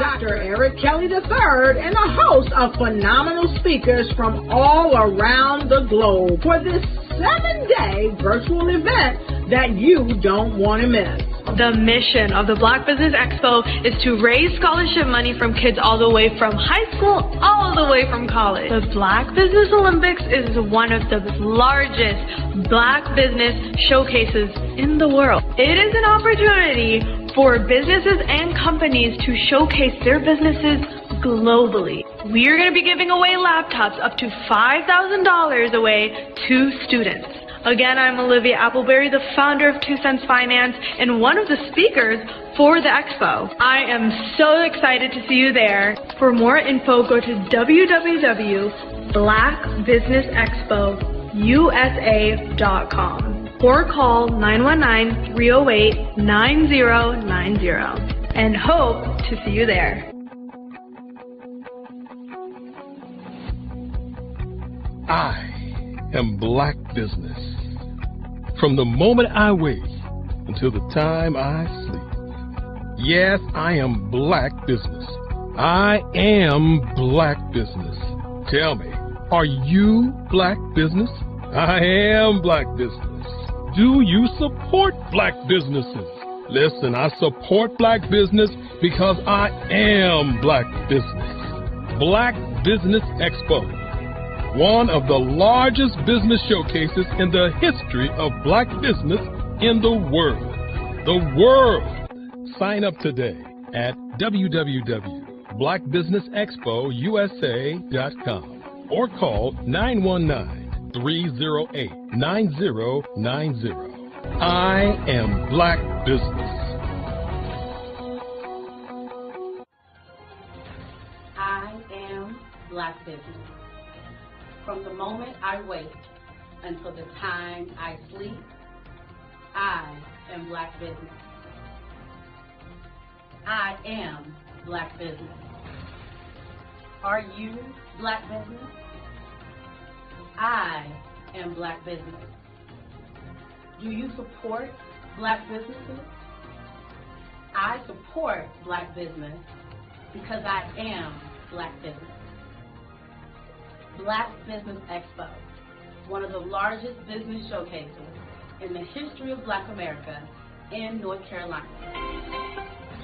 Dr. Eric Kelly III and a host of phenomenal speakers from all around the globe for this 7-day virtual event that you don't want to miss. The mission of the Black Business Expo is to raise scholarship money from kids all the way from high school, all the way from college. The Black Business Olympics is one of the largest Black business showcases in the world. It is an opportunity for businesses and companies to showcase their businesses globally. We are going to be giving away laptops up to $5,000 away to students. Again, I'm Olivia Appleberry, the founder of 2 Cents Finance and one of the speakers for the expo. I am so excited to see you there. For more info, go to www.blackbusinessexpousa.com or call 919-308-9090 and hope to see you there. I am Black Business. From the moment I wake until the time I sleep. Yes, I am Black Business. I am Black Business. Tell me, are you Black Business? I am Black Business. Do you support Black businesses? Listen, I support Black business because I am Black Business. Black Business Expo, one of the largest business showcases in the history of Black business in the world. The world! Sign up today at www.blackbusinessexpousa.com or call 919-308-9090. I am Black Business. I am Black Business. From the moment I wake until the time I sleep, I am Black Business. I am Black Business. Are you Black Business? I am Black Business. Do you support Black businesses? I support Black business because I am Black Business. Black Business Expo, one of the largest business showcases in the history of Black America in North Carolina.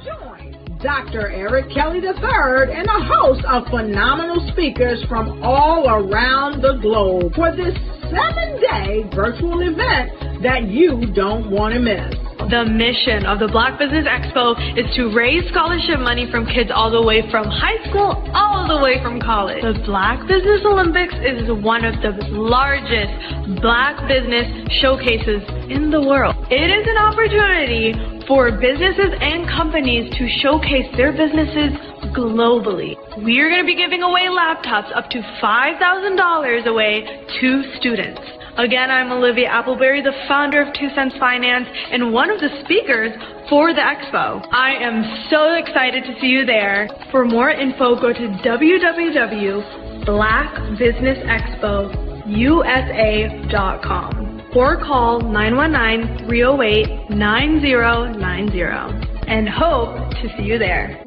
Join Dr. Eric Kelly III and a host of phenomenal speakers from all around the globe for this 7-day virtual event that you don't want to miss. The mission of the Black Business Expo is to raise scholarship money from kids all the way from high school, all the way from college. The Black Business Olympics is one of the largest Black business showcases in the world. It is an opportunity for businesses and companies to showcase their businesses globally. We are going to be giving away laptops up to $5,000 away to students. Again, I'm Olivia Appleberry, the founder of 2 Cents Finance and one of the speakers for the expo. I am so excited to see you there. For more info, go to www.blackbusinessexpousa.com or call 919-308-9090 and hope to see you there.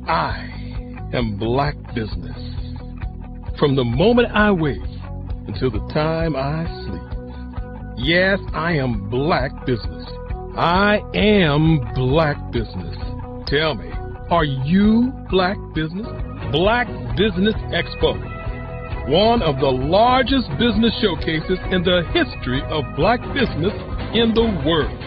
I am Black Business. From the moment I wake until the time I sleep. Yes, I am Black Business. I am Black Business. Tell me, are you Black Business? Black Business Expo, one of the largest business showcases in the history of Black business in the world.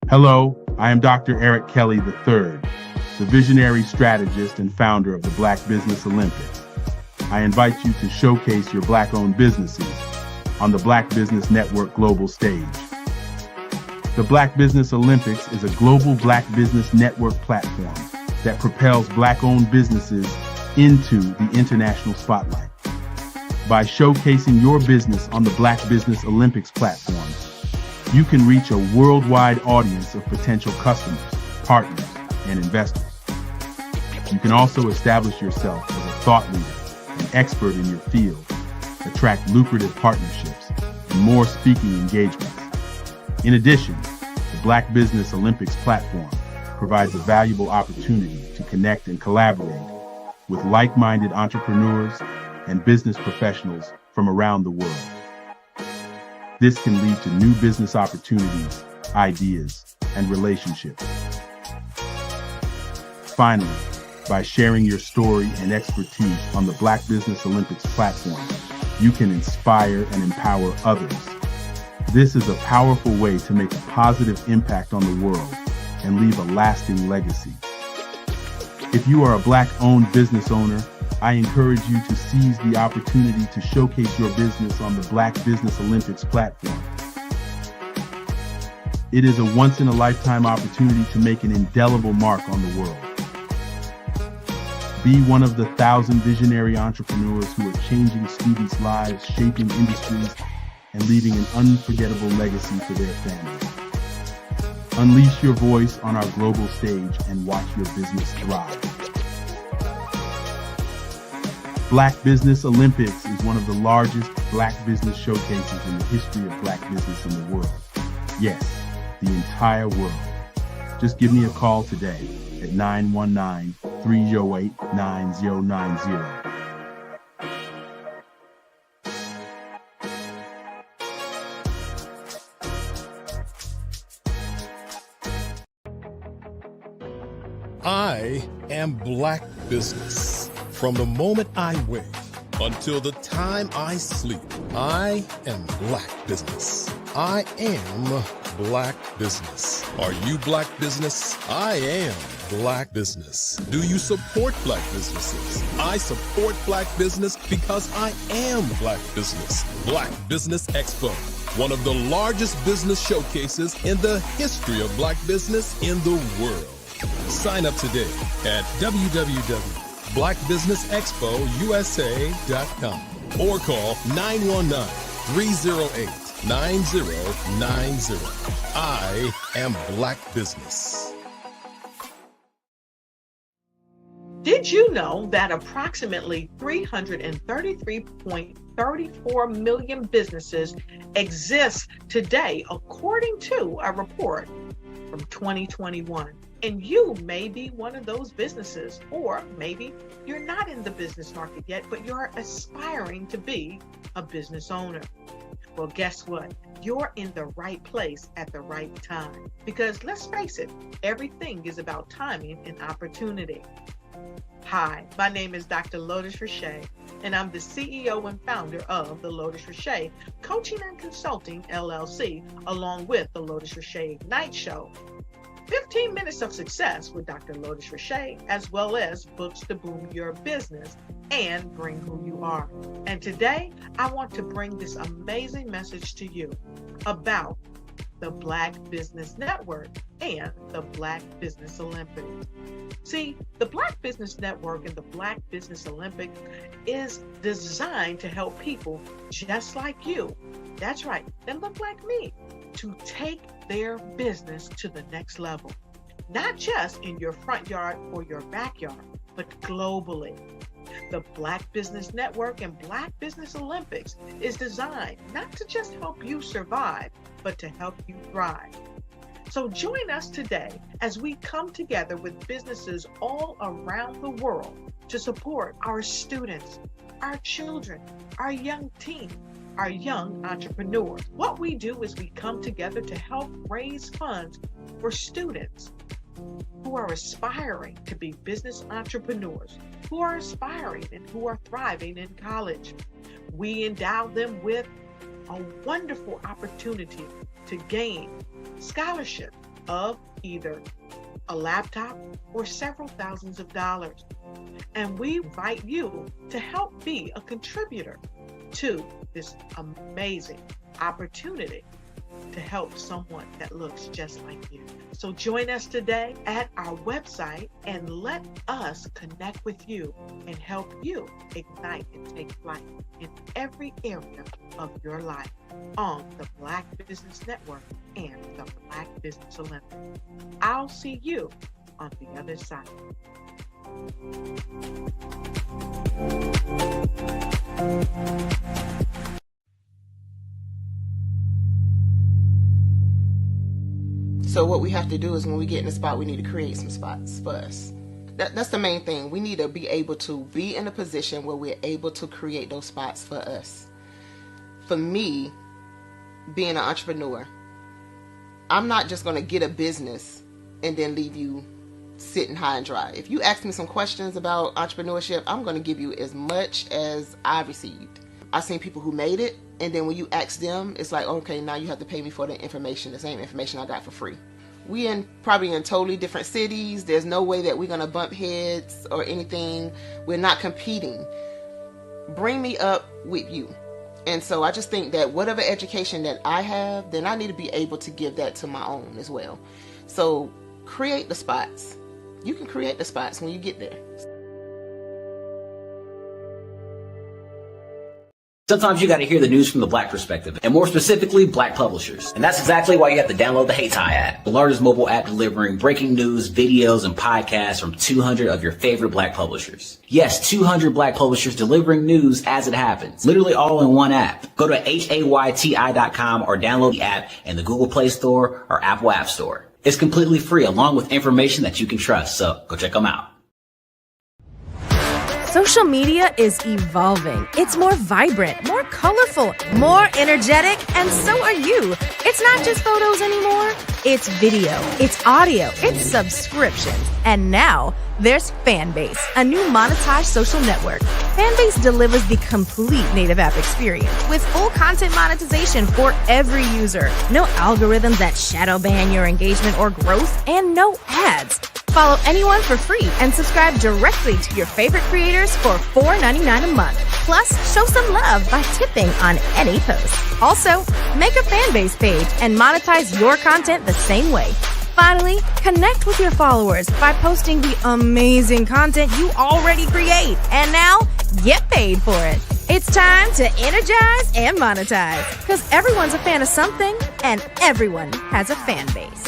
Hello, I am Dr. Eric Kelly III, the visionary strategist and founder of the Black Business Olympics. I invite you to showcase your Black-owned businesses on the Black Business Network global stage. The Black Business Olympics is a global Black Business Network platform that propels Black-owned businesses into the international spotlight. By showcasing your business on the Black Business Olympics platform, you can reach a worldwide audience of potential customers, partners, and investors. You can also establish yourself as a thought leader an expert in your field, attract lucrative partnerships, and more speaking engagements. In addition, the Black Business Olympics platform provides a valuable opportunity to connect and collaborate with like-minded entrepreneurs and business professionals from around the world. This can lead to new business opportunities, ideas, and relationships. Finally, by sharing your story and expertise on the Black Business Olympics platform, you can inspire and empower others. This is a powerful way to make a positive impact on the world and leave a lasting legacy. If you are a Black-owned business owner, I encourage you to seize the opportunity to showcase your business on the Black Business Olympics platform. It is a once-in-a-lifetime opportunity to make an indelible mark on the world. Be one of the 1,000 visionary entrepreneurs who are changing students' lives, shaping industries, and leaving an unforgettable legacy for their families. Unleash your voice on our global stage and watch your business thrive. Black Business Olympics is one of the largest Black business showcases in the history of Black business in the world. Yes, the entire world. Just give me a call today at 919-308-9090. I am Black business. From the moment I wake until the time I sleep, I am Black business. I am Black business. Are you Black business? I am Black business. Do you support Black businesses? I support Black business because I am Black business. Black Business Expo, one of the largest business showcases in the history of Black business in the world. Sign up today at www.blackbusinessexpousa.com or call 919-308-9090. I am Black business. Did you know that approximately 333.34 million businesses exist today, according to a report from 2021? And you may be one of those businesses, or maybe you're not in the business market yet, but you're aspiring to be a business owner. Well, guess what? You're in the right place at the right time. Because let's face it, everything is about timing and opportunity. Hi, my name is Dr. Lotus Richey, and I'm the CEO and founder of the Lotus Richey Coaching and Consulting LLC, along with the Lotus Richey Ignite Show. 15 minutes of success with Dr. Lotus Richey, as well as books to boom your business and bring who you are. And today, I want to bring this amazing message to you about the Black Business Network and the Black Business Olympics. See, the Black Business Network and the Black Business Olympics is designed to help people just like you, that's right, that look like me, to take their business to the next level. Not just in your front yard or your backyard, but globally. The Black Business Network and Black Business Olympics is designed not to just help you survive, but to help you thrive. So join us today as we come together with businesses all around the world to support our students, our children, our young teens, our young entrepreneurs. What we do is we come together to help raise funds for students who are aspiring to be business entrepreneurs, who are aspiring and who are thriving in college. We endow them with a wonderful opportunity to gain scholarship of either a laptop or several thousands of dollars. And we invite you to help be a contributor to this amazing opportunity to help someone that looks just like you. So join us today at our website and let us connect with you and help you ignite and take flight in every area of your life on the Black Business Network and the Black Business Olympics. I'll see you on the other side. So what we have to do is when we get in the spot, we need to create some spots for us. That's the main thing. We need to be able to be in a position where we're able to create those spots for us. For me, being an entrepreneur, I'm not just going to get a business and then leave you sitting high and dry. If you ask me some questions about entrepreneurship, I'm going to give you as much as I received. I've seen people who made it, and then when you ask them, it's like, okay, now you have to pay me for the information, the same information I got for free. We probably in totally different cities. There's no way that we're going to bump heads or anything. We're not competing. Bring me up with you. And so I just think that whatever education that I have, then I need to be able to give that to my own as well. So create the spots. You can create the spots when you get there. Sometimes you got to hear the news from the Black perspective, and more specifically, Black publishers. And that's exactly why you have to download the Hey Tie app, the largest mobile app delivering breaking news, videos, and podcasts from 200 of your favorite Black publishers. Yes, 200 Black publishers delivering news as it happens, literally all in one app. Go to HAYTI.com or download the app in the Google Play Store or Apple App Store. It's completely free, along with information that you can trust, so go check them out. Social media is evolving. It's more vibrant, more colorful, more energetic, and so are you. It's not just photos anymore. It's video, it's audio, it's subscriptions. And now there's Fanbase, a new monetized social network. Fanbase delivers the complete native app experience with full content monetization for every user. No algorithms that shadow ban your engagement or growth, and no ads. Follow anyone for free and subscribe directly to your favorite creators for $4.99 a month. Plus, show some love by tipping on any post. Also, make a Fanbase page and monetize your content the same way. Finally, connect with your followers by posting the amazing content you already create. And now, get paid for it. It's time to energize and monetize, because everyone's a fan of something and everyone has a fan base.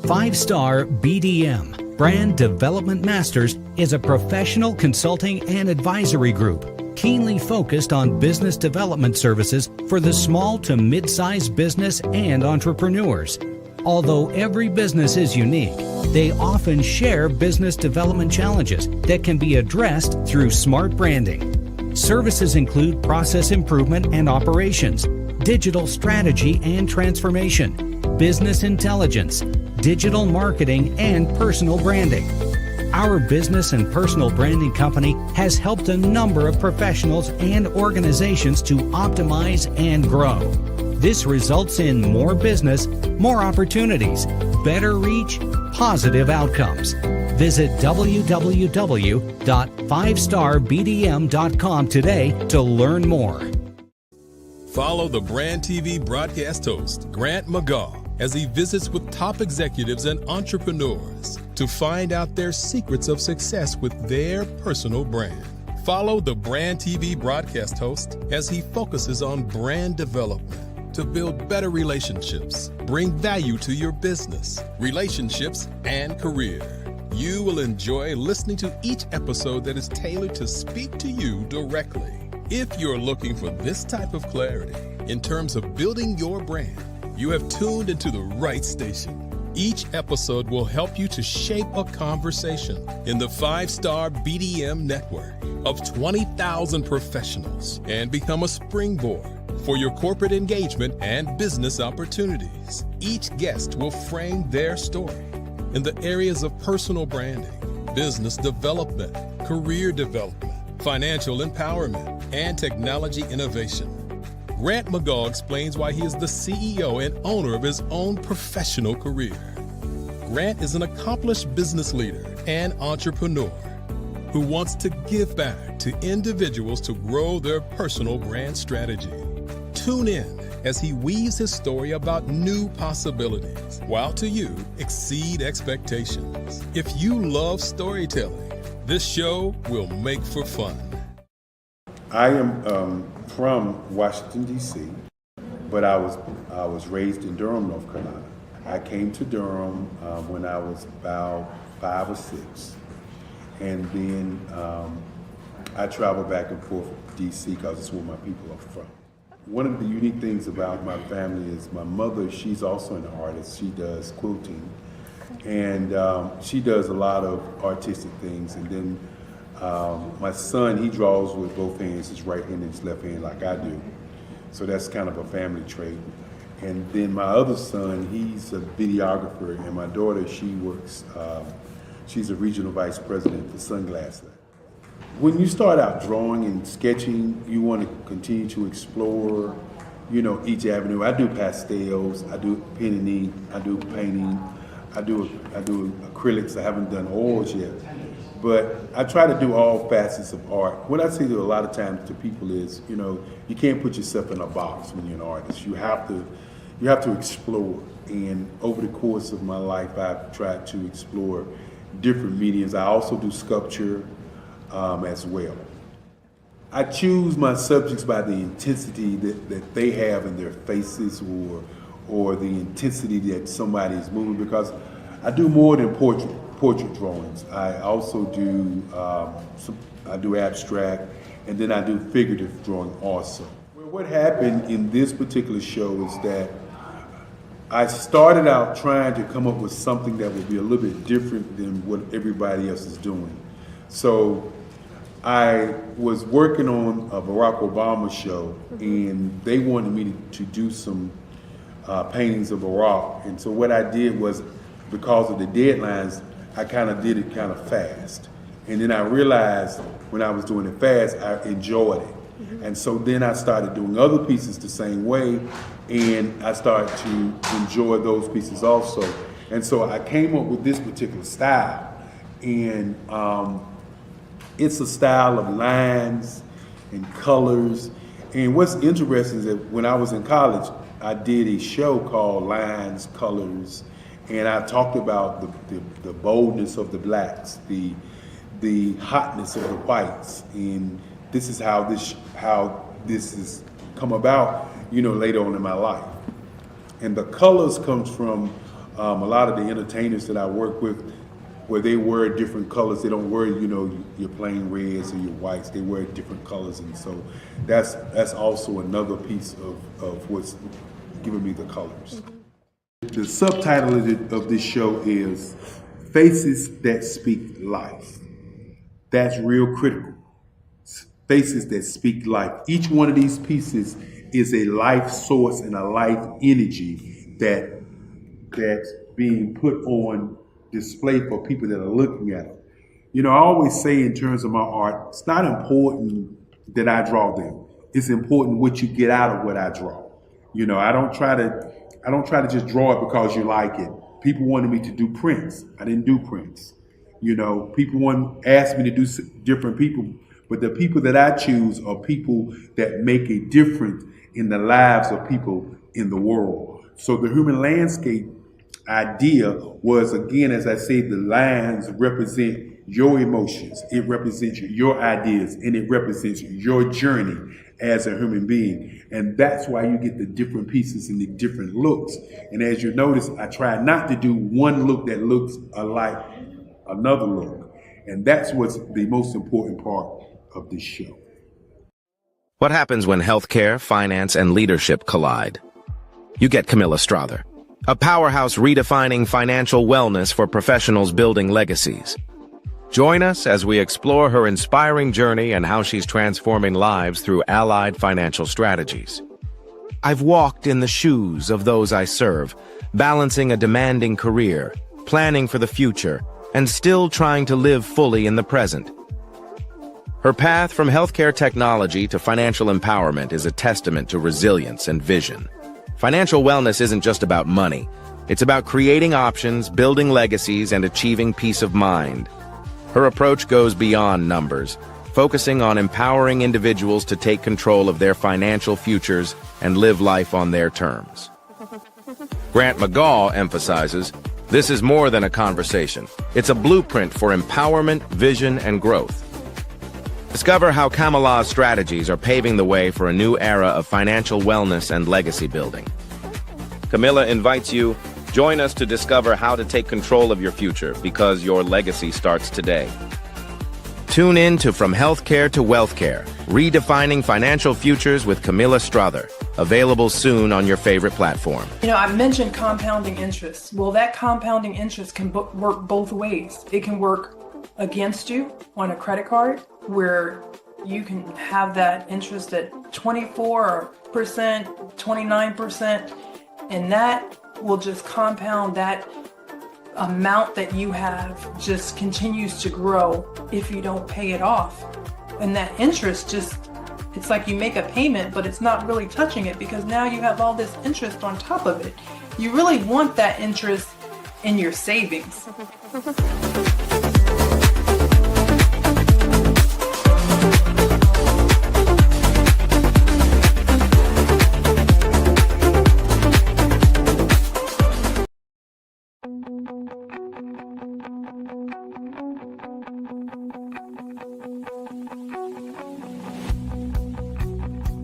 Five-Star BDM, Brand Development Masters, is a professional consulting and advisory group keenly focused on business development services for the small to mid-sized business and entrepreneurs. Although every business is unique, they often share business development challenges that can be addressed through smart branding. Services include process improvement and operations, digital strategy and transformation, business intelligence, digital marketing, and personal branding. Our business and personal branding company has helped a number of professionals and organizations to optimize and grow. This results in more business, more opportunities, better reach, positive outcomes. Visit www.fivestarbdm.com today to learn more. Follow the Brand TV broadcast host, Grant McGaugh, as he visits with top executives and entrepreneurs to find out their secrets of success with their personal brand. Follow the Brand TV broadcast host as he focuses on brand development to build better relationships, bring value to your business, relationships, and career. You will enjoy listening to each episode that is tailored to speak to you directly. If you're looking for this type of clarity in terms of building your brand, you have tuned into the right station. Each episode will help you to shape a conversation in the 5-Star BDM network of 20,000 professionals and become a springboard for your corporate engagement and business opportunities. Each guest will frame their story in the areas of personal branding, business development, career development, financial empowerment, and technology innovation. Grant McGaugh explains why he is the CEO and owner of his own professional career. Grant is an accomplished business leader and entrepreneur who wants to give back to individuals to grow their personal brand strategy. Tune in as he weaves his story about new possibilities, while to you exceed expectations. If you love storytelling, this show will make for fun. I am from Washington, D.C., but I was raised in Durham, North Carolina. I came to Durham when I was about 5 or 6. And then I traveled back and forth to DC because it's where my people are from. One of the unique things about my family is my mother, she's also an artist. She does quilting. And she does a lot of artistic things. And then my son, he draws with both hands, his right hand and his left hand like I do. So that's kind of a family trait. And then my other son, he's a videographer, and my daughter, she works, she's a regional vice president for Sunglass Lab. When you start out drawing and sketching, you want to continue to explore, you know, each avenue. I do pastels, I do pen and ink, I do painting, I do acrylics. I haven't done oils yet, but I try to do all facets of art. What I say to a lot of times to people is, you know, you can't put yourself in a box when you're an artist. You have to explore. And over the course of my life, I've tried to explore different mediums. I also do sculpture as well. I choose my subjects by the intensity that they have in their faces, or the intensity that somebody is moving, because I do more than portrait drawings. I also do I do abstract, and then I do figurative drawing also. Well, what happened in this particular show is that I started out trying to come up with something that would be a little bit different than what everybody else is doing. So I was working on a Barack Obama show, and they wanted me to do some paintings of Barack. And so what I did was, because of the deadlines, I kind of did it kind of fast. And then I realized when I was doing it fast, I enjoyed it. And so then I started doing other pieces the same way, and I started to enjoy those pieces also. And so I came up with this particular style. And it's a style of lines and colors. And what's interesting is that when I was in college, I did a show called Lines, Colors, and I talked about the boldness of the blacks, the hotness of the whites, and this is how this has come about, you know, later on in my life. And the colors comes from a lot of the entertainers that I work with, where they wear different colors. They don't wear, you know, your plain reds or your whites. They wear different colors, and so that's also another piece of what's giving me the colors. The subtitle of this show is Faces That Speak Life. That's real critical. Faces that speak life. Each one of these pieces is a life source and a life energy that's being put on display for people that are looking at them. You know, I always say in terms of my art, it's not important that I draw them. It's important what you get out of what I draw. You know, I don't try to just draw it because you like it. People wanted me to do prints. I didn't do prints. You know, people asked me to do different people, but the people that I choose are people that make a difference in the lives of people in the world. So the human landscape idea was, again, as I say, the lines represent your emotions, it represents your ideas, and it represents your journey as a human being. And that's why you get the different pieces and the different looks. And as you notice, I try not to do one look that looks alike another look. And that's what's the most important part of this show. What happens when healthcare, finance, and leadership collide? You get Camilla Strother, a powerhouse redefining financial wellness for professionals building legacies. Join us as we explore her inspiring journey and how she's transforming lives through allied financial strategies. I've walked in the shoes of those I serve, balancing a demanding career, planning for the future, and still trying to live fully in the present. Her path from healthcare technology to financial empowerment is a testament to resilience and vision. Financial wellness isn't just about money. It's about creating options, building legacies, and achieving peace of mind. Her approach goes beyond numbers, focusing on empowering individuals to take control of their financial futures and live life on their terms. Grant McGaw emphasizes, this is more than a conversation. It's a blueprint for empowerment, vision, and growth. Discover how Camilla's strategies are paving the way for a new era of financial wellness and legacy building. Camilla invites you to Join us to discover how to take control of your future because your legacy starts today. Tune in to From Healthcare to Wealthcare, Redefining Financial Futures with Camilla Strother. Available soon on your favorite platform. You know, I mentioned compounding interest. Well, that compounding interest can work both ways. It can work against you on a credit card where you can have that interest at 24%, 29%, and that will just compound. That amount that you have just continues to grow if you don't pay it off. And that interest just, it's like you make a payment, but it's not really touching it because now you have all this interest on top of it. You really want that interest in your savings.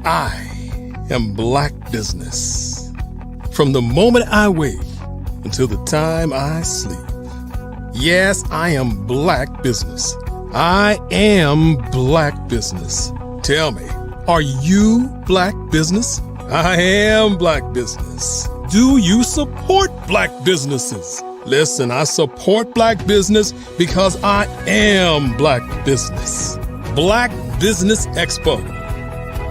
I am Black Business. From the moment I wake until the time I sleep. Yes, I am Black Business. I am Black Business. Tell me, are you Black Business? I am Black Business. Do you support Black businesses? Listen, I support Black business because I am Black Business. Black Business Expo,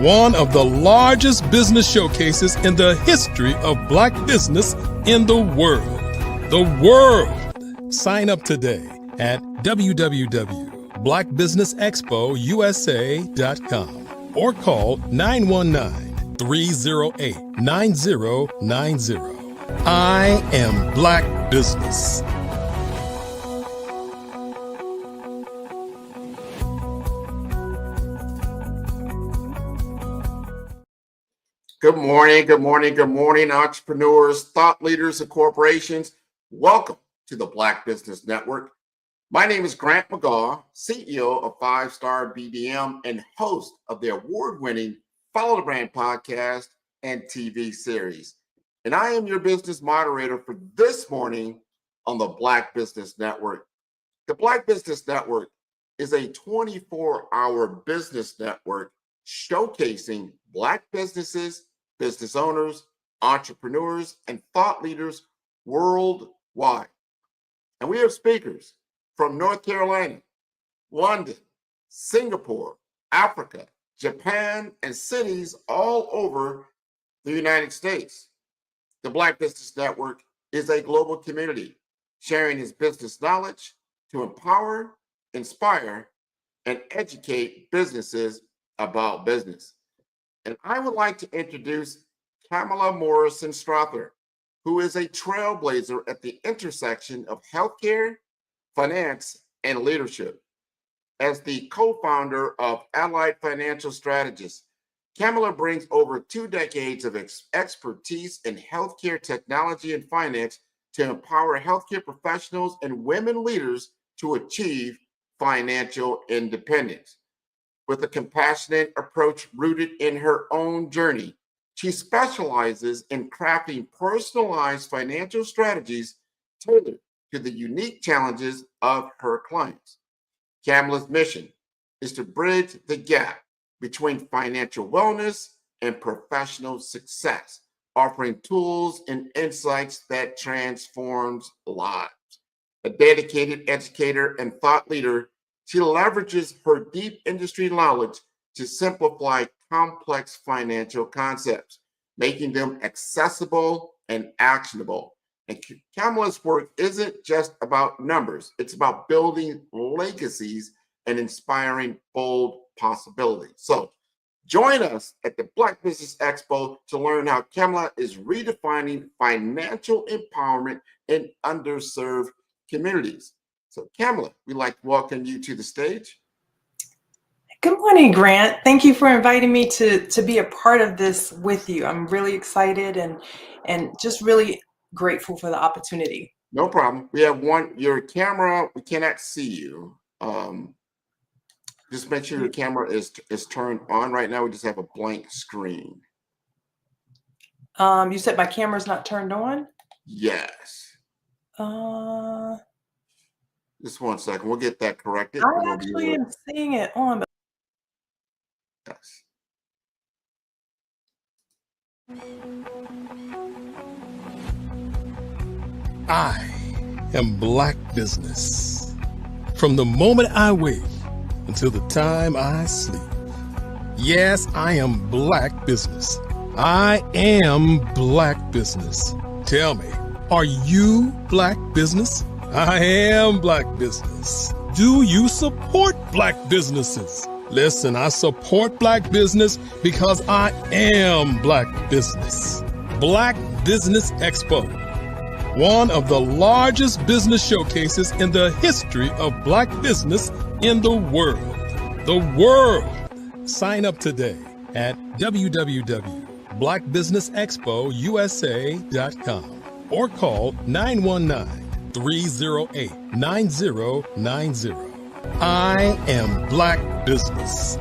one of the largest business showcases in the history of Black business in the world. The world! Sign up today at www.blackbusinessexpousa.com or call 919-308-9090. I am Black Business. Good morning, good morning, good morning, entrepreneurs, thought leaders, and corporations. Welcome to the Black Business Network. My name is Grant McGaw, CEO of 5-Star BDM and host of the award-winning Follow the Brand podcast and TV series. And I am your business moderator for this morning on the Black Business Network. The Black Business Network is a 24-hour business network showcasing Black businesses, business owners, entrepreneurs, and thought leaders worldwide. And we have speakers from North Carolina, London, Singapore, Africa, Japan, and cities all over the United States. The Black Business Network is a global community sharing its business knowledge to empower, inspire, and educate businesses about business. And I would like to introduce Kamala Morrison Strother, who is a trailblazer at the intersection of healthcare, finance, and leadership. As the co-founder of Allied Financial Strategists, Kamala brings over 2 decades of expertise in healthcare technology and finance to empower healthcare professionals and women leaders to achieve financial independence. With a compassionate approach rooted in her own journey, she specializes in crafting personalized financial strategies tailored to the unique challenges of her clients. Kamala's mission is to bridge the gap between financial wellness and professional success, offering tools and insights that transforms lives. A dedicated educator and thought leader, she leverages her deep industry knowledge to simplify complex financial concepts, making them accessible and actionable. And Kamala's work isn't just about numbers, it's about building legacies and inspiring bold possibilities. So join us at the Black Business Expo to learn how Kamala is redefining financial empowerment in underserved communities. So Kamala, we'd like to welcome you to the stage. Good morning, Grant. Thank you for inviting me to be a part of this with you. I'm really excited and just really grateful for the opportunity. No problem. We have your camera, we cannot see you. Just make sure your camera is turned on right now. We just have a blank screen. You said my camera's not turned on? Yes. Just 1 second. We'll get that corrected. I actually am seeing it on. Yes. I am Black Business. From the moment I wake until the time I sleep. Yes, I am Black Business. I am Black Business. Tell me, are you Black Business? I am Black Business. Do you support Black businesses? Listen, I support Black business because I am Black Business. Black Business Expo, one of the largest business showcases in the history of Black business in the world. The world. Sign up today at www.blackbusinessexpousa.com or call 919-308-9090. I am Black Business.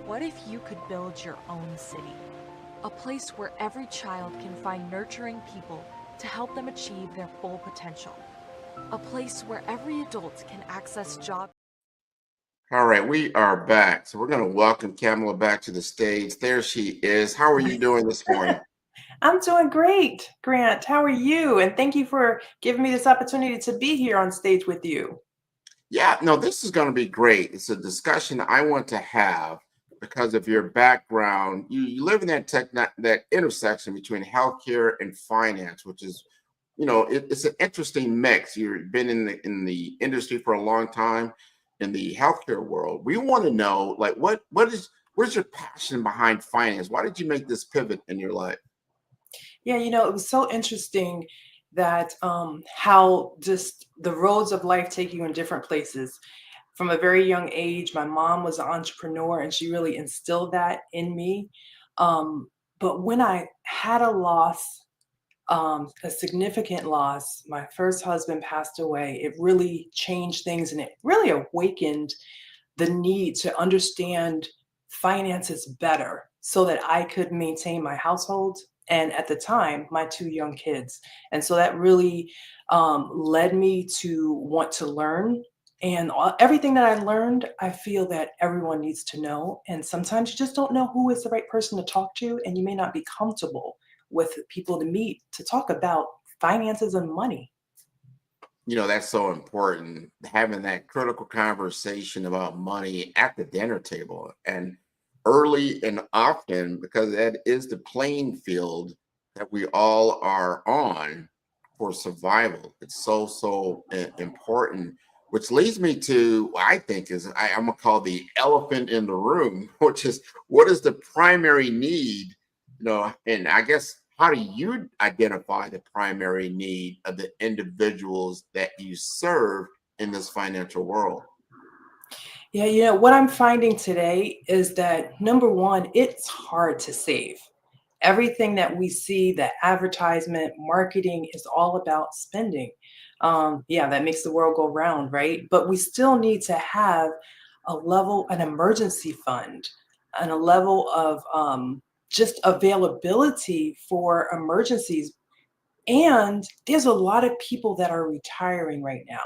What if you could build your own city? A place where every child can find nurturing people to help them achieve their full potential. A place where every adult can access jobs. All right, we are back. So we're going to welcome Kamala back to the stage. There she is. How are you doing this morning? I'm doing great, Grant. How are you? And thank you for giving me this opportunity to be here on stage with you. Yeah, no, this is going to be great. It's a discussion I want to have because of your background. You live in that intersection between healthcare and finance, which is, it's an interesting mix. You've been in the industry for a long time in the healthcare world. We want to know, like, where's your passion behind finance? Why did you make this pivot in your life? Yeah, it was so interesting that how just the roads of life take you in different places. From a very young age, my mom was an entrepreneur and she really instilled that in me. But when I had a loss, a significant loss, my first husband passed away, it really changed things and it really awakened the need to understand finances better so that I could maintain my household and at the time my 2 young kids. And so that really led me to want to learn, and everything that I learned, I feel that everyone needs to know. And sometimes you just don't know who is the right person to talk to, and you may not be comfortable with people to meet to talk about finances and money. That's so important, having that critical conversation about money at the dinner table and early and often, because that is the playing field that we all are on for survival. It's so important, which leads me to what I think is, I'm gonna call the elephant in the room, which is, what is the primary need? And I guess, how do you identify the primary need of the individuals that you serve in this financial world? Yeah, what I'm finding today is that, number one, it's hard to save. Everything that we see, the advertisement, marketing is all about spending. Yeah, that makes the world go round, right? But we still need to have an emergency fund, and a level of just availability for emergencies. And there's a lot of people that are retiring right now.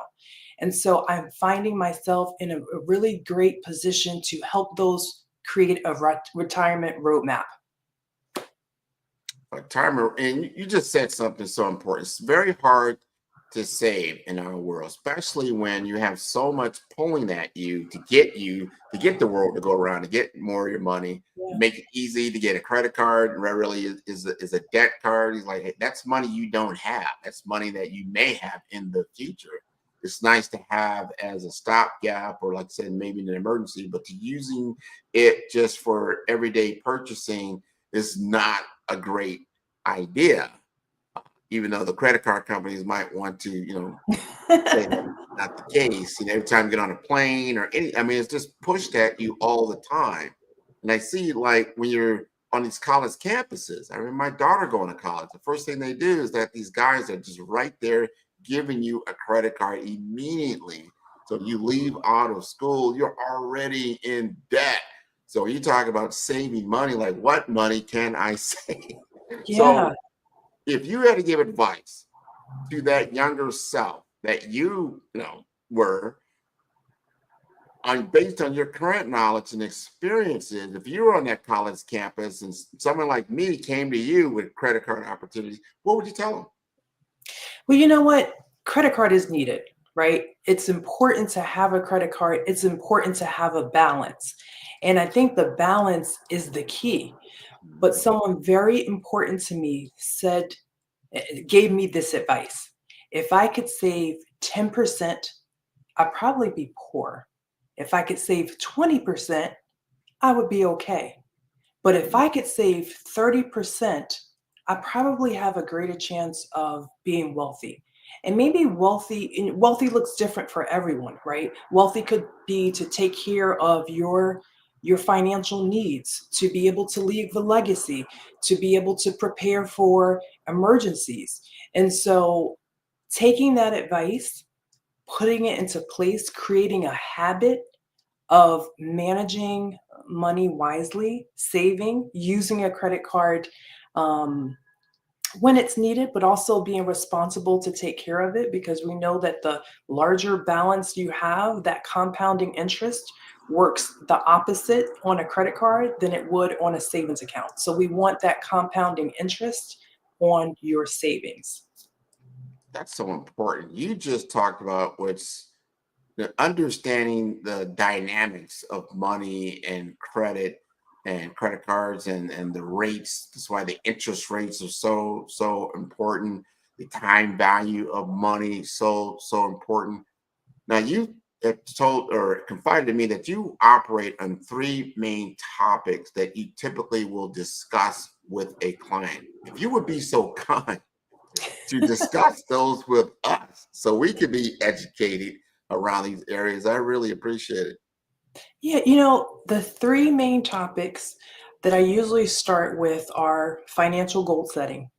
And so I'm finding myself in a really great position to help those create a retirement roadmap. Retirement, and you just said something so important. It's very hard to save in our world, especially when you have so much pulling at you to get the world to go around, to get more of your money. Yeah. Make it easy to get a credit card. Really is a debt card. He's like, hey, that's money you don't have. That's money that you may have in the future. It's nice to have as a stopgap, or, like I said, maybe in an emergency, but using it just for everyday purchasing is not a great idea. Even though the credit card companies might want to, say that's not the case. Every time you get on a plane or it's just pushed at you all the time. And I see, like, when you're on these college campuses, I remember my daughter going to college. The first thing they do is that these guys are just right there giving you a credit card immediately So you leave out of school, you're already in debt. So you talk about saving money, like what money can I save? Yeah. So if you had to give advice to that younger self that were based on your current knowledge and experiences, if you were on that college campus and someone like me came to you with credit card opportunities, what would you tell them? Well, you know what? Credit card is needed, right? It's important to have a credit card. It's important to have a balance. And I think the balance is the key. But someone very important to me gave me this advice. If I could save 10%, I'd probably be poor. If I could save 20%, I would be okay. But if I could save 30%, I probably have a greater chance of being wealthy. And maybe wealthy looks different for everyone, right? Wealthy could be to take care of your financial needs, to be able to leave a legacy, to be able to prepare for emergencies. And so taking that advice, putting it into place, creating a habit of managing money wisely, saving, using a credit card when it's needed, but also being responsible to take care of it, because we know that the larger balance you have, that compounding interest works the opposite on a credit card than it would on a savings account. So we want that compounding interest on your savings. That's so important. You just talked about understanding the dynamics of money and credit cards and the rates. That's why the interest rates are so important. The time value of money so important. Now you have told or confided to me that you operate on three main topics that you typically will discuss with a client. If you would be so kind to discuss those with us so we can be educated around these areas, I really appreciate it. Yeah, the three main topics that I usually start with are financial goal setting.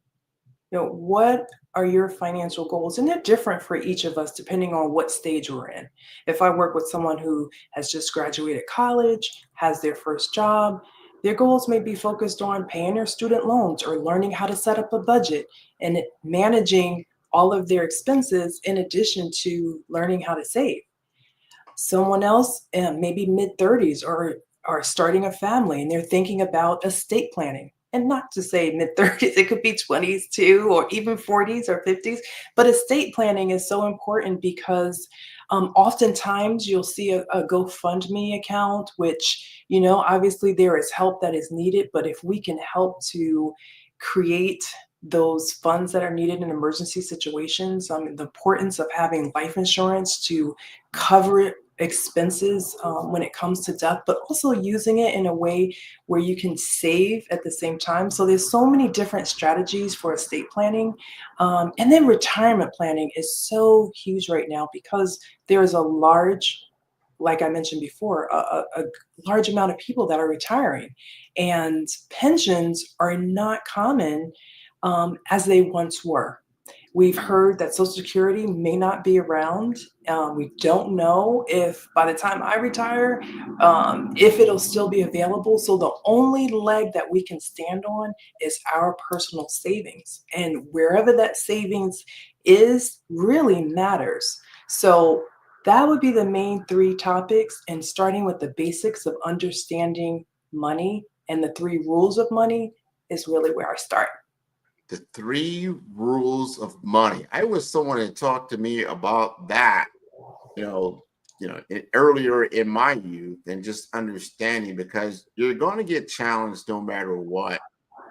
What are your financial goals? And they're different for each of us depending on what stage we're in. If I work with someone who has just graduated college, has their first job, their goals may be focused on paying their student loans or learning how to set up a budget and managing all of their expenses in addition to learning how to save. Someone else, maybe mid-30s or are starting a family and they're thinking about estate planning. And not to say mid-30s, it could be 20s too, or even 40s or 50s. But estate planning is so important because oftentimes you'll see a GoFundMe account, which, obviously there is help that is needed. But if we can help to create those funds that are needed in emergency situations, the importance of having life insurance to cover expenses when it comes to death, but also using it in a way where you can save at the same time. So there's so many different strategies for estate planning. And then retirement planning is so huge right now because there is a large, like I mentioned before, a large amount of people that are retiring, and pensions are not common as they once were. We've heard that Social Security may not be around. We don't know if by the time I retire, if it'll still be available. So the only leg that we can stand on is our personal savings. And wherever that savings is really matters. So that would be the main three topics, and starting with the basics of understanding money and the three rules of money is really where I start. The three rules of money. I wish someone had talked to me about that, earlier in my youth, and just understanding, because you're going to get challenged no matter what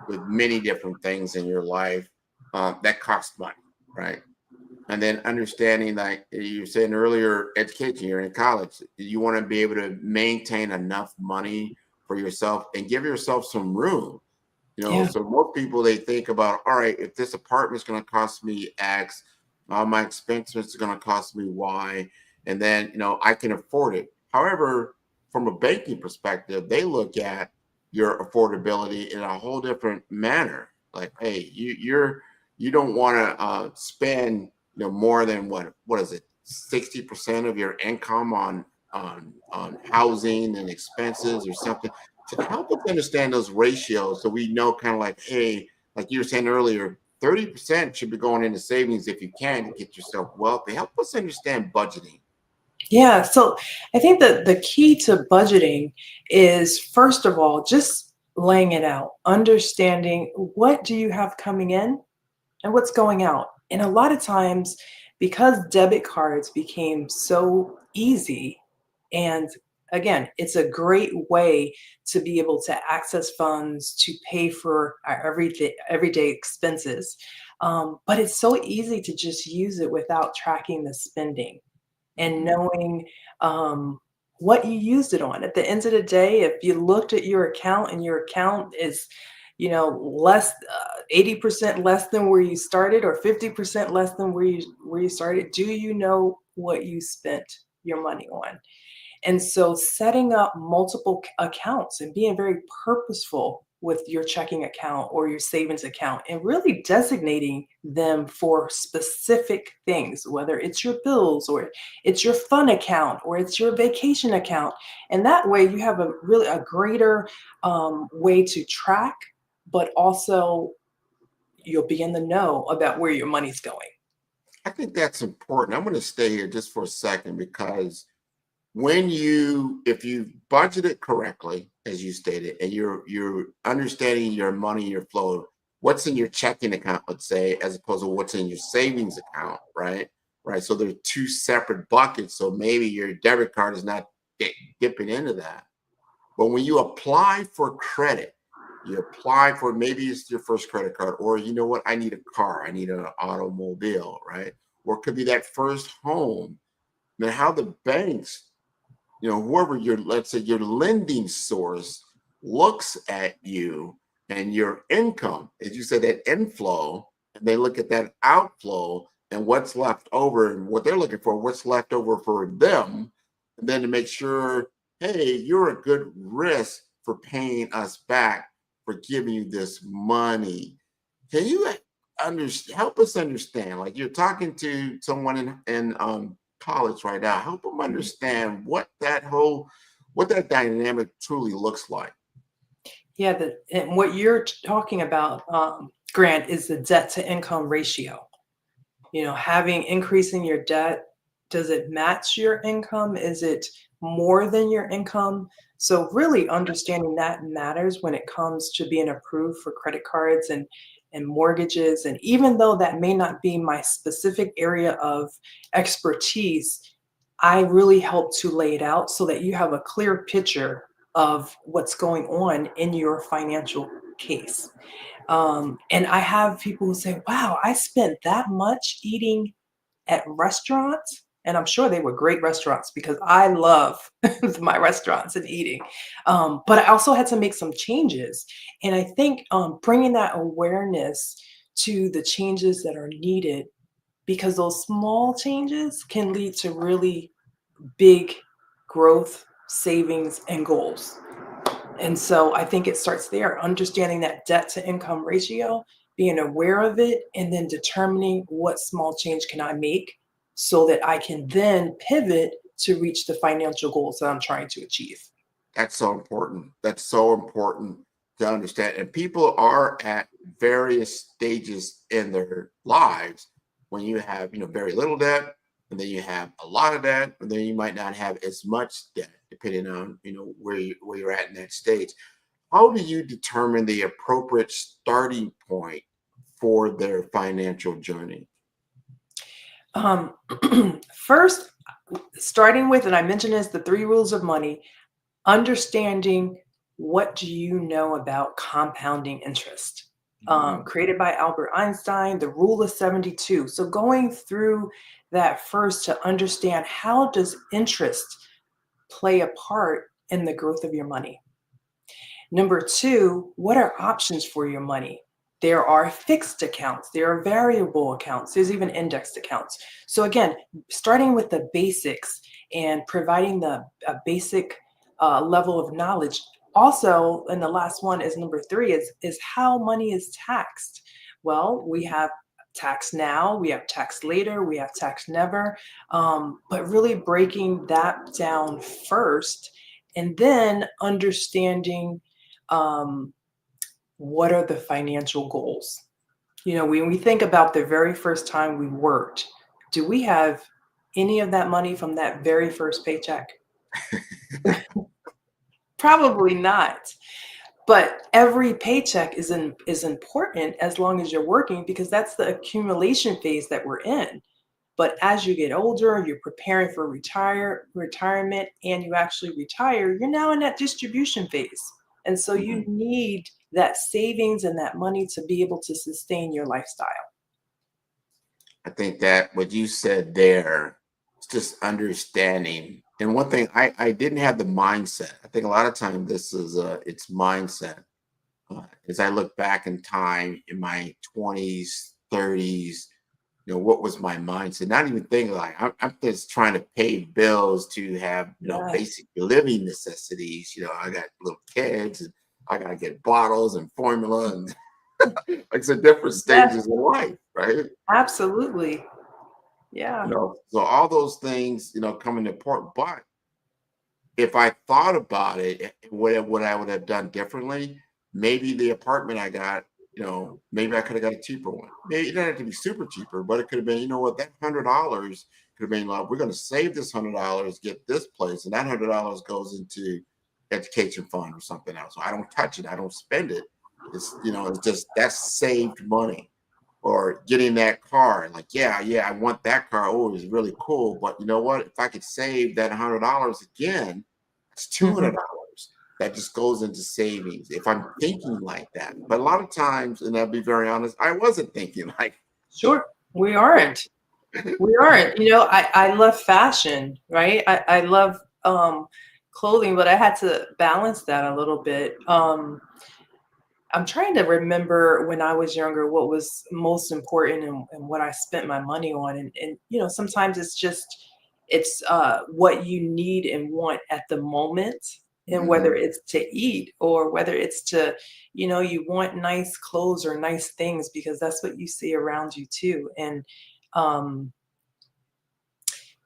with many different things in your life that cost money, right? And then understanding, like you were saying earlier, education, you're in college, you want to be able to maintain enough money for yourself and give yourself some room. Yeah. So most people, they think about, all right, if this apartment is going to cost me X, all my expenses are going to cost me Y, and then, I can afford it. However, from a banking perspective, they look at your affordability in a whole different manner. Like, hey, you don't want to spend, more than what is it, 60% of your income on housing and expenses or something. To help us understand those ratios so we know kind of like, hey, like you were saying earlier, 30% should be going into savings if you can to get yourself wealthy. Help us understand budgeting. Yeah, so I think that the key to budgeting is, first of all, just laying it out, understanding what do you have coming in and what's going out. And a lot of times, because debit cards became so easy, and again, it's a great way to be able to access funds to pay for our everyday expenses. But it's so easy to just use it without tracking the spending and knowing what you used it on. At the end of the day, if you looked at your account and your account is, less 80% less than where you started, or 50% less than where you started, do you know what you spent your money on? And so setting up multiple accounts and being very purposeful with your checking account or your savings account, and really designating them for specific things, whether it's your bills or it's your fun account or it's your vacation account. And that way you have a greater way to track, but also you'll be in the know about where your money's going. I think that's important. I'm going to stay here just for a second because if you budget it correctly, as you stated, and you're understanding your money, your flow, what's in your checking account, let's say, as opposed to what's in your savings account, right? Right. So they're two separate buckets. So maybe your debit card is not dipping into that. But when you apply for credit, you apply for, maybe it's your first credit card, or you know what, I need a car, I need an automobile, right? Or it could be that first home. Now, how the banks, whoever let's say your lending source looks at you and your income, as you said, that inflow, and they look at that outflow and what's left over, and what they're looking for, what's left over for them, and then to make sure, hey, you're a good risk for paying us back for giving you this money. Can you help us understand, like you're talking to someone in college right now, help them understand what that dynamic truly looks like. Yeah, and what you're talking about, Grant, is the debt to income ratio. Increasing your debt, does it match your income? Is it more than your income? So really understanding that matters when it comes to being approved for credit cards and mortgages. And even though that may not be my specific area of expertise, I really help to lay it out so that you have a clear picture of what's going on in your financial case. And I have people who say, wow, I spent that much eating at restaurants. And I'm sure they were great restaurants because I love my restaurants and eating. But I also had to make some changes. And I think bringing that awareness to the changes that are needed, because those small changes can lead to really big growth, savings, and goals. And so I think it starts there, understanding that debt to income ratio, being aware of it, and then determining what small change can I make so that I can then pivot to reach the financial goals that I'm trying to achieve. That's so important. That's so important to understand. And people are at various stages in their lives when you have, very little debt, and then you have a lot of debt, and then you might not have as much debt, depending on, where you're at in that stage. How do you determine the appropriate starting point for their financial journey? First, starting with, and I mentioned this, the 3 rules of money, understanding what do you know about compounding interest, created by Albert Einstein, the rule of 72. So going through that first to understand, how does interest play a part in the growth of your money? Number 2, what are options for your money? There are fixed accounts, there are variable accounts, there's even indexed accounts. So again, starting with the basics and providing the basic level of knowledge. Also, and the last one is number 3, is how money is taxed. Well, we have tax now, we have tax later, we have tax never, but really breaking that down first, and then understanding what are the financial goals. When we think about the very first time we worked, do we have any of that money from that very first paycheck? Probably not. But every paycheck is important as long as you're working, because that's the accumulation phase that we're in. But as you get older, you're preparing for retirement, and you actually retire, you're now in that distribution phase. And so you need that savings and that money to be able to sustain your lifestyle. I think that what you said there is just understanding. And one thing, I didn't have the mindset. I think a lot of times this is it's mindset. As I look back in time in my 20s, 30s, what was my mindset? Not even thinking like I'm just trying to pay bills to have basic living necessities. I got little kids, and I gotta get bottles and formula and like I said, different stages in life, right? Absolutely. Yeah. So all those things, come into important. But if I thought about it, what I would have done differently, maybe the apartment I got, maybe I could have got a cheaper one. Maybe it didn't have to be super cheaper, but it could have been, that $100 could have been like, we're going to save this $100, get this place, and that $100 goes into education fund or something else. So I don't touch it, I don't spend it. It's it's just that's saved money. Or getting that car, like, yeah, I want that car. Oh, it's really cool. But you know what? If I could save that $100 again, it's $200. That just goes into savings if I'm thinking like that. But a lot of times, and I'll be very honest, I wasn't thinking like. Sure, we aren't. We aren't. I love fashion, right? I love clothing, but I had to balance that a little bit. I'm trying to remember when I was younger what was most important and what I spent my money on. And sometimes it's what you need and want at the moment. And whether it's to eat or whether it's to, you want nice clothes or nice things because that's what you see around you too. And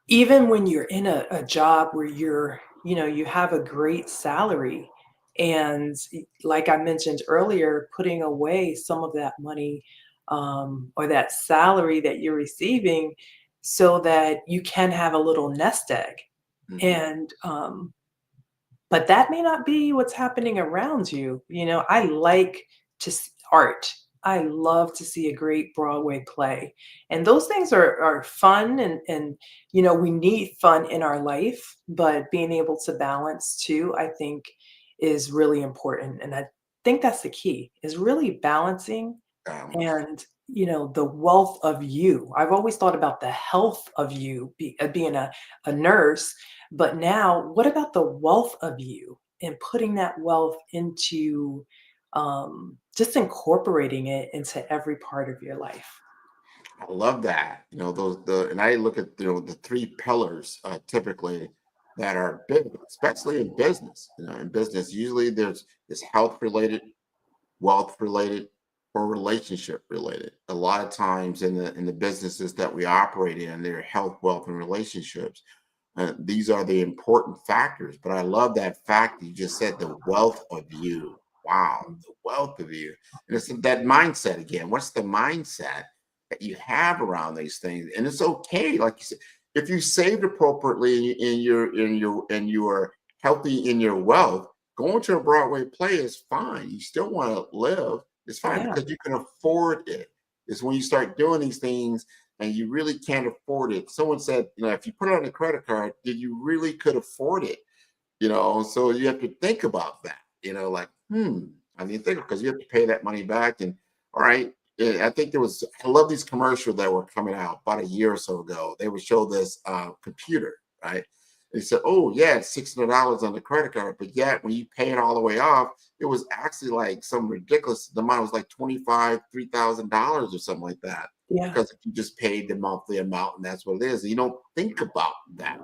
even when you're in a job where you have a great salary, and like I mentioned earlier, putting away some of that money or that salary that you're receiving so that you can have a little nest egg. And but that may not be what's happening around you. I like to art. I love to see a great Broadway play. And those things are fun and we need fun in our life, but being able to balance too, I think is really important. And I think that's the key, is really balancing and the wealth of you. I've always thought about the health of you being a nurse, but now what about the wealth of you and putting that wealth into just incorporating it into every part of your life. I love that. And I look at the three pillars typically that are big, especially in business. In business, usually there's this health related, wealth related, or relationship related. A lot of times in the businesses that we operate in, they're health, wealth, and relationships. These are the important factors. But I love that fact you just said, the wealth of you. Wow, the wealth of you. And it's that mindset again. What's the mindset that you have around these things? And it's okay, like you said, if you saved appropriately and you're healthy in your wealth, going to a Broadway play is fine. You still want to live. It's fine because you can afford it. It's when you start doing these things and you really can't afford it. Someone said, if you put it on a credit card, did you really could afford it? So you have to think about that. I mean, think because you have to pay that money back. And all right, I think I love these commercials that were coming out about a year or so ago. They would show this computer, right? They said, oh yeah, it's $600 on the credit card, but yet when you pay it all the way off, it was actually like some ridiculous. The amount was like $3,000 or something like that. Yeah. Because if you just paid the monthly amount and that's what it is, and you don't think about that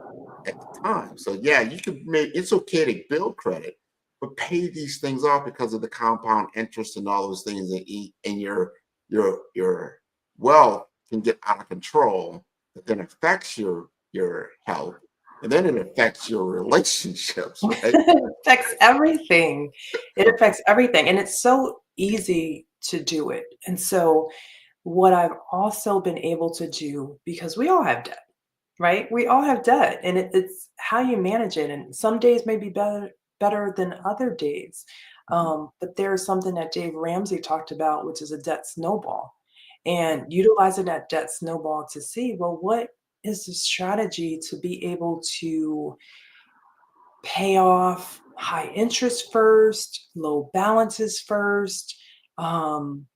at the time. So yeah, it's okay to build credit, but pay these things off because of the compound interest and all those things and your wealth can get out of control, that then affects your health, and then it affects your relationships, right? It affects everything. It affects everything. And it's so easy to do it. And so, what I've also been able to do, because we all have debt, right? We all have debt, and it's how you manage it. And some days may be better than other days. But there's something that Dave Ramsey talked about, which is a debt snowball, and utilizing that debt snowball to see, well, what is the strategy to be able to pay off high interest first, low balances first? Um,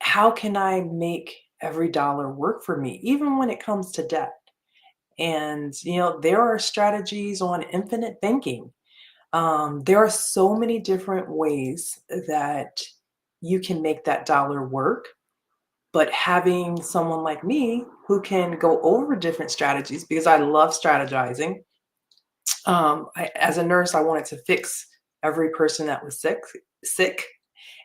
how can I make every dollar work for me, even when it comes to debt? And, there are strategies on infinite banking. There are so many different ways that you can make that dollar work. But having someone like me who can go over different strategies, because I love strategizing. As a nurse, I wanted to fix every person that was sick,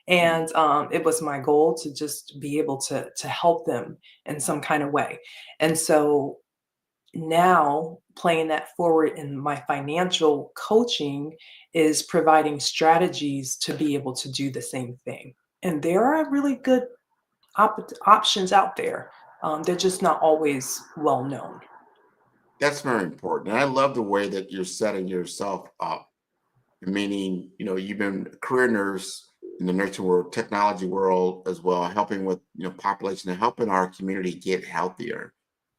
and it was my goal to just be able to help them in some kind of way. And so now playing that forward in my financial coaching is providing strategies to be able to do the same thing. And there are really good options out there. They're just not always well known. That's very important. And I love the way that you're setting yourself up, meaning, you've been a career nurse in the nursing world, technology world as well, helping with, population and helping our community get healthier.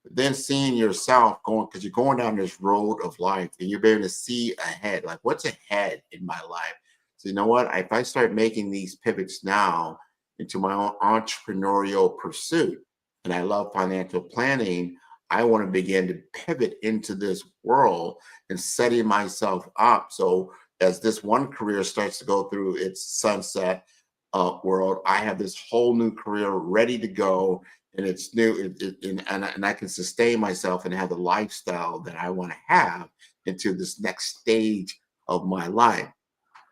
But then seeing yourself going, because you're going down this road of life and you're able to see ahead, like what's ahead in my life. So you know what? If I start making these pivots now into my own entrepreneurial pursuit, and I love financial planning, I want to begin to pivot into this world and setting myself up. So as this one career starts to go through its sunset world, I have this whole new career ready to go, and it's new, and I can sustain myself and have the lifestyle that I want to have into this next stage of my life.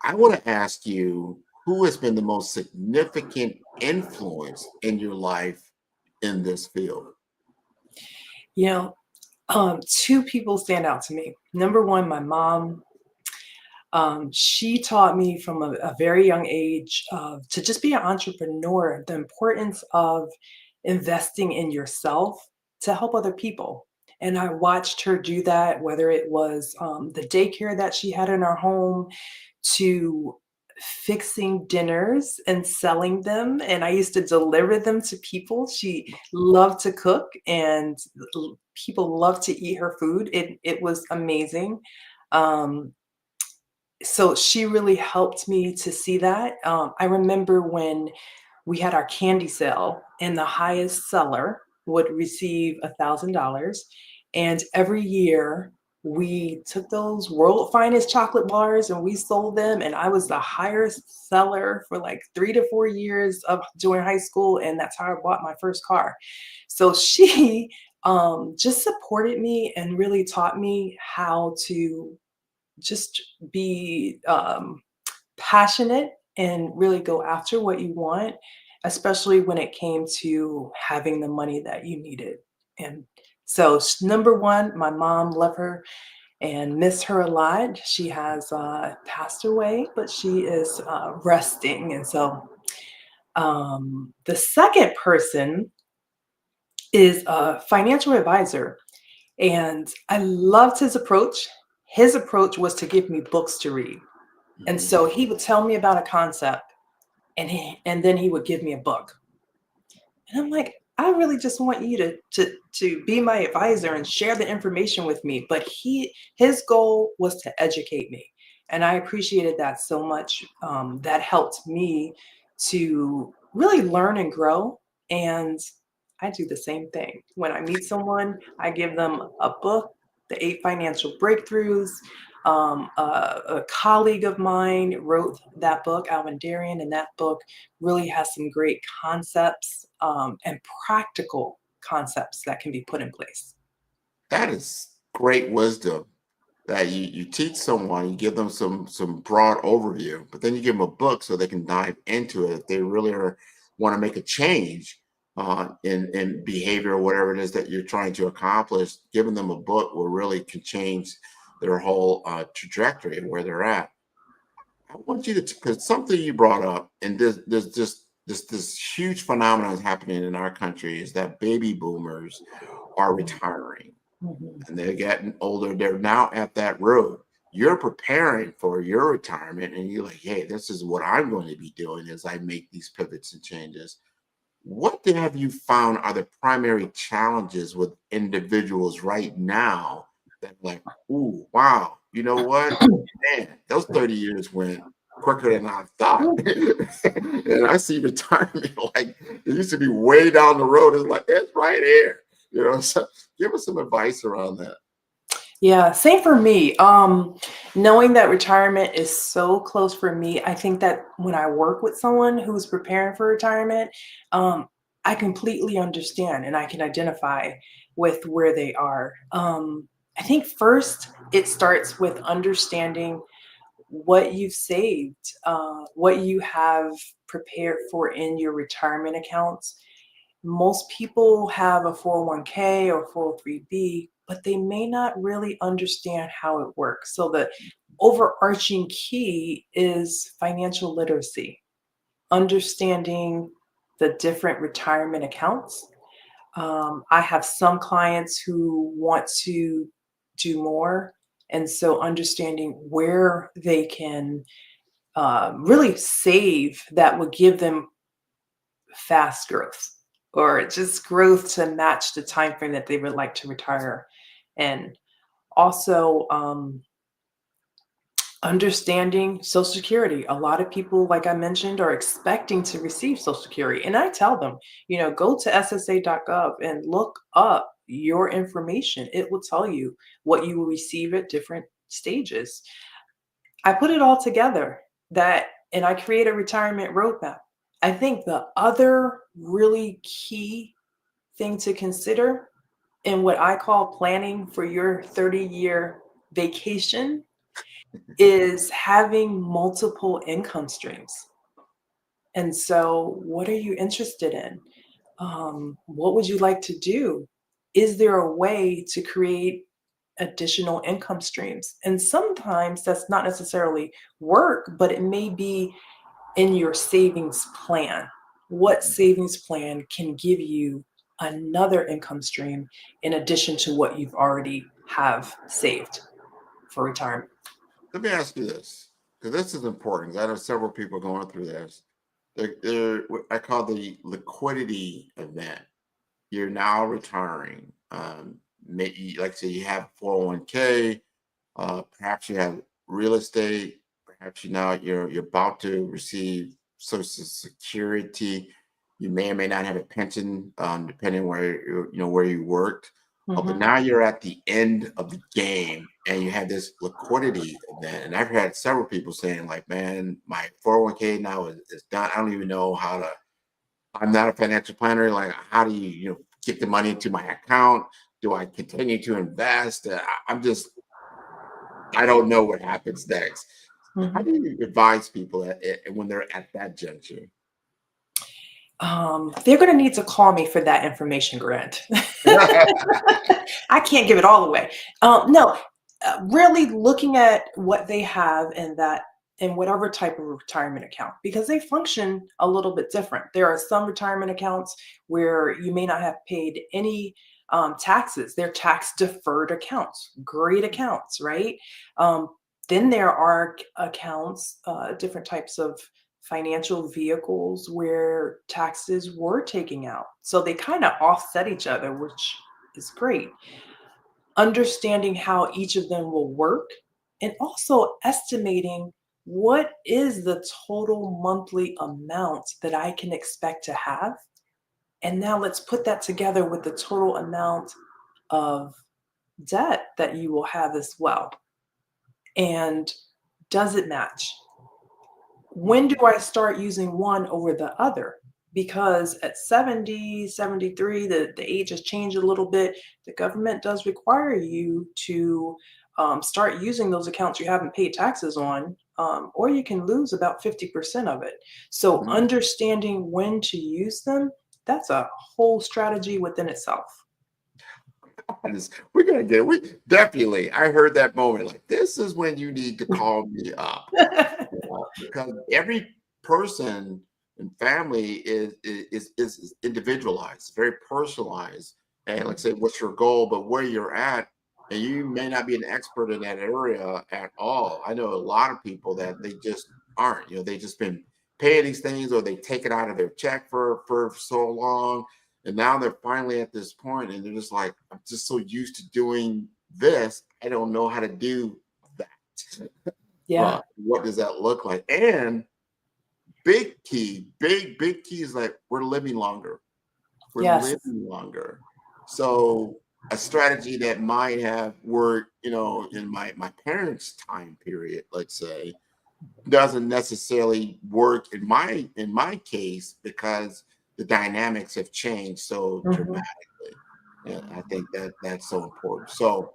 I want to ask you, who has been the most significant influence in your life in this field? You know, two people stand out to me. Number one, my mom. She taught me from a very young age to just be an entrepreneur, the importance of investing in yourself to help other people. And I watched her do that, whether it was the daycare that she had in our home, to fixing dinners and selling them. And I used to deliver them to people. She loved to cook, and people loved to eat her food. It was amazing. Um, so she really helped me to see that. I remember when we had our candy sale, and the highest seller would receive $1,000. And every year we took those world finest chocolate bars and we sold them. And I was the highest seller for like 3 to 4 years of during high school. And that's how I bought my first car. So she just supported me and really taught me how to just be passionate and really go after what you want, especially when it came to having the money that you needed. And so, number one, my mom, love her and miss her a lot. She has passed away, but she is resting. And so, the second person is a financial advisor. And I loved his approach. His approach was to give me books to read. And so he would tell me about a concept, and then he would give me a book. And I'm like, I really just want you to be my advisor and share the information with me. But his goal was to educate me. And I appreciated that so much. That helped me to really learn and grow. And I do the same thing. When I meet someone, I give them a book, The 8 Financial Breakthroughs. A colleague of mine wrote that book, Alvin Darian, and that book really has some great concepts and practical concepts that can be put in place. That is great wisdom that you teach someone, you give them some broad overview, but then you give them a book so they can dive into it if they really want to make a change in behavior or whatever it is that you're trying to accomplish, giving them a book will really can change their whole trajectory and where they're at. I want you to, because something you brought up, and there's just this huge phenomenon happening in our country is that baby boomers are retiring and they're getting older. They're now at that road. You're preparing for your retirement, and you're like, hey, this is what I'm going to be doing as I make these pivots and changes. What have you found are the primary challenges with individuals right now that like, ooh, wow, you know what? Man, those 30 years went quicker than I thought. And I see retirement like it used to be way down the road. It's like, it's right here. You know, so give us some advice around that. Yeah, same for me. Knowing that retirement is so close for me, I think that when I work with someone who's preparing for retirement, I completely understand and I can identify with where they are. I think first it starts with understanding what you've saved, what you have prepared for in your retirement accounts. Most people have a 401k or 403b, but they may not really understand how it works. So the overarching key is financial literacy, understanding the different retirement accounts. I have some clients who want to do more. And so understanding where they can really save that would give them fast growth or just growth to match the time frame that they would like to retire. And also understanding Social Security. A lot of people, like I mentioned, are expecting to receive Social Security. And I tell them, go to ssa.gov and look up your information. It will tell you what you will receive at different stages. I put it all together and I create a retirement roadmap. I think the other really key thing to consider in what I call planning for your 30-year vacation is having multiple income streams. And so what are you interested in? What would you like to do? Is there a way to create additional income streams? And sometimes that's not necessarily work, but it may be in your savings plan. What savings plan can give you another income stream in addition to what you've already have saved for retirement? Let me ask you this, because this is important. I know several people going through this. I call the liquidity event. You're now retiring. Like say you have 401k, perhaps you have real estate, perhaps you're about to receive Social Security. You may or may not have a pension, depending where you worked. But now you're at the end of the game and you have this liquidity event. And I've had several people saying like, man, my 401k now is done. I don't even know how to, I'm not a financial planner. Like, how do you get the money into my account? Do I continue to invest? I don't know what happens next. How do you advise people when they're at that juncture? They're going to need to call me for that information, Grant. I can't give it all away. No, really looking at what they have in whatever type of retirement account, because they function a little bit different. There are some retirement accounts where you may not have paid any taxes. They're tax deferred accounts, great accounts, right? Then there are accounts, different types of financial vehicles where taxes were taken out. So they kind of offset each other, which is great. Understanding how each of them will work and also estimating what is the total monthly amount that I can expect to have. And now let's put that together with the total amount of debt that you will have as well. And does it match? When do I start using one over the other? Because at 70, 73, the age has changed a little bit. The government does require you to start using those accounts you haven't paid taxes on, or you can lose about 50% of it. So understanding when to use them that's a whole strategy within itself. We definitely, I heard that moment, like, this is when you need to call me up. Because every person and family is individualized, very personalized. And like I say, what's your goal, but where you're at, and you may not be an expert in that area at all. I know a lot of people that they just aren't, they just been paying these things, or they take it out of their check for so long. And now they're finally at this point, and they're just like, I'm just so used to doing this, I don't know how to do that. Yeah. What does that look like? And big key is like, we're living longer. We're Yes. living longer. So a strategy that might have worked, in my parents' time period, let's say, doesn't necessarily work in my case, because the dynamics have changed so dramatically. And I think that's so important. So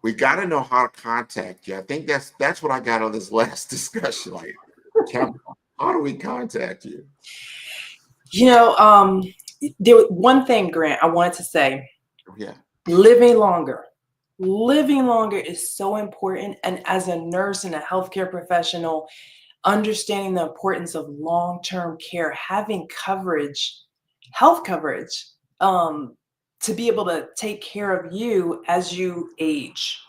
we got to know how to contact you. I think that's what I got on this last discussion. Like, how do we contact you? There was one thing, Grant, I wanted to say. Yeah. Living longer. Living longer is so important. And as a nurse and a healthcare professional, understanding the importance of long-term care, having coverage, health coverage, to be able to take care of you as you age.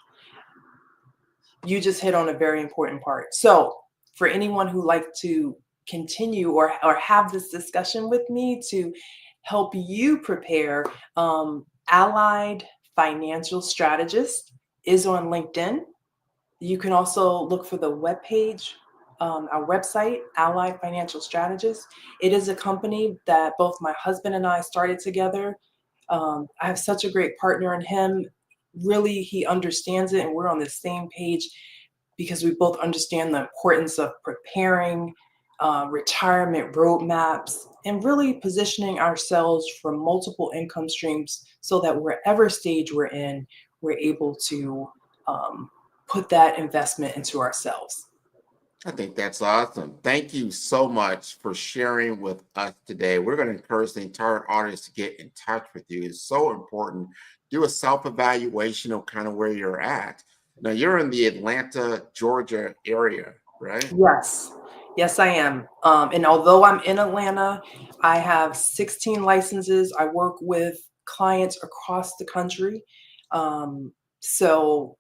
You just hit on a very important part. So for anyone who like to continue or have this discussion with me to help you prepare, Allied Financial Strategist is on LinkedIn. You can also look for the webpage, our website, Allied Financial Strategist. It is a company that both my husband and I started together. I have such a great partner in him. Really, he understands it, and we're on the same page because we both understand the importance of preparing retirement roadmaps and really positioning ourselves for multiple income streams so that wherever stage we're in, we're able to put that investment into ourselves. I think that's awesome. Thank you so much for sharing with us today. We're going to encourage the entire audience to get in touch with you. It's so important. Do a self-evaluation of kind of where you're at. Now, you're in the Atlanta, Georgia area, right? Yes. Yes, I am. And although I'm in Atlanta, I have 16 licenses. I work with clients across the country. So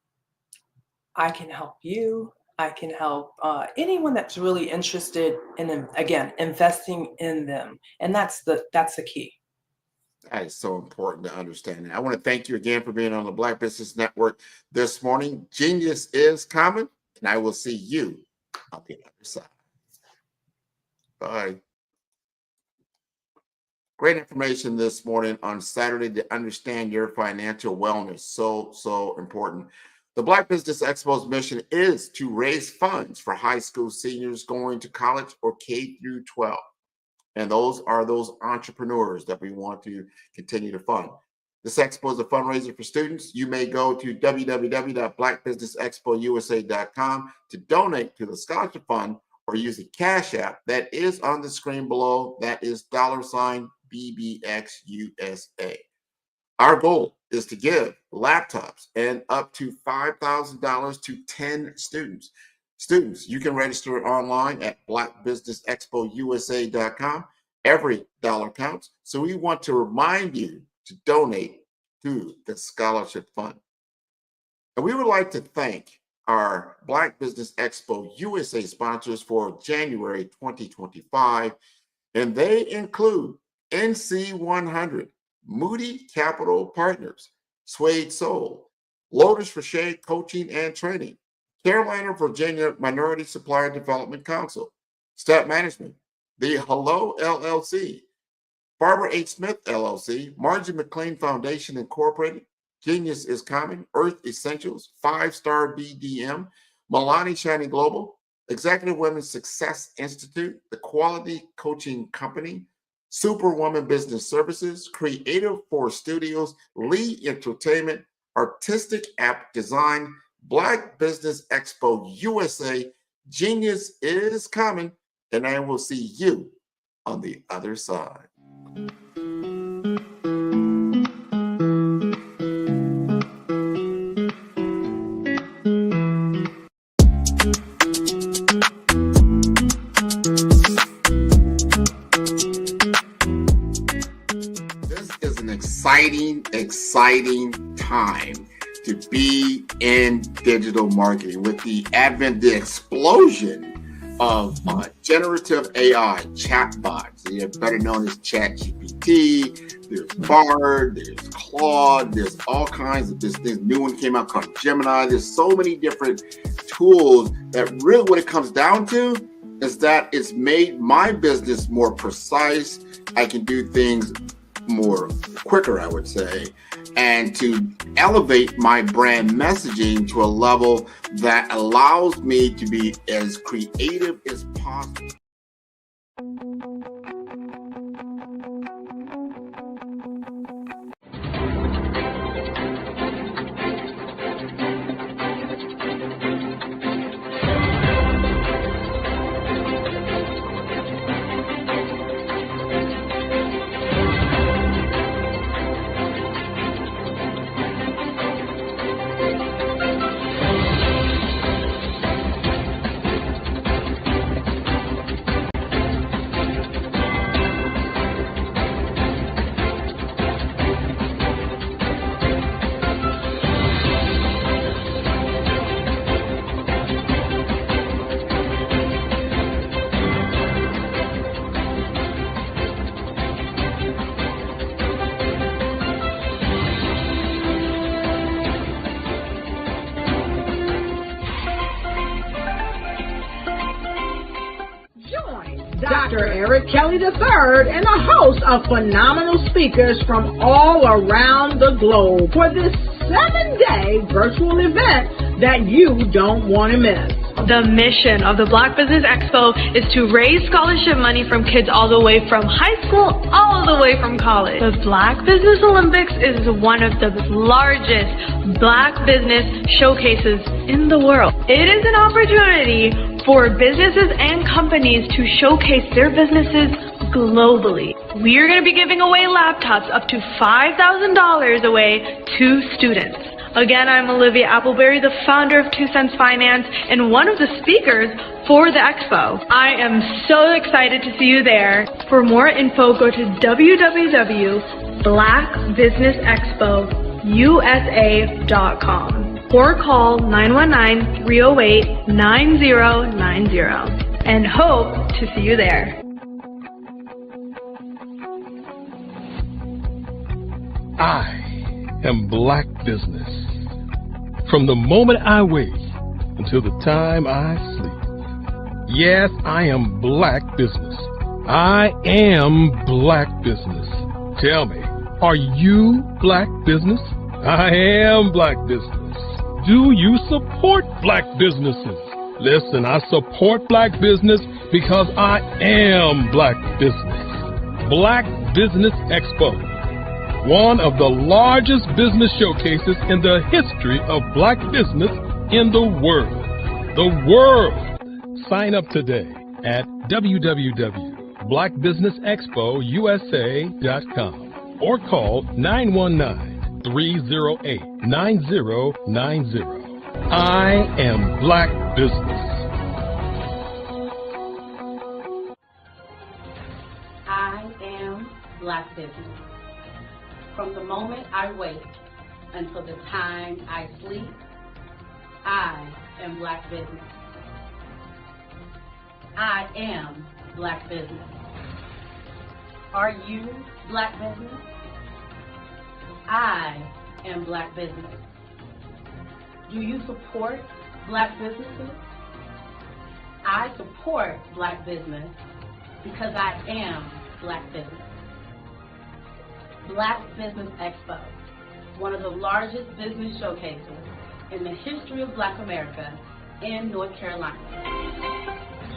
I can help you. I can help anyone that's really interested in, again, investing in them. And that's the key. That is so important to understand. I want to thank you again for being on the Black Business Network this morning. Genius is coming, and I will see you on the other side. Bye. Great information this morning on Saturday to understand your financial wellness. So important. The Black Business Expo's mission is to raise funds for high school seniors going to college or K through 12. And those are those entrepreneurs that we want to continue to fund. This expo is a fundraiser for students. You may go to www.blackbusinessexpousa.com to donate to the scholarship fund, or use the Cash App that is on the screen below. That is $BBXUSA. Our goal is to give laptops and up to $5,000 to 10 students. Students, you can register online at blackbusinessexpousa.com. Every dollar counts. So we want to remind you to donate to the scholarship fund. And we would like to thank our Black Business Expo USA sponsors for January 2025. And they include NC100, Moody Capital Partners, Suede Soul, Lotus Rocher Coaching and Training, Carolina, Virginia Minority Supplier Development Council, Step Management, the Hello LLC, Barbara H. Smith LLC, Margie McLean Foundation Incorporated, Genius is Common, Earth Essentials, 5-Star BDM, Milani Shining Global, Executive Women's Success Institute, the Quality Coaching Company, Superwoman Business Services, Creative Force Studios, Lee Entertainment, Artistic App Design, Black Business Expo USA. Genius is coming, and I will see you on the other side. exciting time to be in digital marketing with the advent, the explosion of generative AI chatbots. They're better known as ChatGPT. There's Bard, there's Claude, there's all kinds of this new one came out called Gemini. There's so many different tools that really what it comes down to is that it's made my business more precise. I can do things more quicker, I would say, and to elevate my brand messaging to a level that allows me to be as creative as possible. Dr. Eric Kelly III and a host of phenomenal speakers from all around the globe for this 7-day virtual event that you don't want to miss. The mission of the Black Business Expo is to raise scholarship money from kids all the way from high school, all the way from college. The Black Business Olympics is one of the largest Black business showcases in the world. It is an opportunity for businesses and companies to showcase their businesses globally. We are going to be giving away laptops up to $5,000 away to students. Again, I'm Olivia Appleberry, the founder of 2 Cents Finance and one of the speakers for the expo. I am so excited to see you there. For more info, go to www.blackbusinessexpousa.com or call 919-308-9090 and hope to see you there. I am Black Business. From the moment I wake until the time I sleep. Yes, I am Black Business. I am Black Business. Tell me, are you Black Business? I am Black Business. Do you support Black businesses? Listen, I support Black business because I am Black Business. Black Business Expo, one of the largest business showcases in the history of Black business in the world. The world! Sign up today at www.blackbusinessexpousa.com or call 919-308-9090. I am Black Business. I am Black Business. From the moment I wake until the time I sleep, I am Black Business. I am Black Business. Are you Black Business? I am Black Business. Do you support Black businesses? I support Black business because I am Black business. Black Business Expo, one of the largest business showcases in the history of Black America in North Carolina.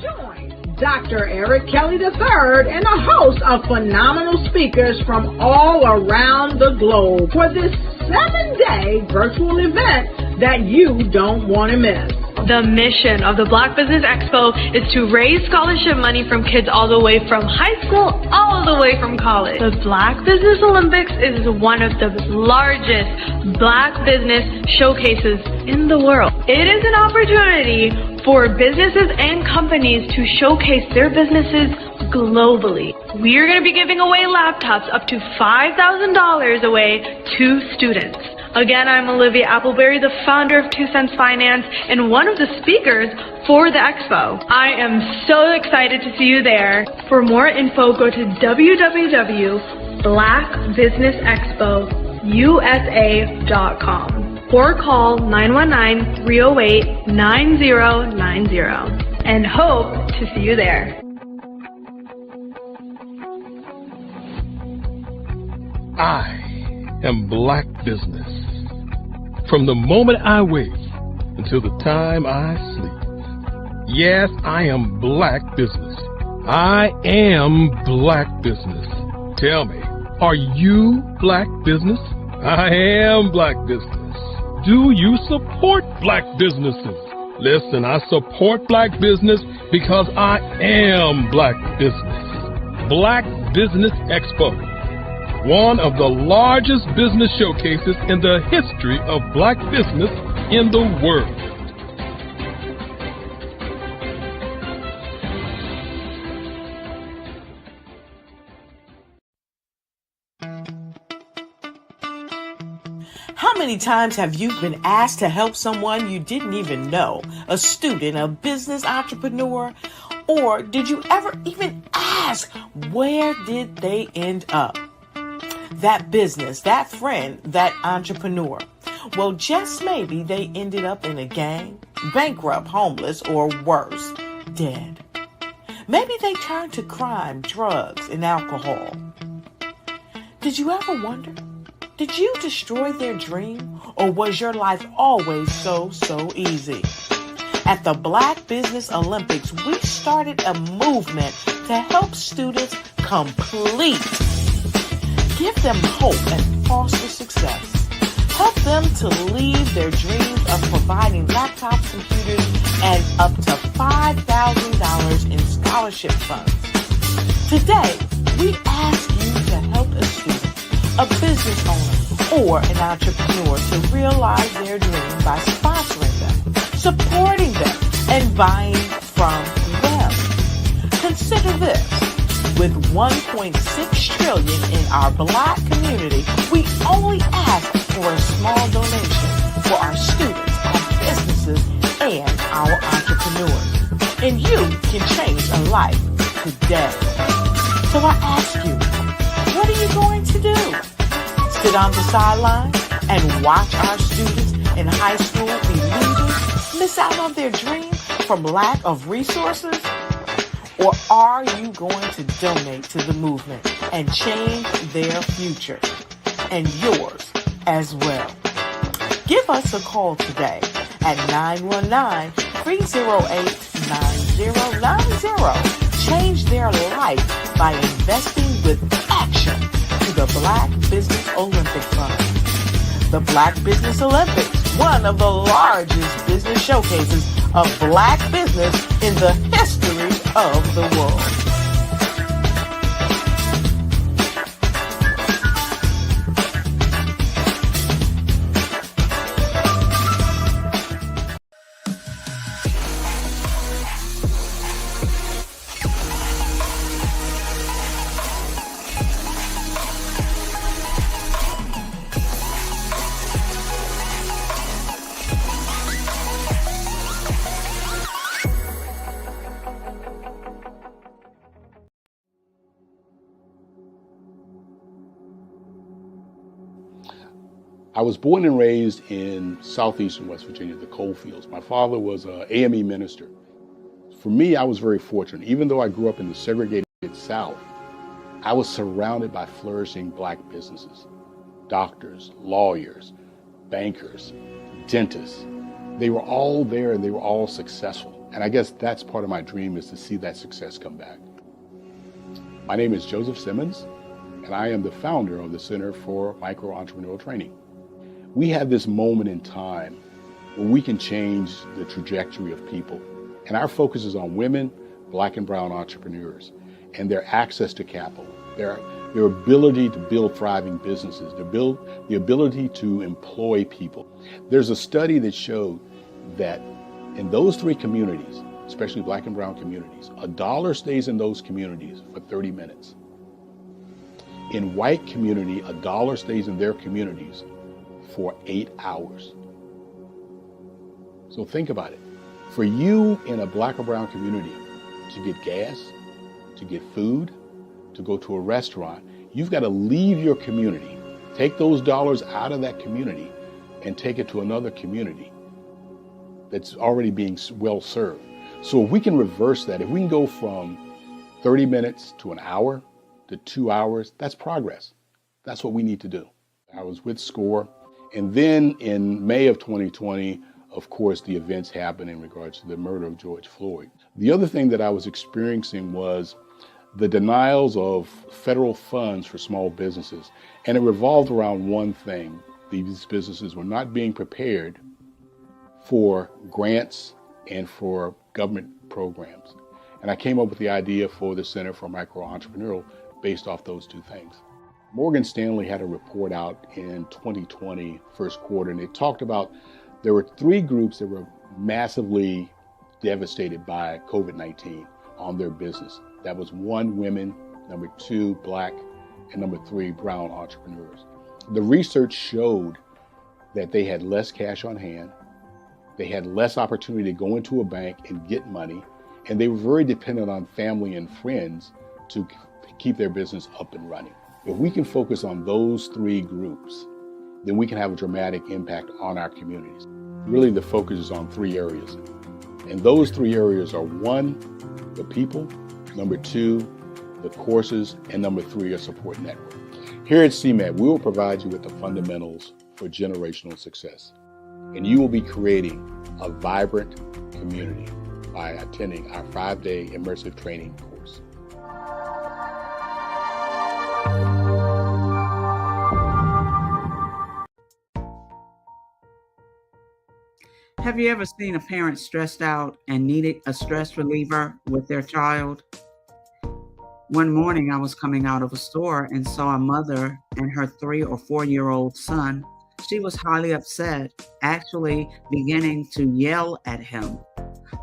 Join Dr. Eric Kelly III and a host of phenomenal speakers from all around the globe for this 7-day virtual event that you don't want to miss. The mission of the Black Business Expo is to raise scholarship money from kids all the way from high school, all the way from college. The Black Business Olympics is one of the largest Black business showcases in the world. It is an opportunity for businesses and companies to showcase their businesses globally. We are going to be giving away laptops up to $5,000 away to students. Again, I'm Olivia Appleberry, the founder of 2 Cents Finance and one of the speakers for the expo. I am so excited to see you there. For more info, go to www.blackbusinessexpousa.com or call 919-308-9090 and hope to see you there. I am Black Business. From the moment I wake until the time I sleep. Yes, I am Black Business. I am Black Business. Tell me, are you Black Business? I am Black Business. Do you support Black businesses? Listen, I support Black business because I am Black Business. Black Business Expo, one of the largest business showcases in the history of Black business in the world. How many times have you been asked to help someone you didn't even know, a student, a business entrepreneur, or did you ever even ask, where did they end up? That business, that friend, that entrepreneur. Well, just maybe they ended up in a gang, bankrupt, homeless, or worse, dead. Maybe they turned to crime, drugs, and alcohol. Did you ever wonder? Did you destroy their dream, or was your life always so easy? At the Black Business Olympics, we started a movement to help students complete. Give them hope and foster success. Help them to leave their dreams of providing laptops, computers, and up to $5,000 in scholarship funds. Today, we ask you to help a student, a business owner, or an entrepreneur to realize their dream by sponsoring them, supporting them, and buying from them. Consider this. With $1.6 trillion in our Black community, we only ask for a small donation for our students, our businesses, and our entrepreneurs. And you can change a life today. So I ask you, what are you going to do? Sit on the sideline and watch our students in high school be losers, miss out on their dream from lack of resources? Or are you going to donate to the movement and change their future and yours as well? Give us a call today at 919-308-9090. Change their life by investing with action to the Black Business Olympic Fund. The Black Business Olympics, one of the largest business showcases of Black business in the history of the world. I was born and raised in southeastern West Virginia, the coal fields. My father was an AME minister. For me, I was very fortunate. Even though I grew up in the segregated South, I was surrounded by flourishing Black businesses. Doctors, lawyers, bankers, dentists. They were all there and they were all successful. And I guess that's part of my dream, is to see that success come back. My name is Joseph Simmons, and I am the founder of the Center for Micro-Entrepreneurial Training. We have this moment in time where we can change the trajectory of people. And our focus is on women, Black and brown entrepreneurs, and their access to capital, their ability to build thriving businesses, the ability to employ people. There's a study that showed that in those three communities, especially Black and brown communities, $1 stays in those communities for 30 minutes. In white community, $1 stays in their communities for 8 hours. So think about it. For you in a Black or brown community to get gas, to get food, to go to a restaurant, you've got to leave your community, take those dollars out of that community and take it to another community that's already being well served. So if we can reverse that, if we can go from 30 minutes to an hour to 2 hours, that's progress. That's what we need to do. I was with SCORE, and then in May of 2020, of course, the events happened in regards to the murder of George Floyd. The other thing that I was experiencing was the denials of federal funds for small businesses, and it revolved around one thing. These businesses were not being prepared for grants and for government programs. And I came up with the idea for the Center for Micro-Entrepreneurial based off those two things. Morgan Stanley had a report out in 2020, first quarter, and it talked about there were 3 groups that were massively devastated by COVID-19 on their business. That was 1, women, number 2, Black, and number 3, brown entrepreneurs. The research showed that they had less cash on hand, they had less opportunity to go into a bank and get money, and they were very dependent on family and friends to keep their business up and running. If we can focus on those 3 groups, then we can have a dramatic impact on our communities. Really, the focus is on 3 areas. And those 3 areas are 1, the people, number 2, the courses, and number 3, a support network. Here at CMAT, we will provide you with the fundamentals for generational success. And you will be creating a vibrant community by attending our 5-day immersive training course. Have you ever seen a parent stressed out and needed a stress reliever with their child? One morning I was coming out of a store and saw a mother and her 3 or 4-year-old son. She was highly upset, actually beginning to yell at him.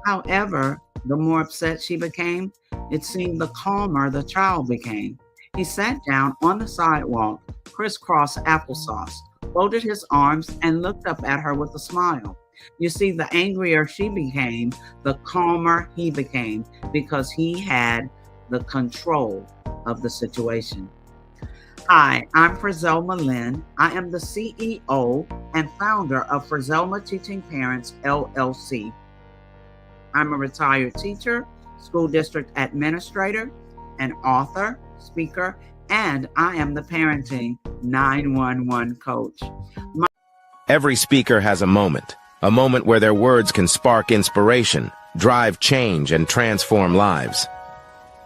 However, the more upset she became, it seemed the calmer the child became. He sat down on the sidewalk, crisscross applesauce, folded his arms, and looked up at her with a smile. You see, the angrier she became, the calmer he became, because he had the control of the situation. Hi, I'm Frizelma Lynn. I am the CEO and founder of Frizelma Teaching Parents, LLC. I'm a retired teacher, school district administrator, an author, speaker, and I am the parenting 911 coach. Every speaker has a moment where their words can spark inspiration, drive change, and transform lives.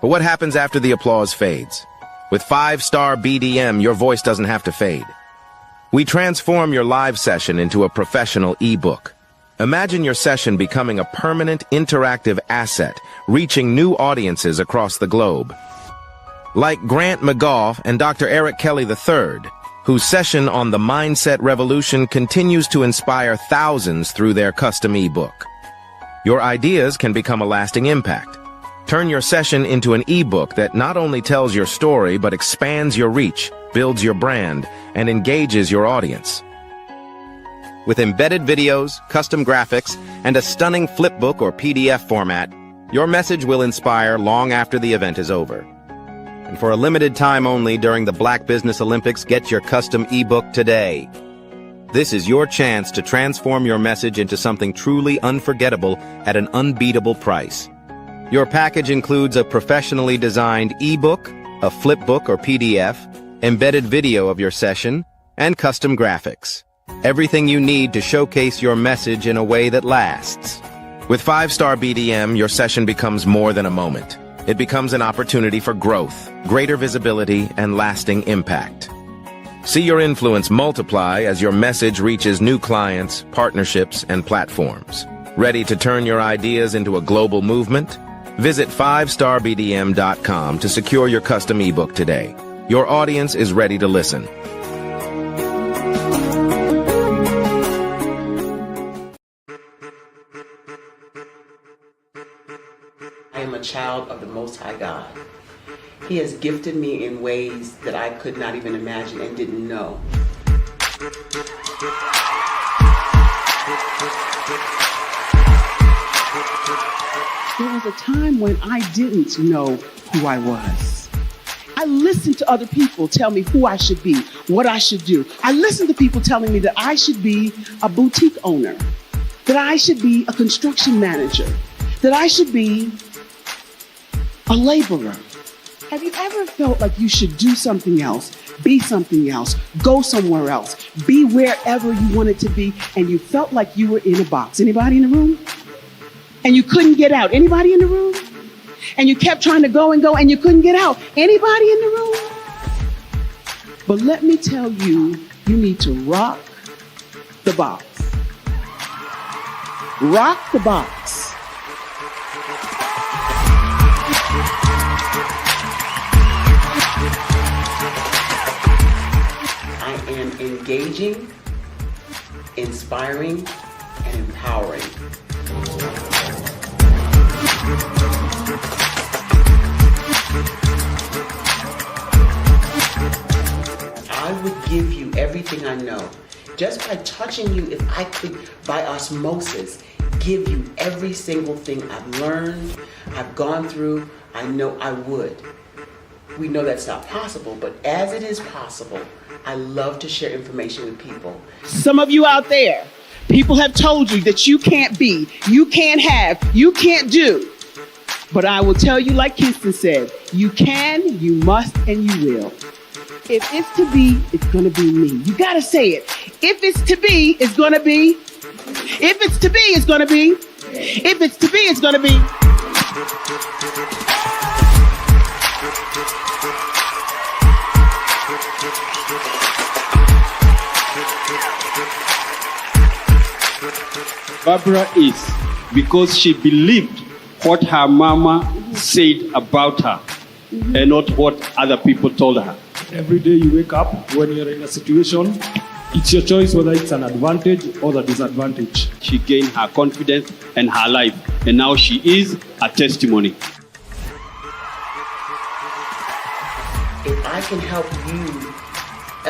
But what happens after the applause fades? With 5-star BDM, your voice doesn't have to fade. We transform your live session into a professional ebook. Imagine your session becoming a permanent, interactive asset, reaching new audiences across the globe. Like Grant McGaugh and Dr. Eric Kelly III, whose session on the Mindset Revolution continues to inspire thousands through their custom ebook. Your ideas can become a lasting impact. Turn your session into an ebook that not only tells your story, but expands your reach, builds your brand, and engages your audience. With embedded videos, custom graphics, and a stunning flipbook or PDF format, your message will inspire long after the event is over. And for a limited time only during the Black Business Olympics, get your custom ebook today. This is your chance to transform your message into something truly unforgettable at an unbeatable price. Your package includes a professionally designed ebook, a flipbook or PDF, embedded video of your session, and custom graphics. Everything you need to showcase your message in a way that lasts. With 5-star BDM, your session becomes more than a moment. It becomes an opportunity for growth, greater visibility, and lasting impact. See your influence multiply as your message reaches new clients, partnerships, and platforms. Ready to turn your ideas into a global movement? Visit 5starbdm.com to secure your custom ebook today. Your audience is ready to listen. child of the Most High God. He has gifted me in ways that I could not even imagine and didn't know. There was a time when I didn't know who I was. I listened to other people tell me who I should be, what I should do. I listened to people telling me that I should be a boutique owner, that I should be a construction manager, that I should be a laborer. Have you ever felt like you should do something else, be something else, go somewhere else, be wherever you wanted to be, and you felt like you were in a box? Anybody in the room? And you couldn't get out? Anybody in the room? And you kept trying to go and you couldn't get out? Anybody in the room? But let me tell you, you need to rock the box. Rock the box. I am engaging, inspiring, and empowering. I would give you everything I know. Just by touching you, if I could, by osmosis, give you every single thing I've learned, I've gone through, I know I would. We know that's not possible, but as it is possible, I love to share information with people. Some of you out there, people have told you that you can't be, you can't have, you can't do. But I will tell you, like Kingston said, you can, you must, and you will. If it's to be, it's going to be me. You got to say it. If it's to be, it's going to be. If it's to be, it's going to be. If it's to be, it's going to be. Barbara is because she believed what her mama said about her and not what other people told her. Every day you wake up, when you're in a situation, it's your choice whether it's an advantage or the disadvantage. She gained her confidence and her life, and now she is a testimony. If I can help you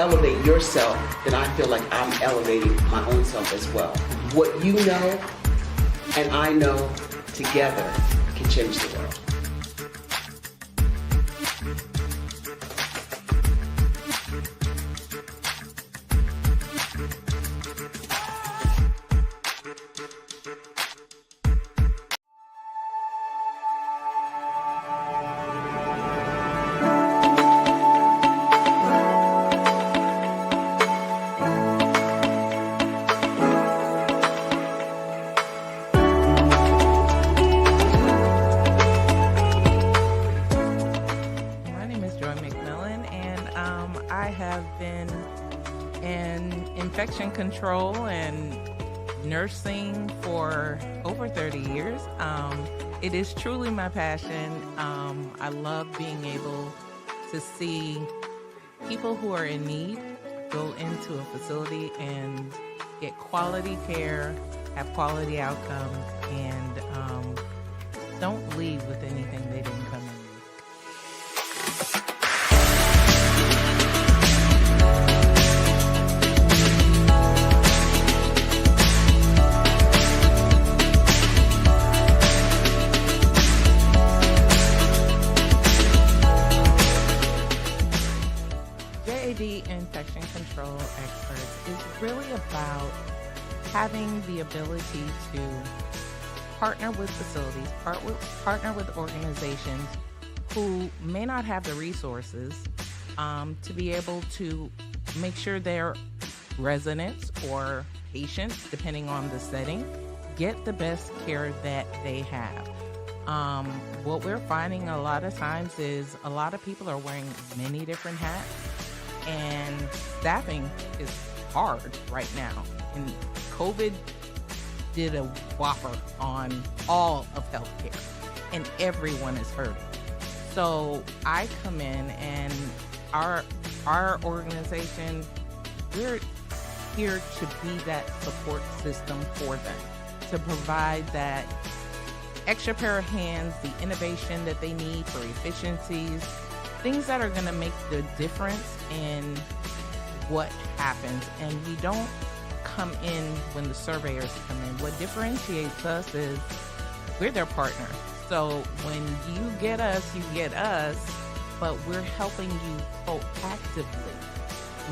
elevate yourself, then I feel like I'm elevating my own self as well. What you know and I know together can change the world. Infection control and nursing for over 30 years. It is truly my passion. I love being able to see people who are in need go into a facility and get quality care, have quality outcomes, and don't leave with anything they didn't come in with. Infection control experts is really about having the ability to partner with facilities, partner with organizations who may not have the resources to be able to make sure their residents or patients, depending on the setting, get the best care that they have. What we're finding a lot of times is a lot of people are wearing many different hats, and staffing is hard right now. And COVID did a whopper on all of healthcare, and everyone is hurting. So I come in, and our organization, we're here to be that support system for them, to provide that extra pair of hands, the innovation that they need for efficiencies, things that are going to make the difference in what happens. And we don't come in when the surveyors come in. What differentiates us is we're their partner. So when you get us, but we're helping you proactively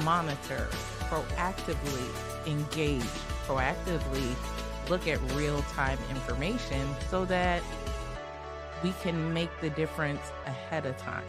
monitor, proactively engage, proactively look at real-time information so that we can make the difference ahead of time.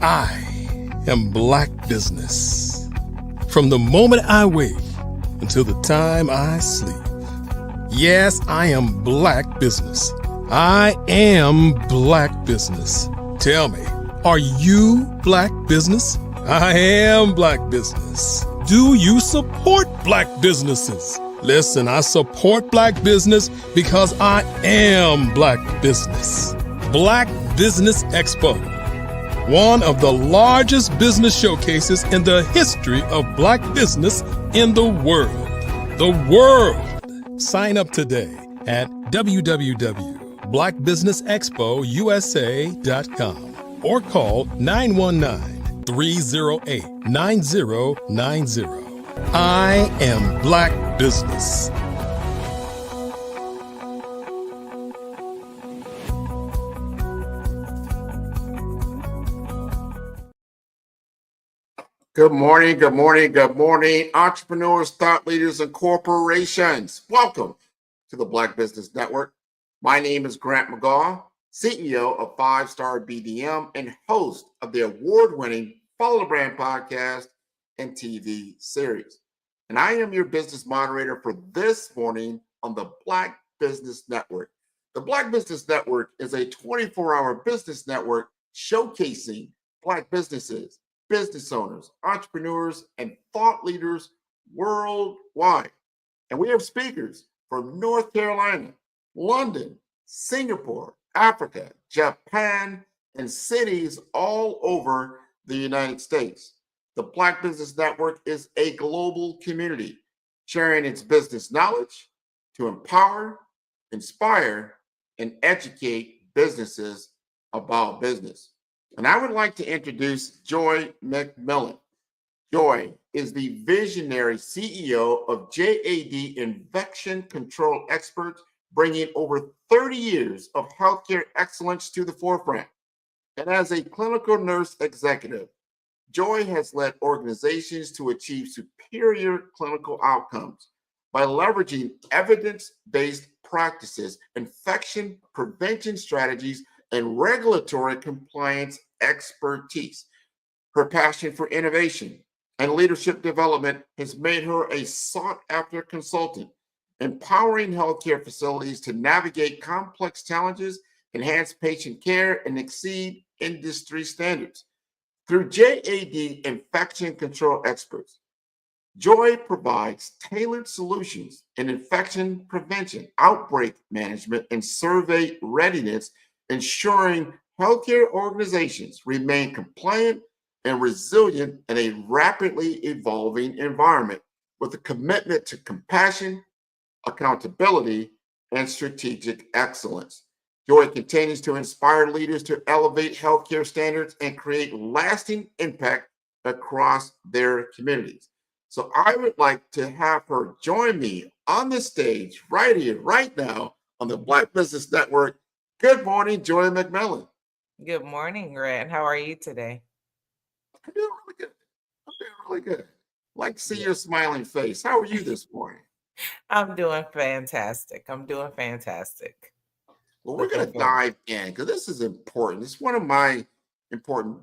I am Black Business. From the moment I wake until the time I sleep. Yes, I am Black Business. I am Black Business. Tell me, are you Black Business? I am Black Business. Do you support Black businesses? Listen, I support Black business because I am Black Business. Black Business Expo, one of the largest business showcases in the history of Black business in the world. The world! Sign up today at www.blackbusinessexpousa.com or call 919-308-9090. I am Black Business. Good morning, good morning, good morning, entrepreneurs, thought leaders, and corporations. Welcome to the Black Business Network. My name is Grant McGaw, CEO of 5-Star BDM and host of the award-winning Follow the Brand podcast and TV series. And I am your business moderator for this morning on the Black Business Network. The Black Business Network is a 24-hour business network showcasing Black businesses, business owners, entrepreneurs, and thought leaders worldwide. And we have speakers from North Carolina, London, Singapore, Africa, Japan, and cities all over the United States. The Black Business Network is a global community sharing its business knowledge to empower, inspire, and educate businesses about business. And I would like to introduce Joy McMillan. Joy is the visionary CEO of JAD Infection Control Experts, bringing over 30 years of healthcare excellence to the forefront. And as a clinical nurse executive, Joy has led organizations to achieve superior clinical outcomes by leveraging evidence-based practices, infection prevention strategies, and regulatory compliance expertise. Her passion for innovation and leadership development has made her a sought-after consultant, empowering healthcare facilities to navigate complex challenges, enhance patient care, and exceed industry standards. Through JAD Infection Control Experts, Joy provides tailored solutions in infection prevention, outbreak management, and survey readiness, ensuring healthcare organizations remain compliant and resilient in a rapidly evolving environment with a commitment to compassion, accountability, and strategic excellence. Joy continues to inspire leaders to elevate healthcare standards and create lasting impact across their communities. So I would like to have her join me on the stage right here, right now on the Black Business Network. Good morning, Joy McMillan. Good morning, Grant. How are you today? I'm doing really good. I'm doing really good. Like to see your smiling face. How are you this morning? I'm doing fantastic. Well, we're going to dive in because this is important. It's one of my important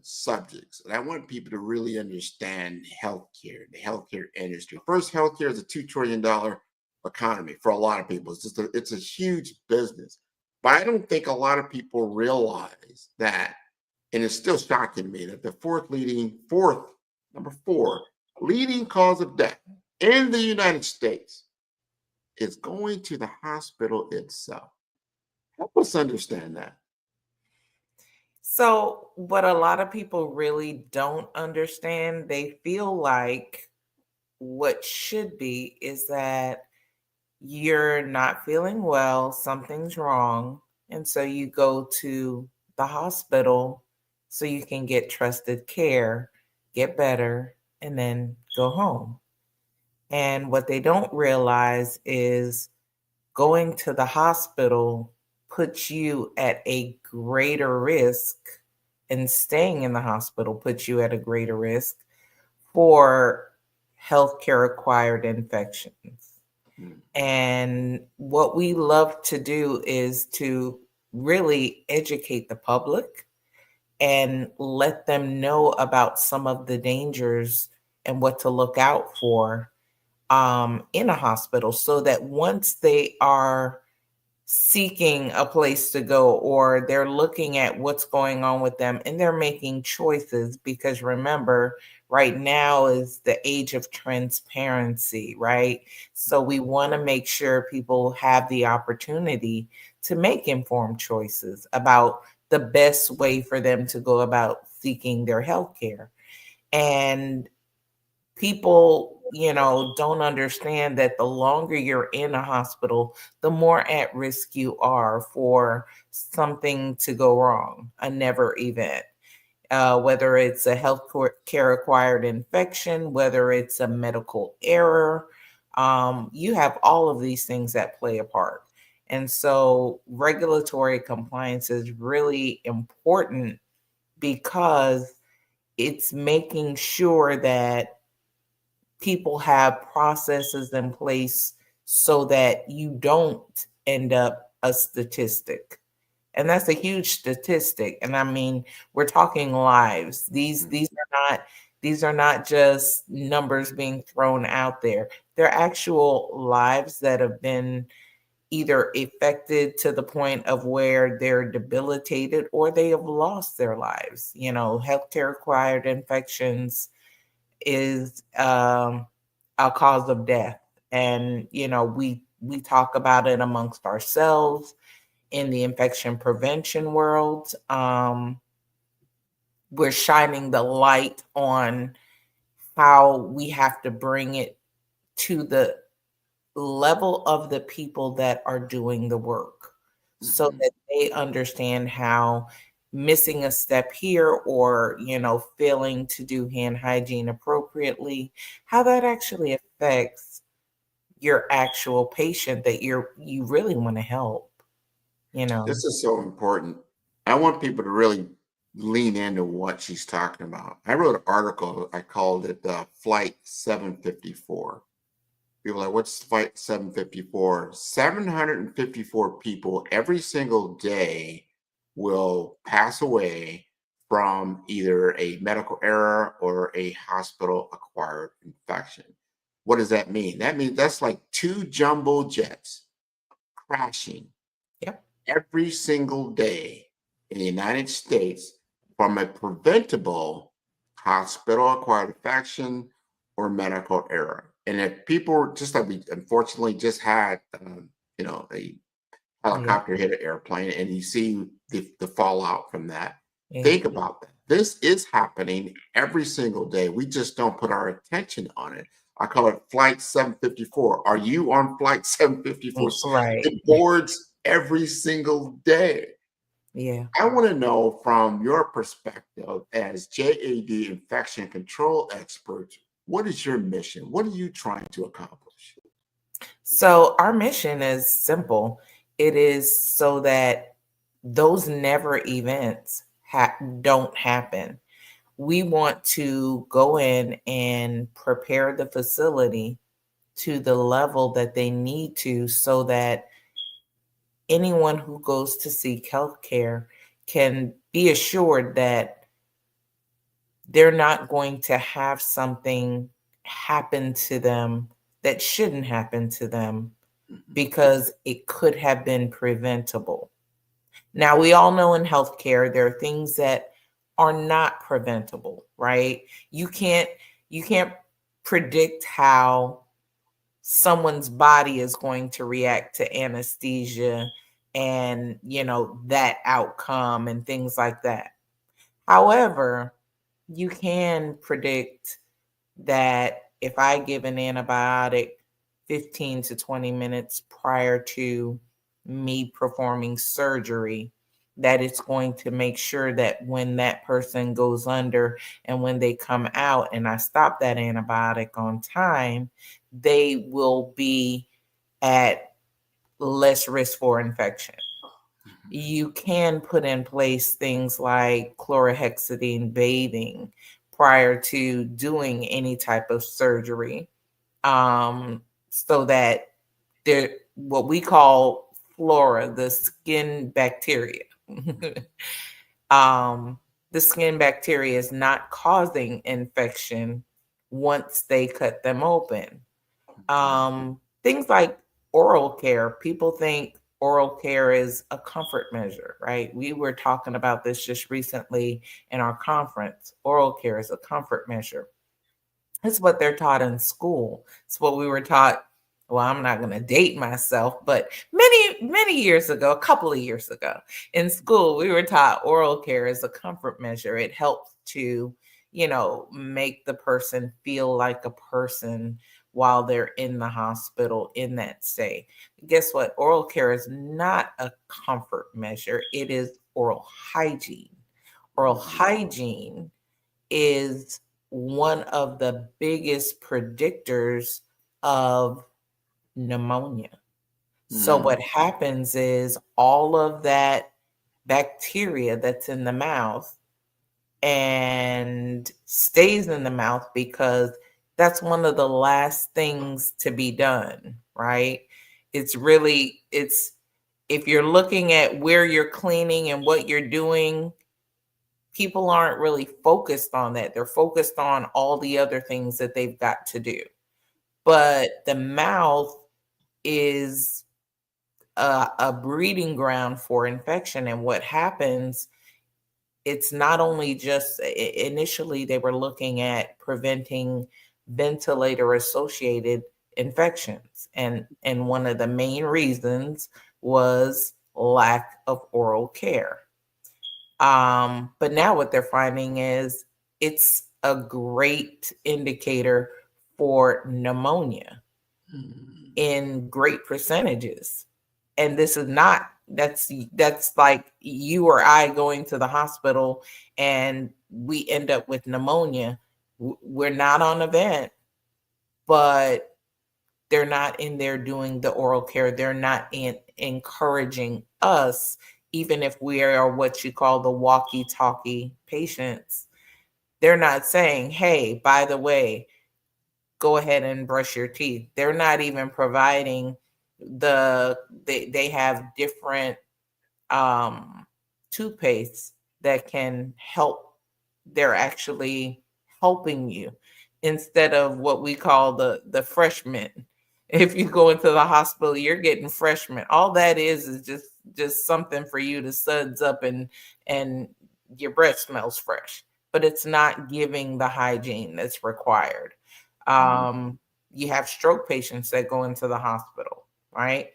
subjects, and I want people to really understand healthcare, the healthcare industry. First, healthcare is a $2 trillion economy for a lot of people. It's a huge business. But I don't think a lot of people realize that, and it's still shocking to me that the number four leading cause of death in the United States is going to the hospital itself. Help us understand that. So, what a lot of people really don't understand, they feel like what should be is that you're not feeling well, something's wrong, and so you go to the hospital so you can get trusted care, get better, and then go home. And what they don't realize is going to the hospital puts you at a greater risk, and staying in the hospital puts you at a greater risk for healthcare acquired infections. And what we love to do is to really educate the public and let them know about some of the dangers and what to look out for in a hospital, so that once they are seeking a place to go, or they're looking at what's going on with them and they're making choices, because remember, right now is the age of transparency, right? So we want to make sure people have the opportunity to make informed choices about the best way for them to go about seeking their health care. And people, don't understand that the longer you're in a hospital, the more at risk you are for something to go wrong, a never event. Whether it's a health care acquired infection, whether it's a medical error, you have all of these things that play a part. And so regulatory compliance is really important, because it's making sure that people have processes in place so that you don't end up a statistic. And that's a huge statistic. And I mean, we're talking lives. These are not just numbers being thrown out there. They're actual lives that have been either affected to the point of where they're debilitated or they have lost their lives. Healthcare acquired infections is a cause of death. And, we talk about it amongst ourselves in the infection prevention world. We're shining the light on how we have to bring it to the level of the people that are doing the work, so that they understand how missing a step here, or failing to do hand hygiene appropriately, how that actually affects your actual patient that you really want to help. This is so important. I want people to really lean into what she's talking about. I wrote an article, I called it Flight 754. People are like, what's Flight 754? 754 people every single day will pass away from either a medical error or a hospital acquired infection. What does that mean? That means that's like 2 jumbo jets crashing every single day in the United States from a preventable hospital acquired infection or medical error. And if people, just like we unfortunately just had, a helicopter hit an airplane, and you see the fallout from that. Think about that. This is happening every single day. We just don't put our attention on it. I call it Flight 754. Are you on Flight 754? Right. It boards every single day. Yeah. I want to know, from your perspective as JAD infection control expert, what is your mission? What are you trying to accomplish? So our mission is simple. It is so that those never events don't happen. We want to go in and prepare the facility to the level that they need to, so that anyone who goes to seek health care can be assured that they're not going to have something happen to them that shouldn't happen to them, because it could have been preventable. Now, we all know in healthcare, there are things that are not preventable, right? You can't predict how someone's body is going to react to anesthesia and, that outcome and things like that. However, you can predict that if I give an antibiotic 15 to 20 minutes prior to me performing surgery, that it's going to make sure that when that person goes under and when they come out and I stop that antibiotic on time, they will be at less risk for infection. You can put in place things like chlorhexidine bathing prior to doing any type of surgery, so that what we call flora, the skin bacteria. The skin bacteria is not causing infection once they cut them open. Things like oral care, people think oral care is a comfort measure, right? We were talking about this just recently in our conference. Oral care is a comfort measure. It's what they're taught in school. It's what we were taught. Well, I'm not going to date myself, but many years ago, a couple of years ago in school, we were taught oral care is a comfort measure. It helps to, make the person feel like a person while they're in the hospital in that stay. Guess what? Oral care is not a comfort measure. It is oral hygiene. Oral hygiene is one of the biggest predictors of pneumonia. So what happens is all of that bacteria that's in the mouth and stays in the mouth because that's one of the last things to be done, right? It's if you're looking at where you're cleaning and what you're doing, people aren't really focused on that. They're focused on all the other things that they've got to do. But the mouth is a breeding ground for infection. And what happens, it's not only just initially they were looking at preventing ventilator associated infections. And one of the main reasons was lack of oral care. But now what they're finding is it's a great indicator for pneumonia in great percentages. And this is not, that's like you or I going to the hospital and we end up with pneumonia. We're not on a vent, but they're not in there doing the oral care. They're not encouraging us, even if we are what you call the walkie-talkie patients. They're not saying, hey, by the way, go ahead and brush your teeth. They're not even providing they have different toothpaste that can help. They're actually helping you instead of what we call the fresh mint. If you go into the hospital, you're getting fresh mint. All that is just something for you to suds up and your breath smells fresh, but it's not giving the hygiene that's required. You have stroke patients that go into the hospital, right?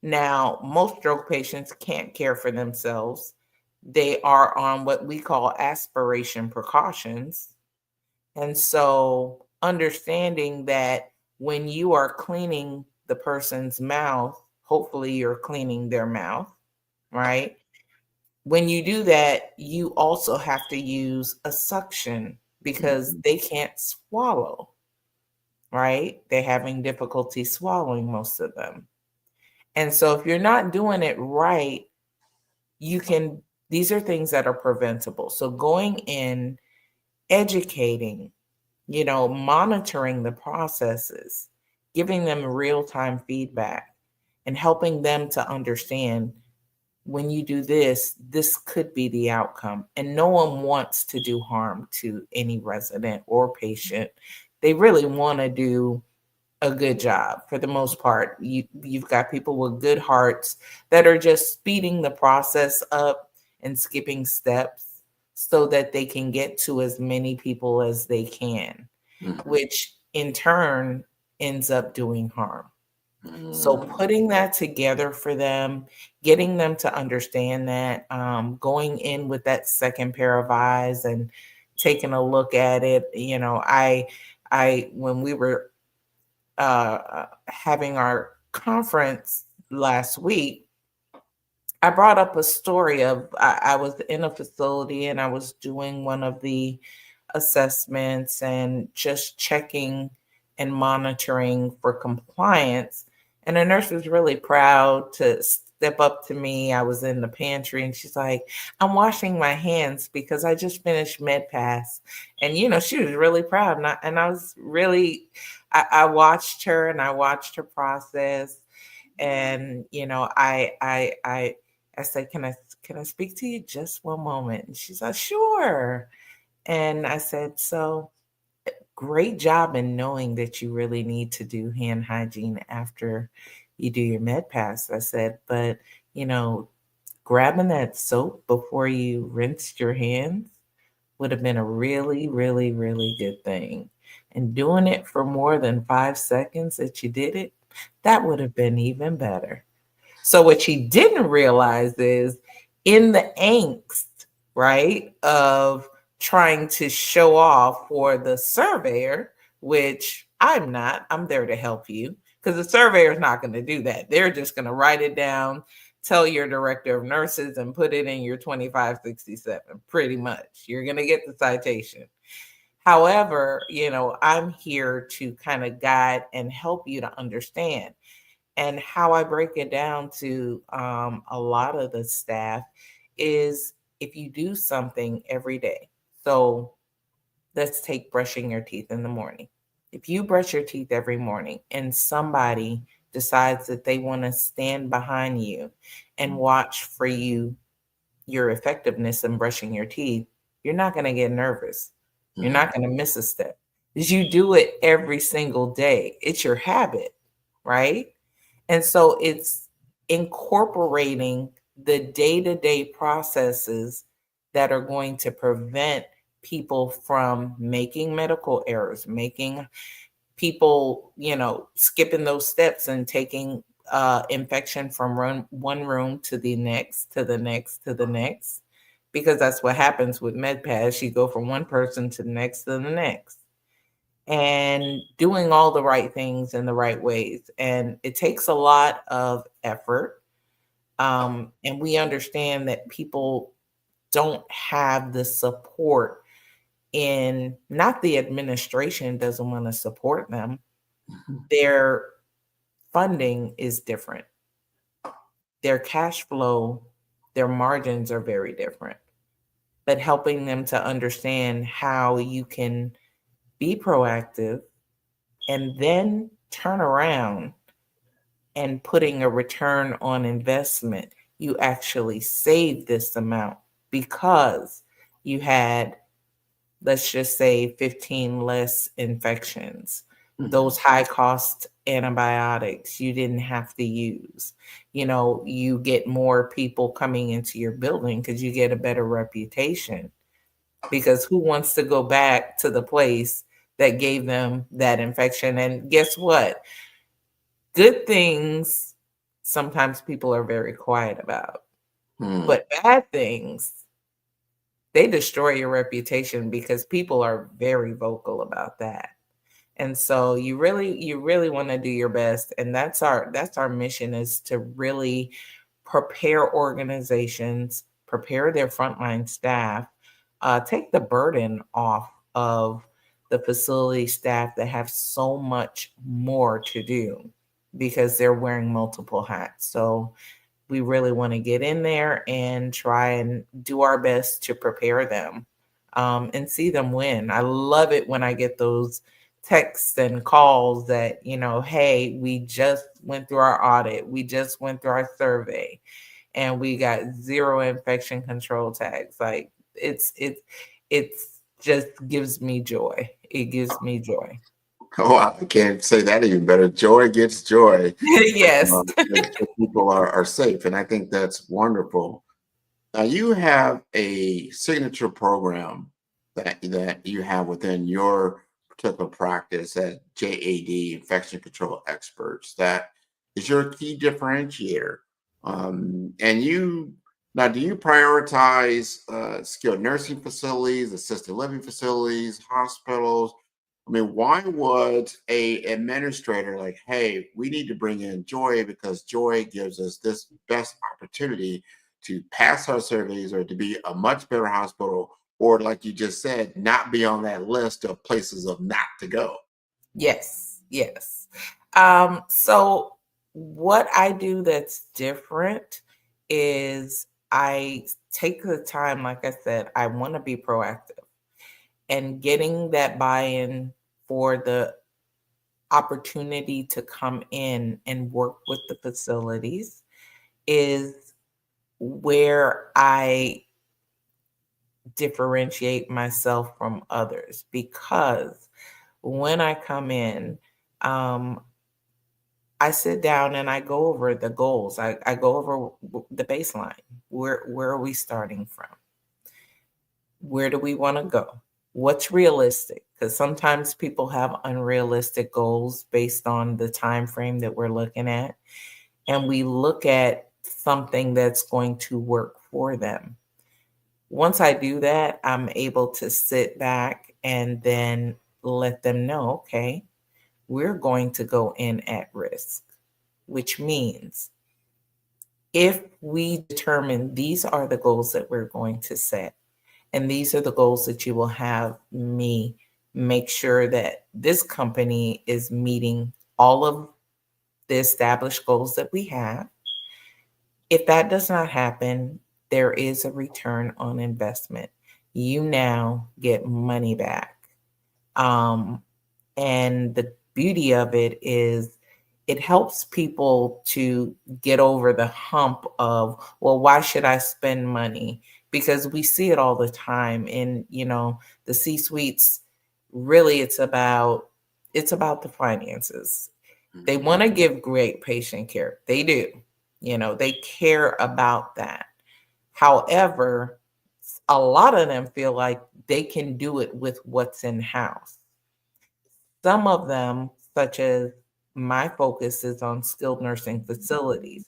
Now, most stroke patients can't care for themselves. They are on what we call aspiration precautions. And so understanding that when you are cleaning the person's mouth, hopefully you're cleaning their mouth, right? When you do that, you also have to use a suction because they can't swallow, right? They're having difficulty swallowing, most of them. And so if you're not doing it right, these are things that are preventable. So going in, educating, monitoring the processes, giving them real-time feedback, and helping them to understand when you do this, this could be the outcome. And no one wants to do harm to any resident or patient. They really want to do a good job for the most part. You've got people with good hearts that are just speeding the process up and skipping steps so that they can get to as many people as they can, which in turn ends up doing harm. So putting that together for them, getting them to understand that, going in with that second pair of eyes and taking a look at it. I when we were having our conference last week, I brought up a story of I was in a facility and I was doing one of the assessments and just checking and monitoring for compliance. And the nurse was really proud to step up to me. I was in the pantry and she's like, I'm washing my hands because I just finished MedPass. And, she was really proud. And I was really, I watched her and I watched her process. And, I said, can I speak to you just one moment? And she's like, sure. And I said, so great job in knowing that you really need to do hand hygiene after you do your med pass. I said, but grabbing that soap before you rinsed your hands would have been a really, really, really good thing. And doing it for more than 5 seconds that you did it, that would have been even better. So what she didn't realize is in the angst, right, of trying to show off for the surveyor, which I'm not, I'm there to help you, because the surveyor is not going to do that. They're just going to write it down, tell your director of nurses, and put it in your 2567. Pretty much. You're going to get the citation. However, I'm here to kind of guide and help you to understand. And how I break it down to a lot of the staff is if you do something every day. So let's take brushing your teeth in the morning. If you brush your teeth every morning and somebody decides that they want to stand behind you and watch for your effectiveness in brushing your teeth, you're not going to get nervous. You're not going to miss a step. Because you do it every single day. It's your habit, right? And so it's incorporating the day-to-day processes that are going to prevent people from making medical errors, making people, skipping those steps and taking infection from one room to the next, to the next, to the next, because that's what happens with MedPass. You go from one person to the next to the next. And doing all the right things in the right ways. And it takes a lot of effort. And we understand that people don't have the support in, not the administration doesn't want to support them. Their funding is different. Their cash flow, their margins are very different. But helping them to understand how you can be proactive and then turn around and putting a return on investment, you actually save this amount because you had, let's just say, 15 less infections. Those high cost antibiotics you didn't have to use. You get more people coming into your building because you get a better reputation. Because who wants to go back to the place that gave them that infection? And guess what? Good things, sometimes people are very quiet about. But bad things, they destroy your reputation because people are very vocal about that. And so you really want to do your best. And that's our mission, is to really prepare organizations, prepare their frontline staff, take the burden off of the facility staff that have so much more to do because they're wearing multiple hats. So we really want to get in there and try and do our best to prepare them and see them win. I love it when I get those texts and calls that, hey, we just went through our audit. We just went through our survey and we got 0 infection control tags. Like it's just gives me joy. It gives me joy. Oh, I can't say that even better. Joy gets joy. Yes. So people are safe, and I think that's wonderful. Now you have a signature program that you have within your particular practice at JAD, Infection Control Experts. That is your key differentiator. And you now, do you prioritize skilled nursing facilities, assisted living facilities, hospitals? I mean, why would a administrator like, hey, we need to bring in Joy because Joy gives us this best opportunity to pass our surveys or to be a much better hospital, or like you just said, not be on that list of places of not to go? Yes, yes. So what I do that's different is I take the time, like I said, I want to be proactive and getting that buy-in for the opportunity to come in and work with the facilities is where I differentiate myself from others, because when I come in, I sit down and I go over the goals. I go over the baseline. Where are we starting from? Where do we want to go? What's realistic? Because sometimes people have unrealistic goals based on the time frame that we're looking at. And we look at something that's going to work for them. Once I do that, I'm able to sit back and then let them know, okay, we're going to go in at risk, which means if we determine these are the goals that we're going to set, and these are the goals that you will have me make sure that this company is meeting all of the established goals that we have. If that does not happen, there is a return on investment. You now get money back. And the beauty of it is it helps people to get over the hump of, well, why should I spend money? Because we see it all the time in, the C-suites. Really, it's about the finances. They want to give great patient care. They do. They care about that. However, a lot of them feel like they can do it with what's in house. Some of them, such as my focus is on skilled nursing facilities.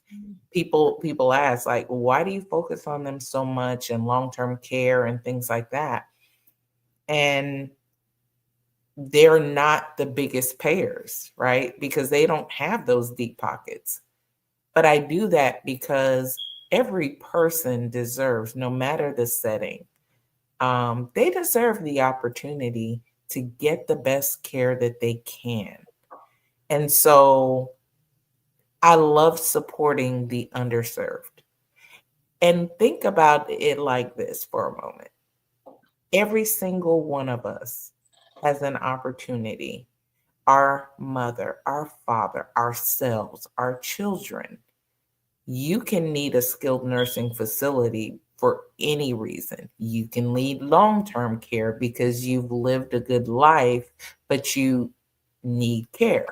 People ask, like, why do you focus on them so much and long-term care and things like that? And they're not the biggest payers, right? Because they don't have those deep pockets. But I do that because every person deserves, no matter the setting, they deserve the opportunity to get the best care that they can. And so I love supporting the underserved. And think about it like this for a moment. Every single one of us has an opportunity. Our mother, our father, ourselves, our children. You can need a skilled nursing facility for any reason. You can need long-term care because you've lived a good life, but you need care.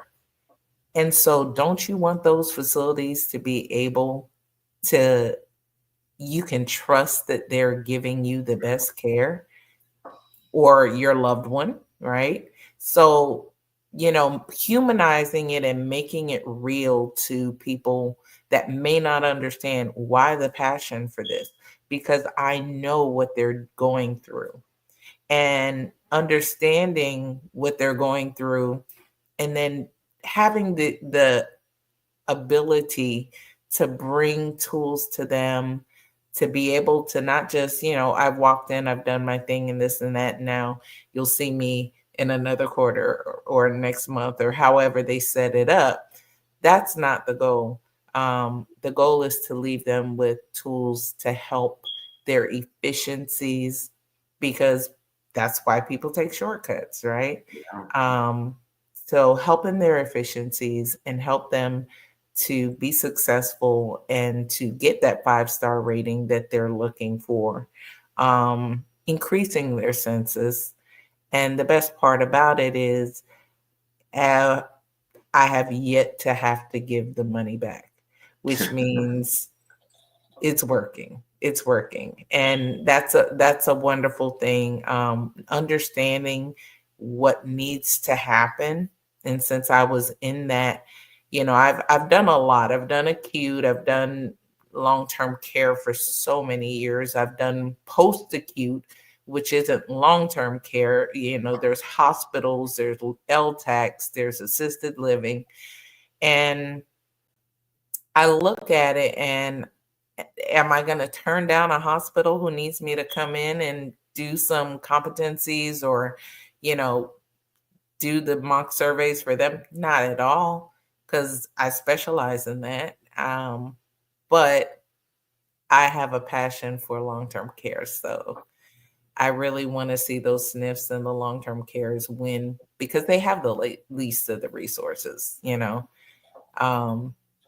And so don't you want those facilities to be able to, you can trust that they're giving you the best care, or your loved one, right? So, humanizing it and making it real to people that may not understand why the passion for this, because I know what they're going through, and understanding what they're going through, and then having the ability to bring tools to them to be able to not just, I've walked in, I've done my thing and this and that. Now you'll see me in another quarter or next month or however they set it up. That's not the goal. The goal is to leave them with tools to help their efficiencies, because that's why people take shortcuts, right? So helping their efficiencies and help them to be successful and to get that 5-star rating that they're looking for, increasing their census. And the best part about it is I have yet to have to give the money back, which means it's working. It's working. And that's a wonderful thing. Understanding what needs to happen. And since I was in that, I've done a lot. I've done acute, I've done long-term care for so many years. I've done post-acute, which isn't long-term care. There's hospitals, there's LTACs, there's assisted living. And I look at it and am I going to turn down a hospital who needs me to come in and do some competencies or, do the mock surveys for them? Not at all, because I specialize in that. But I have a passion for long-term care. So I really want to see those SNFs and the long-term cares win because they have the least of the resources,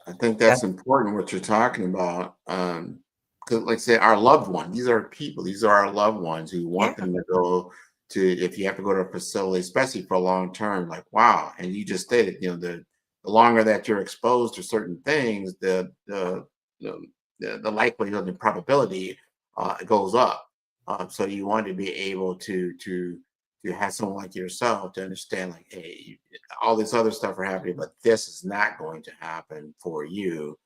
I think that's important what you're talking about. Because, like I say, our loved ones, these are people, these are our loved ones who want them to go to, if you have to go to a facility, especially for long term, like, wow. And you just stated, the longer that you're exposed to certain things, the likelihood and probability goes up. So you want to be able to have someone like yourself to understand, like, hey, all this other stuff are happening, but this is not going to happen for you.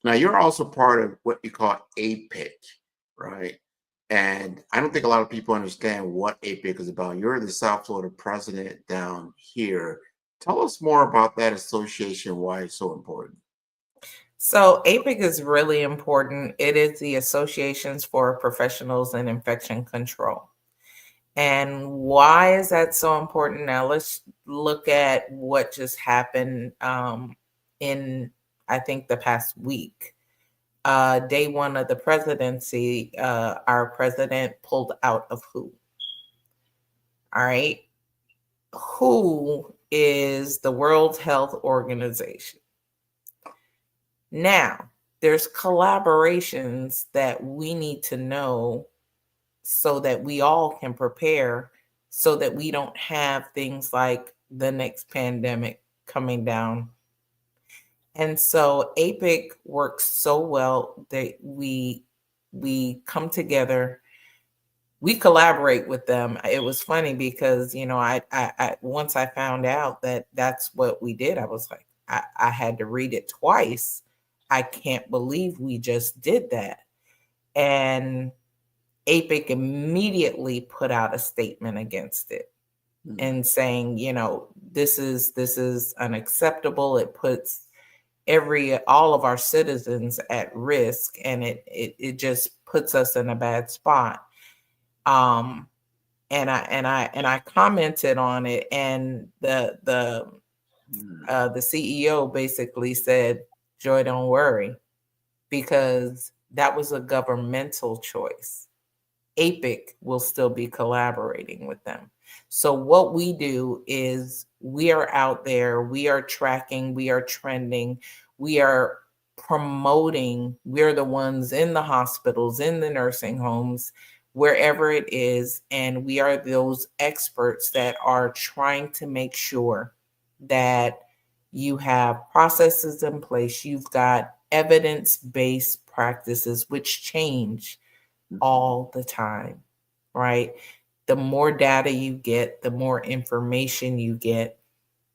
Now, you're also part of what you call APIC, right? And I don't think a lot of people understand what APIC is about. You're the South Florida president down here. Tell us more about that association, why it's so important. So APIC is really important. It is the Associations for Professionals in Infection Control. And why is that so important? Now let's look at what just happened in, I think, the past week. Day one of the presidency, our president pulled out of WHO. All right. WHO is the World Health Organization. Now, there's collaborations that we need to know so that we all can prepare so that we don't have things like the next pandemic coming down. And so APIC works so well that we come together, we collaborate with them. It was funny because, I once I found out that that's what we did, I was like, I had to read it twice. I can't believe we just did that. And APIC immediately put out a statement against it and saying, this is unacceptable. It puts all of our citizens at risk, and it just puts us in a bad spot. And I commented on it, and the CEO basically said, Joy, don't worry, because that was a governmental choice. APIC will still be collaborating with them. So what we do is we are out there, we are tracking, we are trending, we are promoting, we're the ones in the hospitals, in the nursing homes, wherever it is, and we are those experts that are trying to make sure that you have processes in place, you've got evidence-based practices which change all the time, right? The more data you get, the more information you get,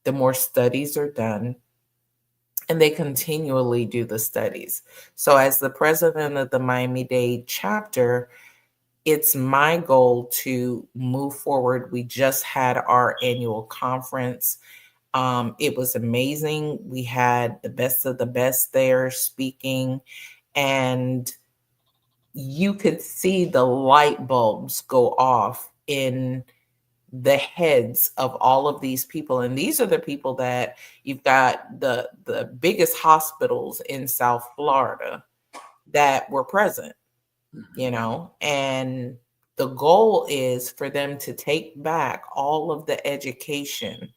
the more studies are done, and they continually do the studies. So as the president of the Miami-Dade chapter, it's my goal to move forward. We just had our annual conference. It was amazing. We had the best of the best there speaking, and you could see the light bulbs go off in the heads of all of these people. And these are the people that you've got the biggest hospitals in South Florida that were present, and the goal is for them to take back all of the education.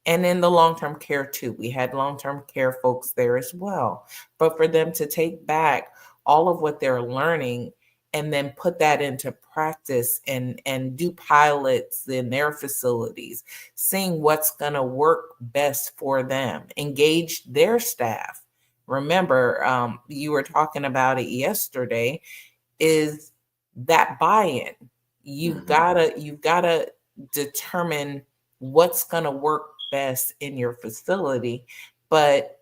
And in the long-term care too, we had long-term care folks there as well, but for them to take back all of what they're learning and then put that into practice and do pilots in their facilities, seeing what's going to work best for them, engage their staff. Remember, you were talking about it yesterday, is that buy-in. You've gotta determine what's going to work best in your facility. But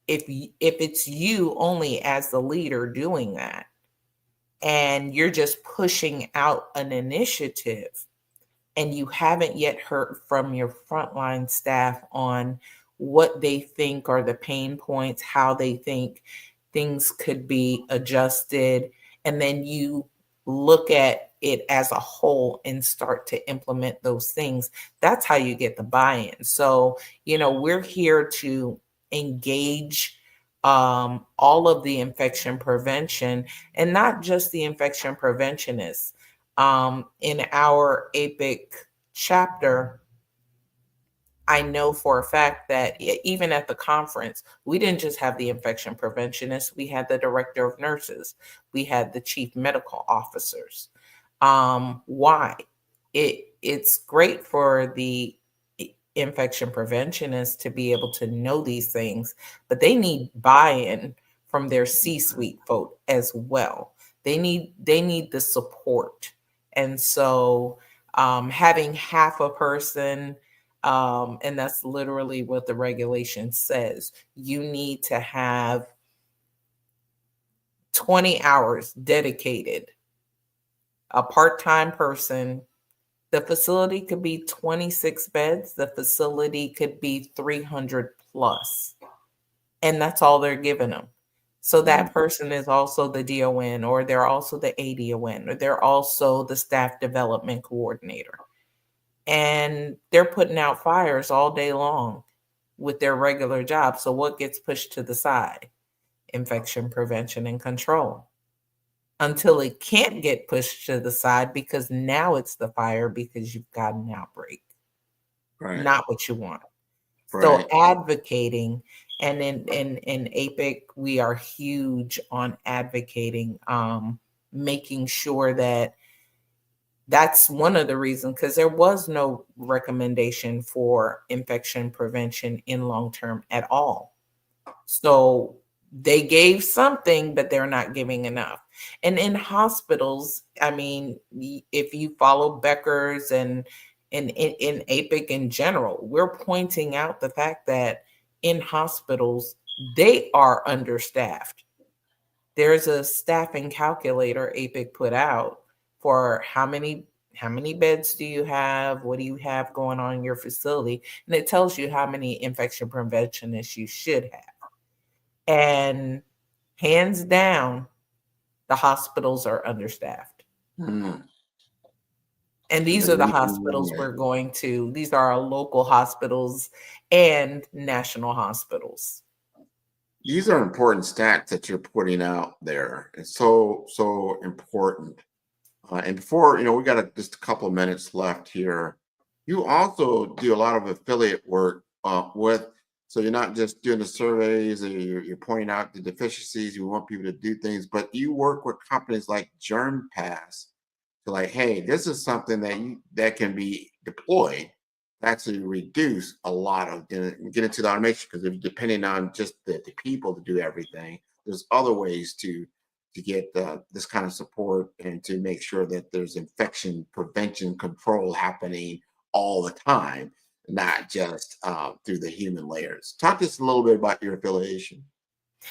if it's you only as the leader doing that, and you're just pushing out an initiative, and you haven't yet heard from your frontline staff on what they think are the pain points, how they think things could be adjusted, and then you look at it as a whole and start to implement those things, that's how you get the buy-in. So, we're here to engage all of the infection prevention, and not just the infection preventionists. In our APIC chapter, I know for a fact that even at the conference, we didn't just have the infection preventionists, we had the director of nurses, we had the chief medical officers. Why? It's great for the infection preventionists to be able to know these things, but they need buy-in from their C-suite folk as well. They need the support. And so having half a person, and that's literally what the regulation says, you need to have 20 hours dedicated, a part-time person. The facility could be 26 beds. The facility could be 300 plus. And that's all they're giving them. So that person is also the DON, or they're also the ADON, or they're also the staff development coordinator. And they're putting out fires all day long with their regular job. So what gets pushed to the side? Infection prevention and control. Until it can't get pushed to the side, because now it's the fire because you've got an outbreak. Right. Not what you want. Right. So advocating, and in APIC, we are huge on advocating, making sure that that's one of the reasons, because there was no recommendation for infection prevention in long-term at all. So they gave something, but they're not giving enough. And in hospitals, I mean, if you follow Becker's and in APIC in general, we're pointing out the fact that in hospitals, they are understaffed. There's a staffing calculator APIC put out for how many beds do you have? What do you have going on in your facility? And it tells you how many infection preventionists you should have. And hands down, the hospitals are understaffed. Mm. And these are the hospitals we're going to. These are our local hospitals and national hospitals. These are important stats that you're putting out there. It's so important. And before, we got just a couple of minutes left here. You also do a lot of affiliate work so you're not just doing the surveys, or you're pointing out the deficiencies. You want people to do things, but you work with companies like GermPass to hey, this is something that can be deployed to actually reduce a lot of, get into the automation, because if depending on just the people to do everything, there's other ways to get this kind of support and to make sure that there's infection prevention control happening all the time, not just through the human layers. Talk to us a little bit about your affiliation.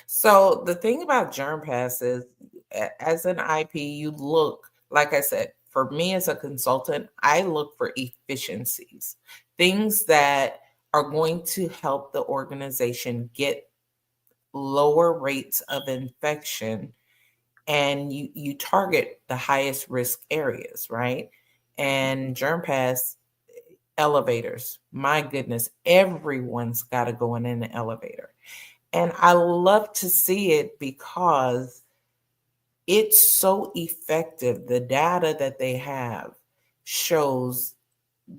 So the thing about GermPass is, as an IP, you look, like I said, for me as a consultant, I look for efficiencies, things that are going to help the organization get lower rates of infection, and you target the highest risk areas, right? And GermPass, elevators, my goodness, everyone's got to go in an elevator. And I love to see it because it's so effective. The data that they have shows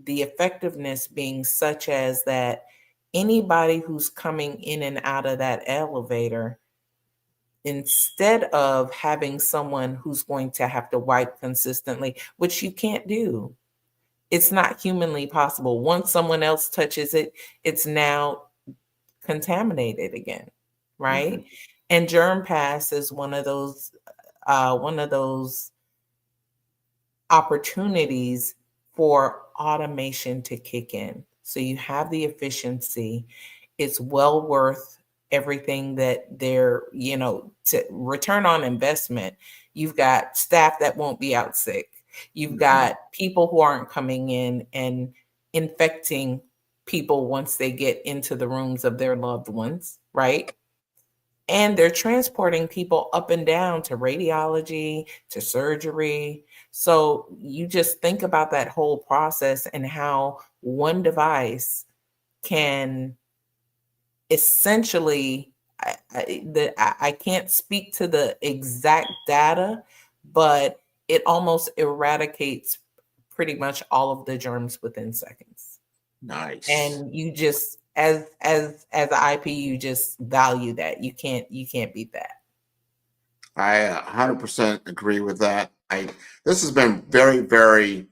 the effectiveness being such as that anybody who's coming in and out of that elevator instead of having someone who's going to have to wipe consistently, which you can't do. It's not humanly possible. Once someone else touches it, it's now contaminated again, right? And GermPass is one of those opportunities for automation to kick in. So you have the efficiency. It's well worth everything that they're, to return on investment. You've got staff that won't be out sick. You've got people who aren't coming in and infecting people once they get into the rooms of their loved ones, right? And they're transporting people up and down to radiology, to surgery. So you just think about that whole process and how one device can essentially, I can't speak to the exact data, but it almost eradicates pretty much all of the germs within seconds. Nice. And you just, as IP, you just value that. You can't beat that. I 100% agree with that. This has been very, very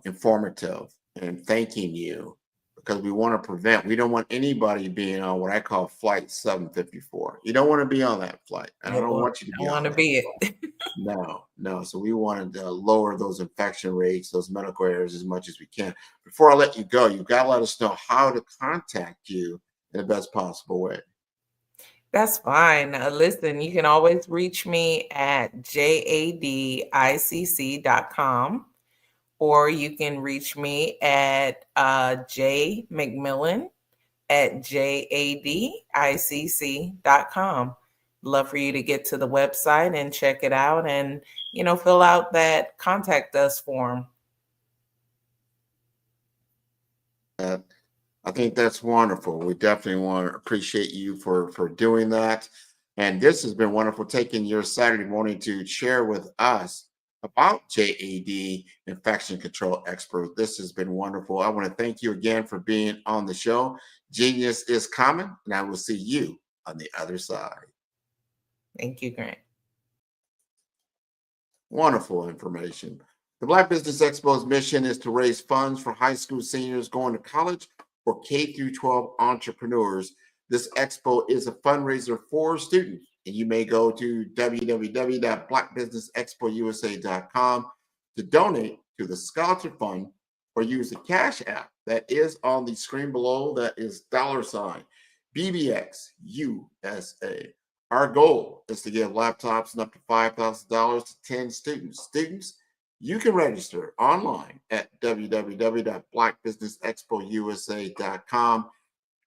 informative, and thanking you, because we want to prevent. We don't want anybody being on what I call flight 754. You don't want to be on that flight, and I don't want you to be on that flight. No. So we wanted to lower those infection rates, those medical errors, as much as we can. Before I let you go, you've got to let us know how to contact you in the best possible way. That's fine. Listen, you can always reach me at jadicc.com, or you can reach me at jmcmillan@jadicc.com. Love for you to get to the website and check it out, and fill out that contact us form. I think that's wonderful. We definitely want to appreciate you for doing that. And this has been wonderful, taking your Saturday morning to share with us about JAD infection control expert. This has been wonderful. I want to thank you again for being on the show. Genius is common, and I will see you on the other side. Thank you, Grant. Wonderful information. The Black Business Expo's mission is to raise funds for high school seniors going to college or K through 12 entrepreneurs. This expo is a fundraiser for students, and you may go to www.blackbusinessexpousa.com to donate to the scholarship fund, or use the Cash App that is on the screen below. That is $BBX USA. Our goal is to give laptops and up to $5,000 to 10 students. Students, you can register online at www.blackbusinessexpousa.com.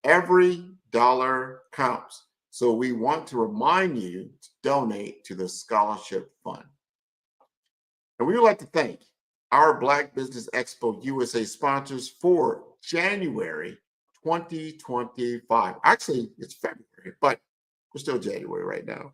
Every dollar counts. So we want to remind you to donate to the scholarship fund. And we would like to thank our Black Business Expo USA sponsors for January 2025. Actually, it's February, but we're still January right now.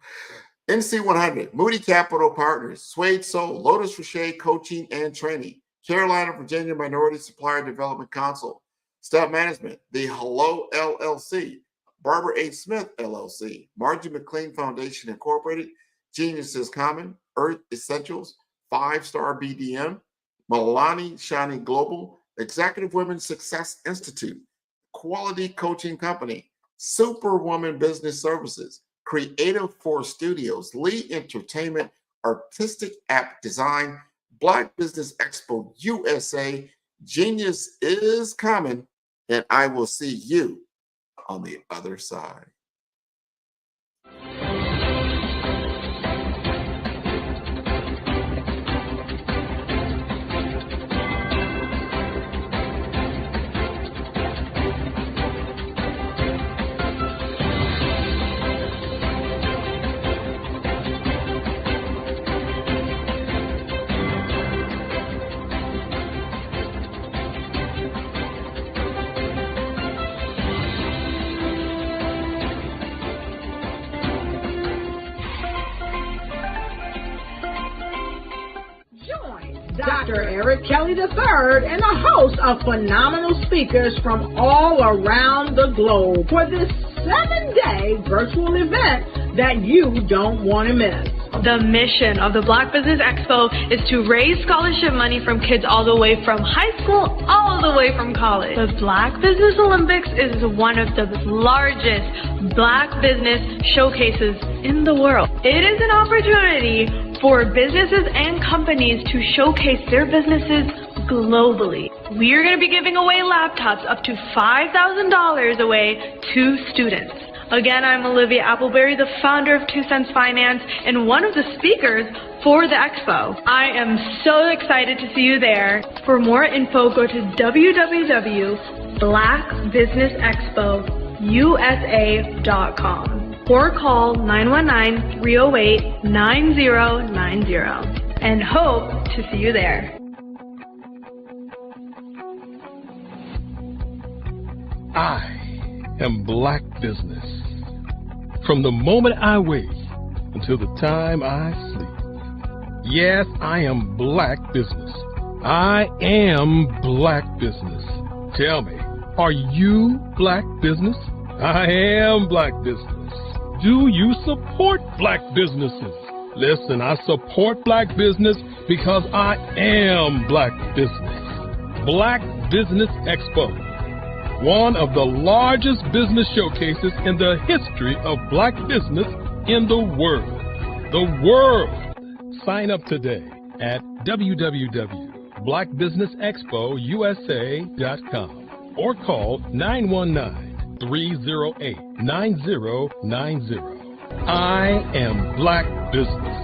NC100, Moody Capital Partners, Suede Soul, Lotus Rocher Coaching and Training, Carolina, Virginia Minority Supplier Development Council, Staff Management, The Hello LLC, Barbara H. Smith LLC, Margie McLean Foundation Incorporated, Genius is Common, Earth Essentials, 5-Star BDM, Milani Shani Global, Executive Women's Success Institute, Quality Coaching Company, Superwoman Business Services, Creative Force Studios, Lee Entertainment, Artistic App Design, Black Business Expo USA, Genius is Common, and I will see you on the other side. Dr. Eric Kelly III and a host of phenomenal speakers from all around the globe for this 7-day virtual event that you don't want to miss. The mission of the Black Business Expo is to raise scholarship money from kids all the way from high school, all the way from college. The Black Business Olympics is one of the largest Black business showcases in the world. It is an opportunity for businesses and companies to showcase their businesses globally. We are going to be giving away laptops up to $5,000 away to students. Again, I'm Olivia Appleberry, the founder of 2 Cents Finance and one of the speakers for the expo. I am so excited to see you there. For more info, go to www.blackbusinessexpousa.com or call 919-308-9090 and hope to see you there. I am Black Business. From the moment I wake until the time I sleep. Yes, I am Black Business. I am Black Business. Tell me, are you Black Business? I am Black Business. Do you support Black businesses? Listen, I support Black business because I am Black Business. Black Business Expo, one of the largest business showcases in the history of Black business in the world. The world! Sign up today at www.blackbusinessexpousa.com or call 919-308-9090. I am Black Business.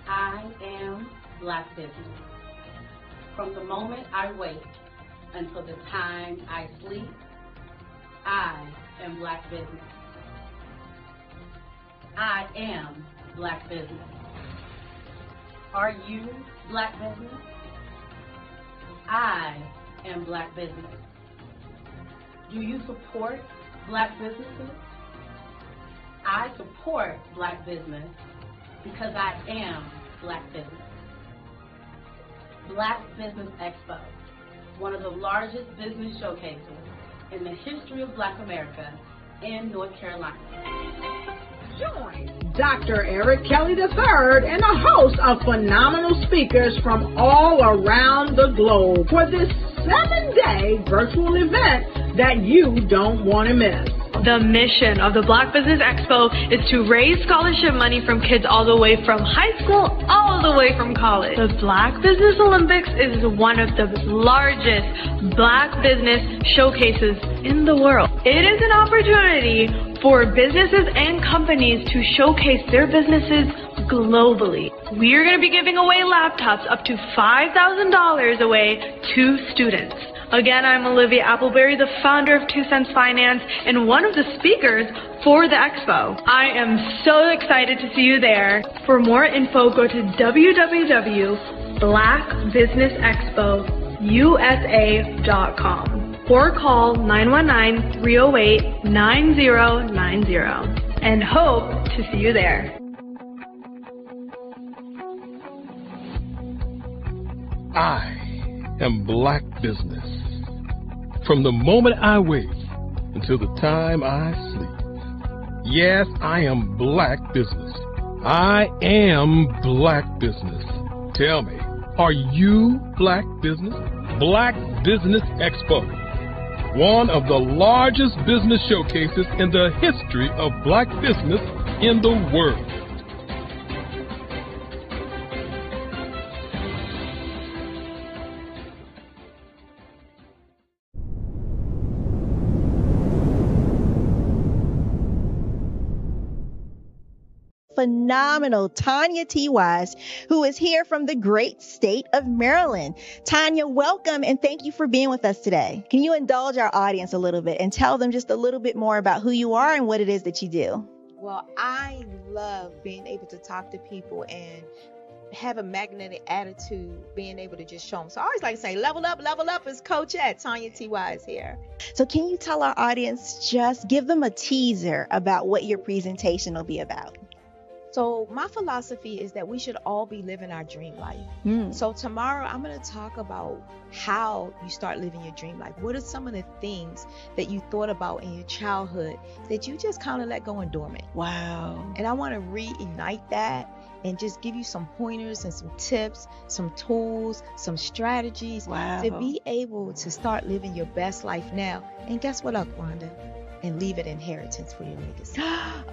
I am Black Business. From the moment I wake until the time I sleep, I am Black Business. I am Black Business. Are you Black Business? I am Black Business. Do you support Black businesses? I support Black business because I am Black Business. Black Business Expo, one of the largest business showcases in the history of Black America in North Carolina. Join Dr. Eric Kelly III and a host of phenomenal speakers from all around the globe for this 7-day virtual event that you don't want to miss. The mission of the Black Business Expo is to raise scholarship money from kids all the way from high school, all the way from college. The Black Business Olympics is one of the largest Black business showcases in the world. It is an opportunity for businesses and companies to showcase their businesses globally. We are going to be giving away laptops up to $5,000 away to students. Again, I'm Olivia Appleberry, the founder of 2 Cents Finance and one of the speakers for the expo. I am so excited to see you there. For more info, go to www.blackbusinessexpousa.com or call 919-308-9090 and hope to see you there. I am Black Business. From the moment I wake until the time I sleep. Yes, I am Black Business. I am Black Business. Tell me, are you Black Business? Black Business Expo, one of the largest business showcases in the history of Black business in the world. Phenomenal Tanya T. Wise, who is here from the great state of Maryland. Tanya, welcome and thank you for being with us today. Can you indulge our audience a little bit and tell them just a little bit more about who you are and what it is that you do? Well, I love being able to talk to people and have a magnetic attitude, being able to just show them. So I always like to say, level up is Coach at Tanya T. Wise here. So can you tell our audience, just give them a teaser about what your presentation will be about? So my philosophy is that we should all be living our dream life. So tomorrow I'm going to talk about how you start living your dream life. What are some of the things that you thought about in your childhood that you just kind of let go and dormant? Wow. And I want to reignite that and just give you some pointers and some tips, some tools, some strategies to be able to start living your best life now. And guess what, Wanda? And leave an inheritance for your legacy.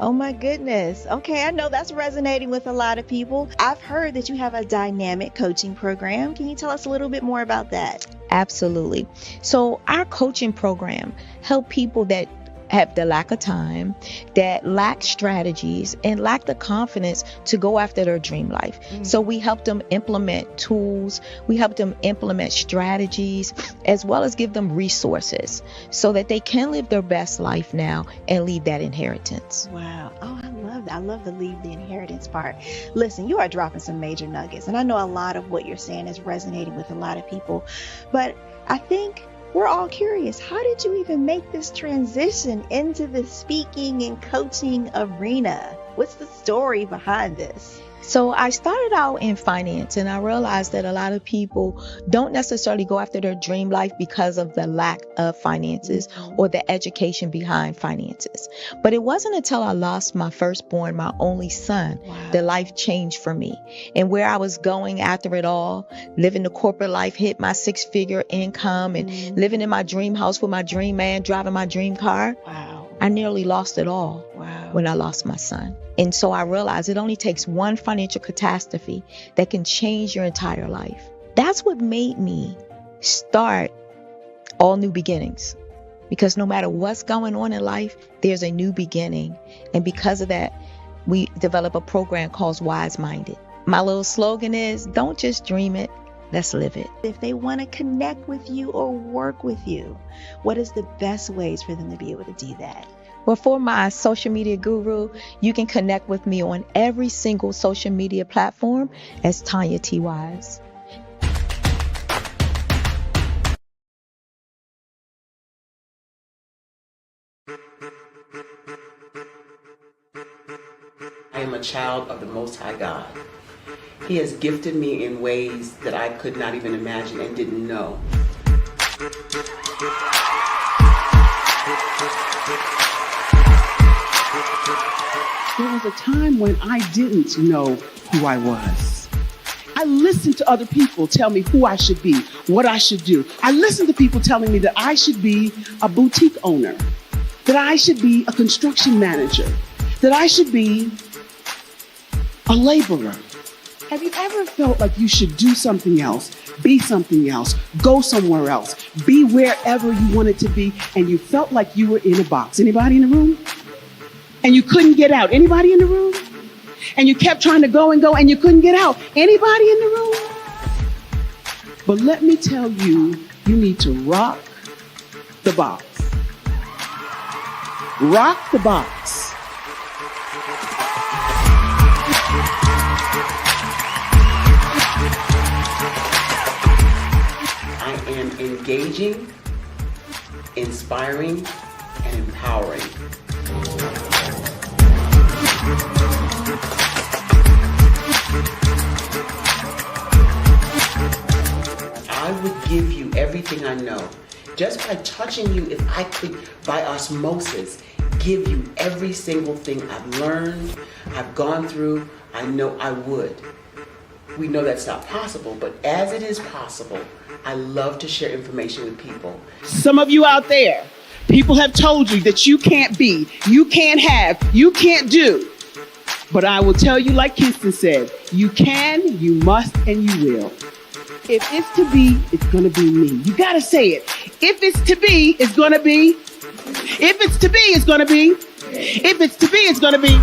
Oh my goodness. Okay, I know that's resonating with a lot of people. I've heard that you have a dynamic coaching program. Can you tell us a little bit more about that? Absolutely. So our coaching program help people that have the lack of time, that lack strategies, and lack the confidence to go after their dream life. So we help them implement tools, we help them implement strategies, as well as give them resources so that they can live their best life now and leave that inheritance. Wow. Oh, I love that. I love the leave the inheritance part. Listen, you are dropping some major nuggets, and I know a lot of what you're saying is resonating with a lot of people, but I think we're all curious. How did you even make this transition into the speaking and coaching arena? What's the story behind this? So I started out in finance, and I realized that a lot of people don't necessarily go after their dream life because of the lack of finances or the education behind finances. But it wasn't until I lost my firstborn, my only son, that life changed for me. And where I was going after it all, living the corporate life, hit my 6-figure income and living in my dream house with my dream man, driving my dream car. I nearly lost it all when I lost my son. And so I realized it only takes one financial catastrophe that can change your entire life. That's what made me start All New Beginnings. Because no matter what's going on in life, there's a new beginning. And because of that, we develop a program called Wise Minded. My little slogan is, don't just dream it, let's live it. If they want to connect with you or work with you, what is the best ways for them to be able to do that? Well, for my social media guru, you can connect with me on every single social media platform as Tanya T. Wise. I am a child of the Most High God. He has gifted me in ways that I could not even imagine and didn't know. There was a time when I didn't know who I was. I listened to other people tell me who I should be, what I should do. I listened to people telling me that I should be a boutique owner, that I should be a construction manager, that I should be a laborer. Have you ever felt like you should do something else, be something else, go somewhere else, be wherever you wanted to be, and you felt like you were in a box? Anybody in the room? And you couldn't get out. Anybody in the room? And you kept trying to go and you couldn't get out. Anybody in the room? But let me tell you, you need to rock the box. Rock the box. I am engaging, inspiring, and empowering. I would give you everything I know. Just by touching you, if I could, by osmosis, give you every single thing I've learned, I've gone through, I know I would. We know that's not possible, but as it is possible, I love to share information with people. Some of you out there, people have told you that you can't be, you can't have, you can't do. But I will tell you, like Kingston said, you can, you must, and you will. If it's to be, it's going to be me. You got to say it. If it's to be, it's going to be. If it's to be, it's going to be. If it's to be, it's going to be.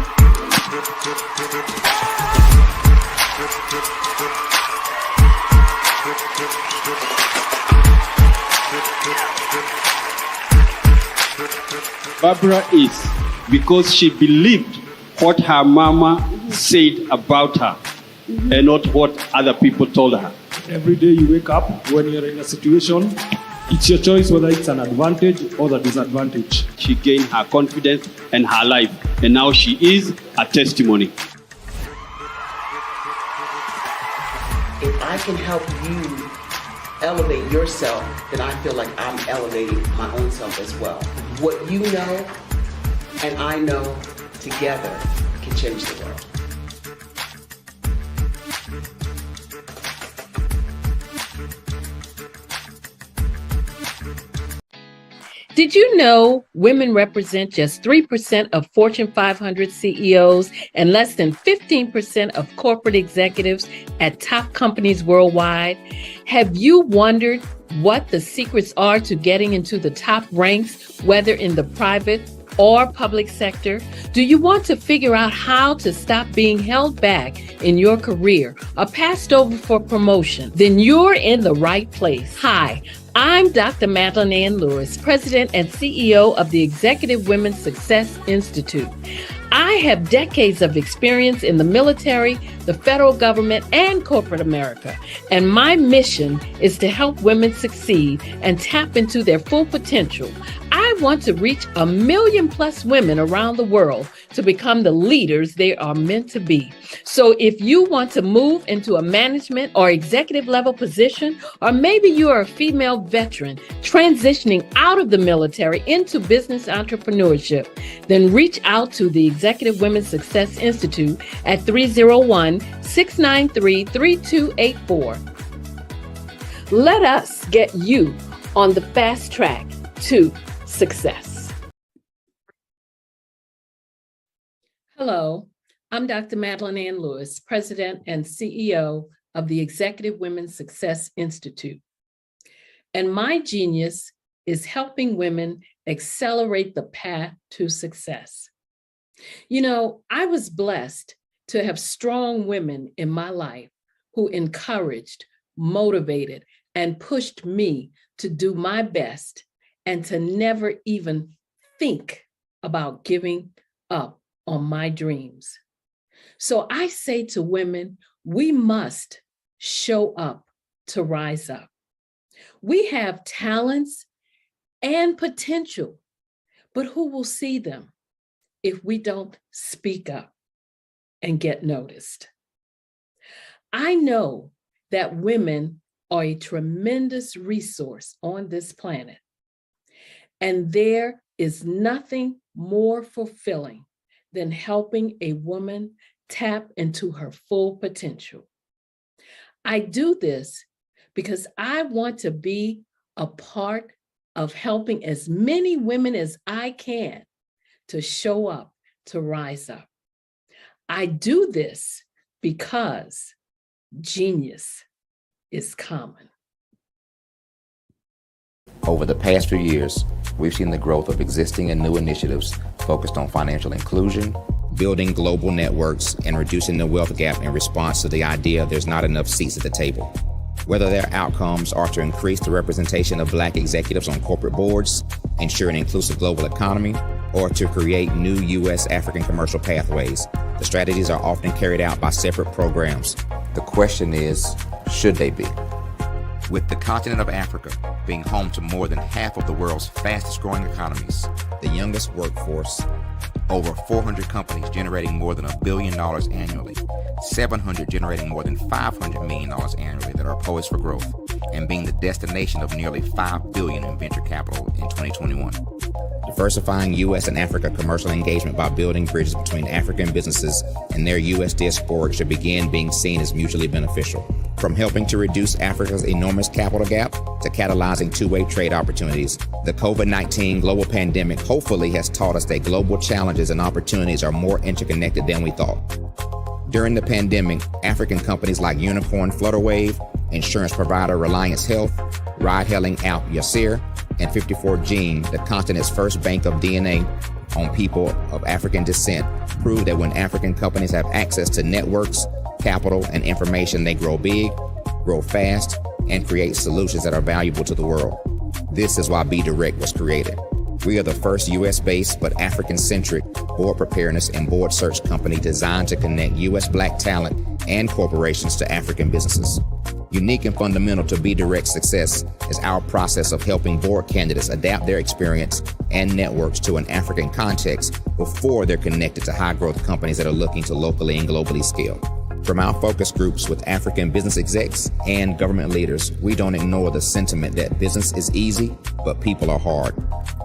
Barbara is because she believed what her mama said about her and not what other people told her. Every day you wake up, when you're in a situation, it's your choice whether it's an advantage or the disadvantage. She gained her confidence and her life, and now she is a testimony. I can help you elevate yourself, then I feel like I'm elevating my own self as well. What you know and I know together can change the world. Did you know women represent just 3% of Fortune 500 CEOs and less than 15% of corporate executives at top companies worldwide? Have you wondered what the secrets are to getting into the top ranks, whether in the private or public sector? Do you want to figure out how to stop being held back in your career or passed over for promotion? Then you're in the right place. Hi, I'm Dr. Madeline Ann Lewis, President and CEO of the Executive Women's Success Institute. I have decades of experience in the military, the federal government, and corporate America, and my mission is to help women succeed and tap into their full potential. I want to reach 1 million+ women around the world to become the leaders they are meant to be. So if you want to move into a management or executive level position, or maybe you are a female veteran transitioning out of the military into business entrepreneurship, then reach out to the Executive Women's Success Institute at 301-693-3284. Let us get you on the fast track to success. Hello, I'm Dr. Madeline Ann Lewis, President and CEO of the Executive Women's Success Institute. And my genius is helping women accelerate the path to success. You know, I was blessed to have strong women in my life who encouraged, motivated, and pushed me to do my best and to never even think about giving up on my dreams. So I say to women, we must show up to rise up. We have talents and potential, but who will see them if we don't speak up and get noticed? I know that women are a tremendous resource on this planet, and there is nothing more fulfilling than helping a woman tap into her full potential. I do this because I want to be a part of helping as many women as I can to show up, to rise up. I do this because genius is common. Over the past few years, we've seen the growth of existing and new initiatives focused on financial inclusion, building global networks, and reducing the wealth gap in response to the idea there's not enough seats at the table. Whether their outcomes are to increase the representation of Black executives on corporate boards, ensure an inclusive global economy, or to create new U.S. African commercial pathways, the strategies are often carried out by separate programs. The question is, should they be? With the continent of Africa being home to more than half of the world's fastest growing economies, the youngest workforce, over 400 companies generating more than $1 billion annually, 700 generating more than $500 million annually that are poised for growth, and being the destination of nearly $5 billion in venture capital in 2021. Diversifying U.S. and Africa commercial engagement by building bridges between African businesses and their U.S. diaspora should begin being seen as mutually beneficial. From helping to reduce Africa's enormous capital gap to catalyzing two-way trade opportunities, the COVID-19 global pandemic hopefully has taught us that global challenges and opportunities are more interconnected than we thought. During the pandemic, African companies like Unicorn Flutterwave, insurance provider Reliance Health, ride-hailing app Yasir, and 54Gene, the continent's first bank of DNA on people of African descent, proved that when African companies have access to networks, capital, and information, they grow big, grow fast, and create solutions that are valuable to the world. This is why Be Direct was created. We are the first U.S.-based but African-centric board preparedness and board search company designed to connect U.S. Black talent and corporations to African businesses. Unique and fundamental to Be Direct's success is our process of helping board candidates adapt their experience and networks to an African context before they're connected to high-growth companies that are looking to locally and globally scale. From our focus groups with African business execs and government leaders, we don't ignore the sentiment that business is easy, but people are hard.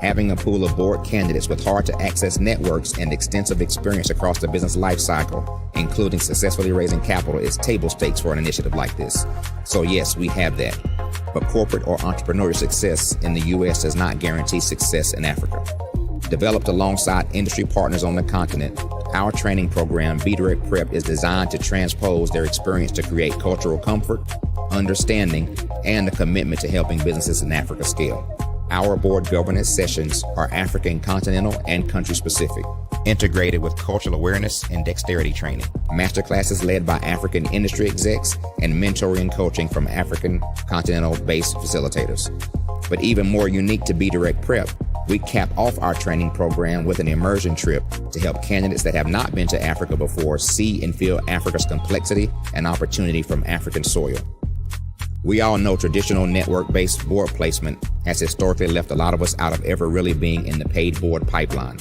Having a pool of board candidates with hard-to-access networks and extensive experience across the business life cycle, including successfully raising capital, is table stakes for an initiative like this. So yes, we have that. But corporate or entrepreneurial success in the U.S. does not guarantee success in Africa. Developed alongside industry partners on the continent, our training program, Be Direct Prep, is designed to transpose their experience to create cultural comfort, understanding, and a commitment to helping businesses in Africa scale. Our board governance sessions are African continental and country specific, integrated with cultural awareness and dexterity training, masterclasses led by African industry execs, and mentoring and coaching from African continental-based facilitators. But even more unique to Be Direct Prep, we cap off our training program with an immersion trip to help candidates that have not been to Africa before see and feel Africa's complexity and opportunity from African soil. We all know traditional network-based board placement has historically left a lot of us out of ever really being in the paid board pipeline.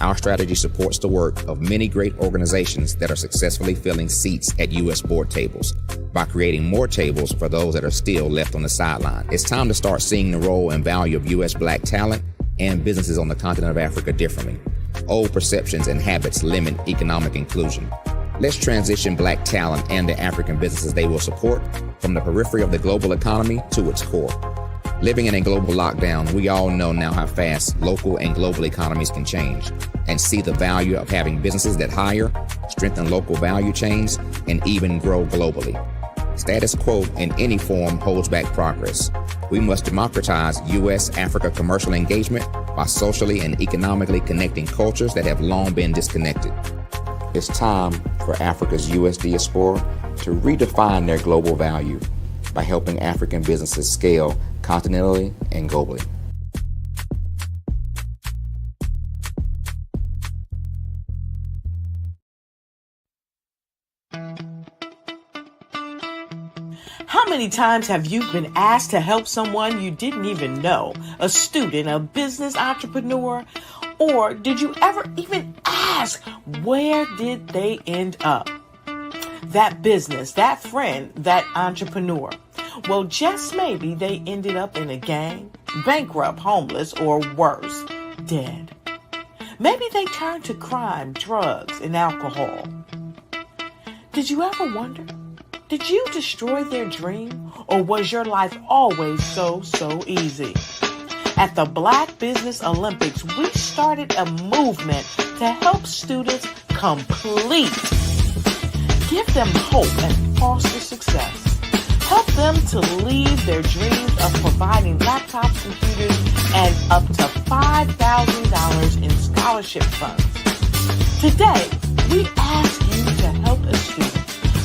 Our strategy supports the work of many great organizations that are successfully filling seats at U.S. board tables by creating more tables for those that are still left on the sideline. It's time to start seeing the role and value of U.S. Black talent and businesses on the continent of Africa differently. Old perceptions and habits limit economic inclusion. Let's transition Black talent and the African businesses they will support from the periphery of the global economy to its core. Living in a global lockdown, we all know now how fast local and global economies can change, and see the value of having businesses that hire, strengthen local value chains, and even grow globally. Status quo in any form holds back progress. We must democratize U.S.-Africa commercial engagement by socially and economically connecting cultures that have long been disconnected. It's time for Africa's U.S. diaspora to redefine their global value by helping African businesses scale continentally and globally. How many times have you been asked to help someone you didn't even know? A student, a business entrepreneur? Or did you ever even ask, where did they end up? That business, that friend, that entrepreneur. Well, just maybe they ended up in a gang, bankrupt, homeless, or worse, dead. Maybe they turned to crime, drugs, and alcohol. Did you ever wonder? Did you destroy their dream, or was your life always so easy? At the Black Business Olympics, we started a movement to help students complete. Give them hope and foster success. Help them to leave their dreams of providing laptops, computers, and up to $5,000 in scholarship funds. Today, we ask you to help a student,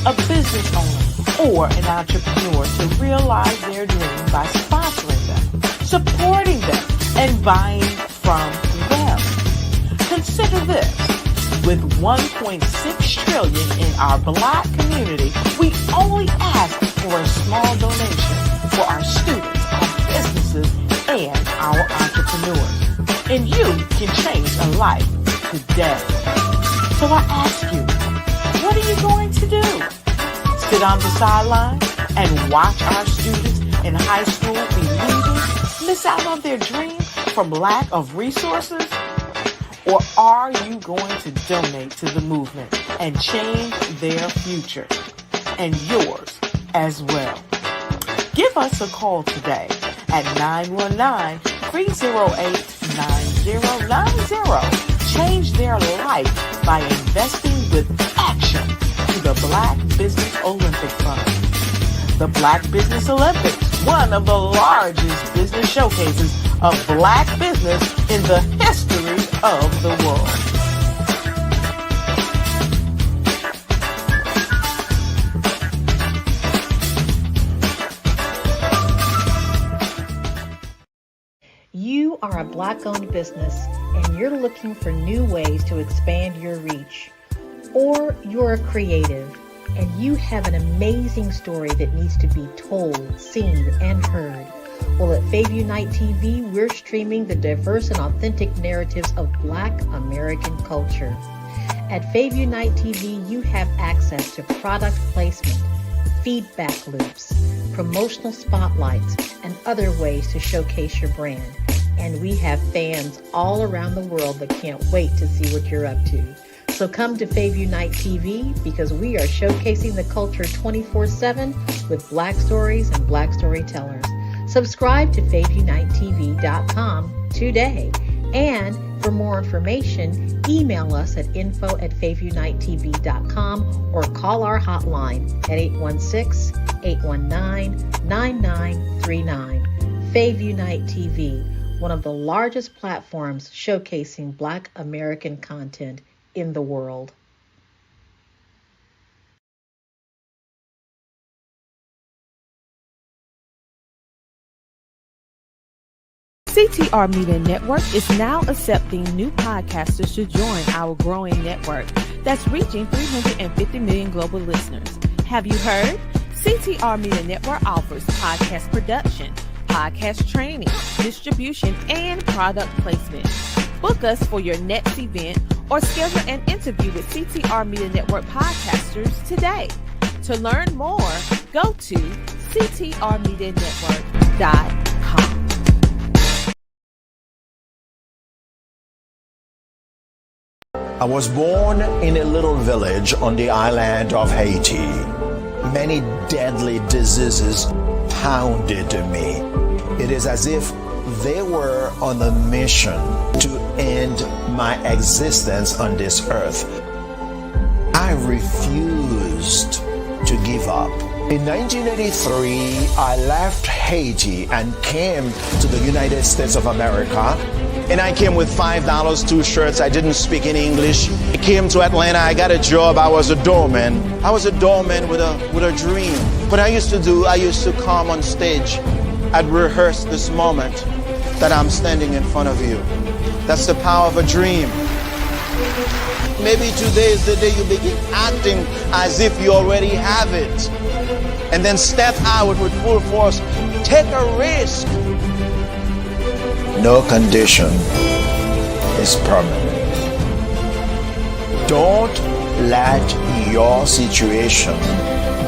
a business owner, or an entrepreneur to realize their dream by sponsoring them, supporting them, and buying from them. Consider this. With $1.6 trillion in our Black community, we only ask for a small donation for our students, our businesses, and our entrepreneurs. And you can change a life today. So I ask you, what are you going to do? Sit on the sideline and watch our students in high school be losers, miss out on their dream from lack of resources? Or are you going to donate to the movement and change their future and yours as well? Give us a call today at 919-308-9090. Change their life by investing with action to the Black Business Olympic Fund. The Black Business Olympics, one of the largest business showcases of Black business in the history of the world. You are a Black-owned business and you're looking for new ways to expand your reach. Or you're a creative and you have an amazing story that needs to be told, seen, and heard. Well, at Fave Unite TV, we're streaming the diverse and authentic narratives of Black American culture. At Fave Unite TV, you have access to product placement, feedback loops, promotional spotlights, and other ways to showcase your brand. And we have fans all around the world that can't wait to see what you're up to. So come to Fave Unite TV because we are showcasing the culture 24/7 with Black stories and Black storytellers. Subscribe to FaveUniteTV.com today. And for more information, email us at info@FaveUniteTV.com or call our hotline at 816-819-9939. Fave Unite TV, one of the largest platforms showcasing Black American content in the world. CTR Media Network is now accepting new podcasters to join our growing network that's reaching 350 million global listeners. Have you heard? CTR Media Network offers podcast production, podcast training, distribution, and product placement. Book us for your next event or schedule an interview with CTR Media Network podcasters today. To learn more, go to ctrmedianetwork.com. I was born in a little village on the island of Haiti. Many deadly diseases pounded me. It is as if they were on a mission to end my existence on this earth. I refused to give up. In 1983, I left Haiti and came to the United States of America. And I came with $5, 2 shirts. I didn't speak in English. I came to Atlanta. I got a job. I was a doorman. I was a doorman with a dream. What I used to come on stage. I'd rehearse this moment that I'm standing in front of you. That's the power of a dream. Maybe today is the day you begin acting as if you already have it. And then step out with full force. Take a risk. No condition is permanent. Don't let your situation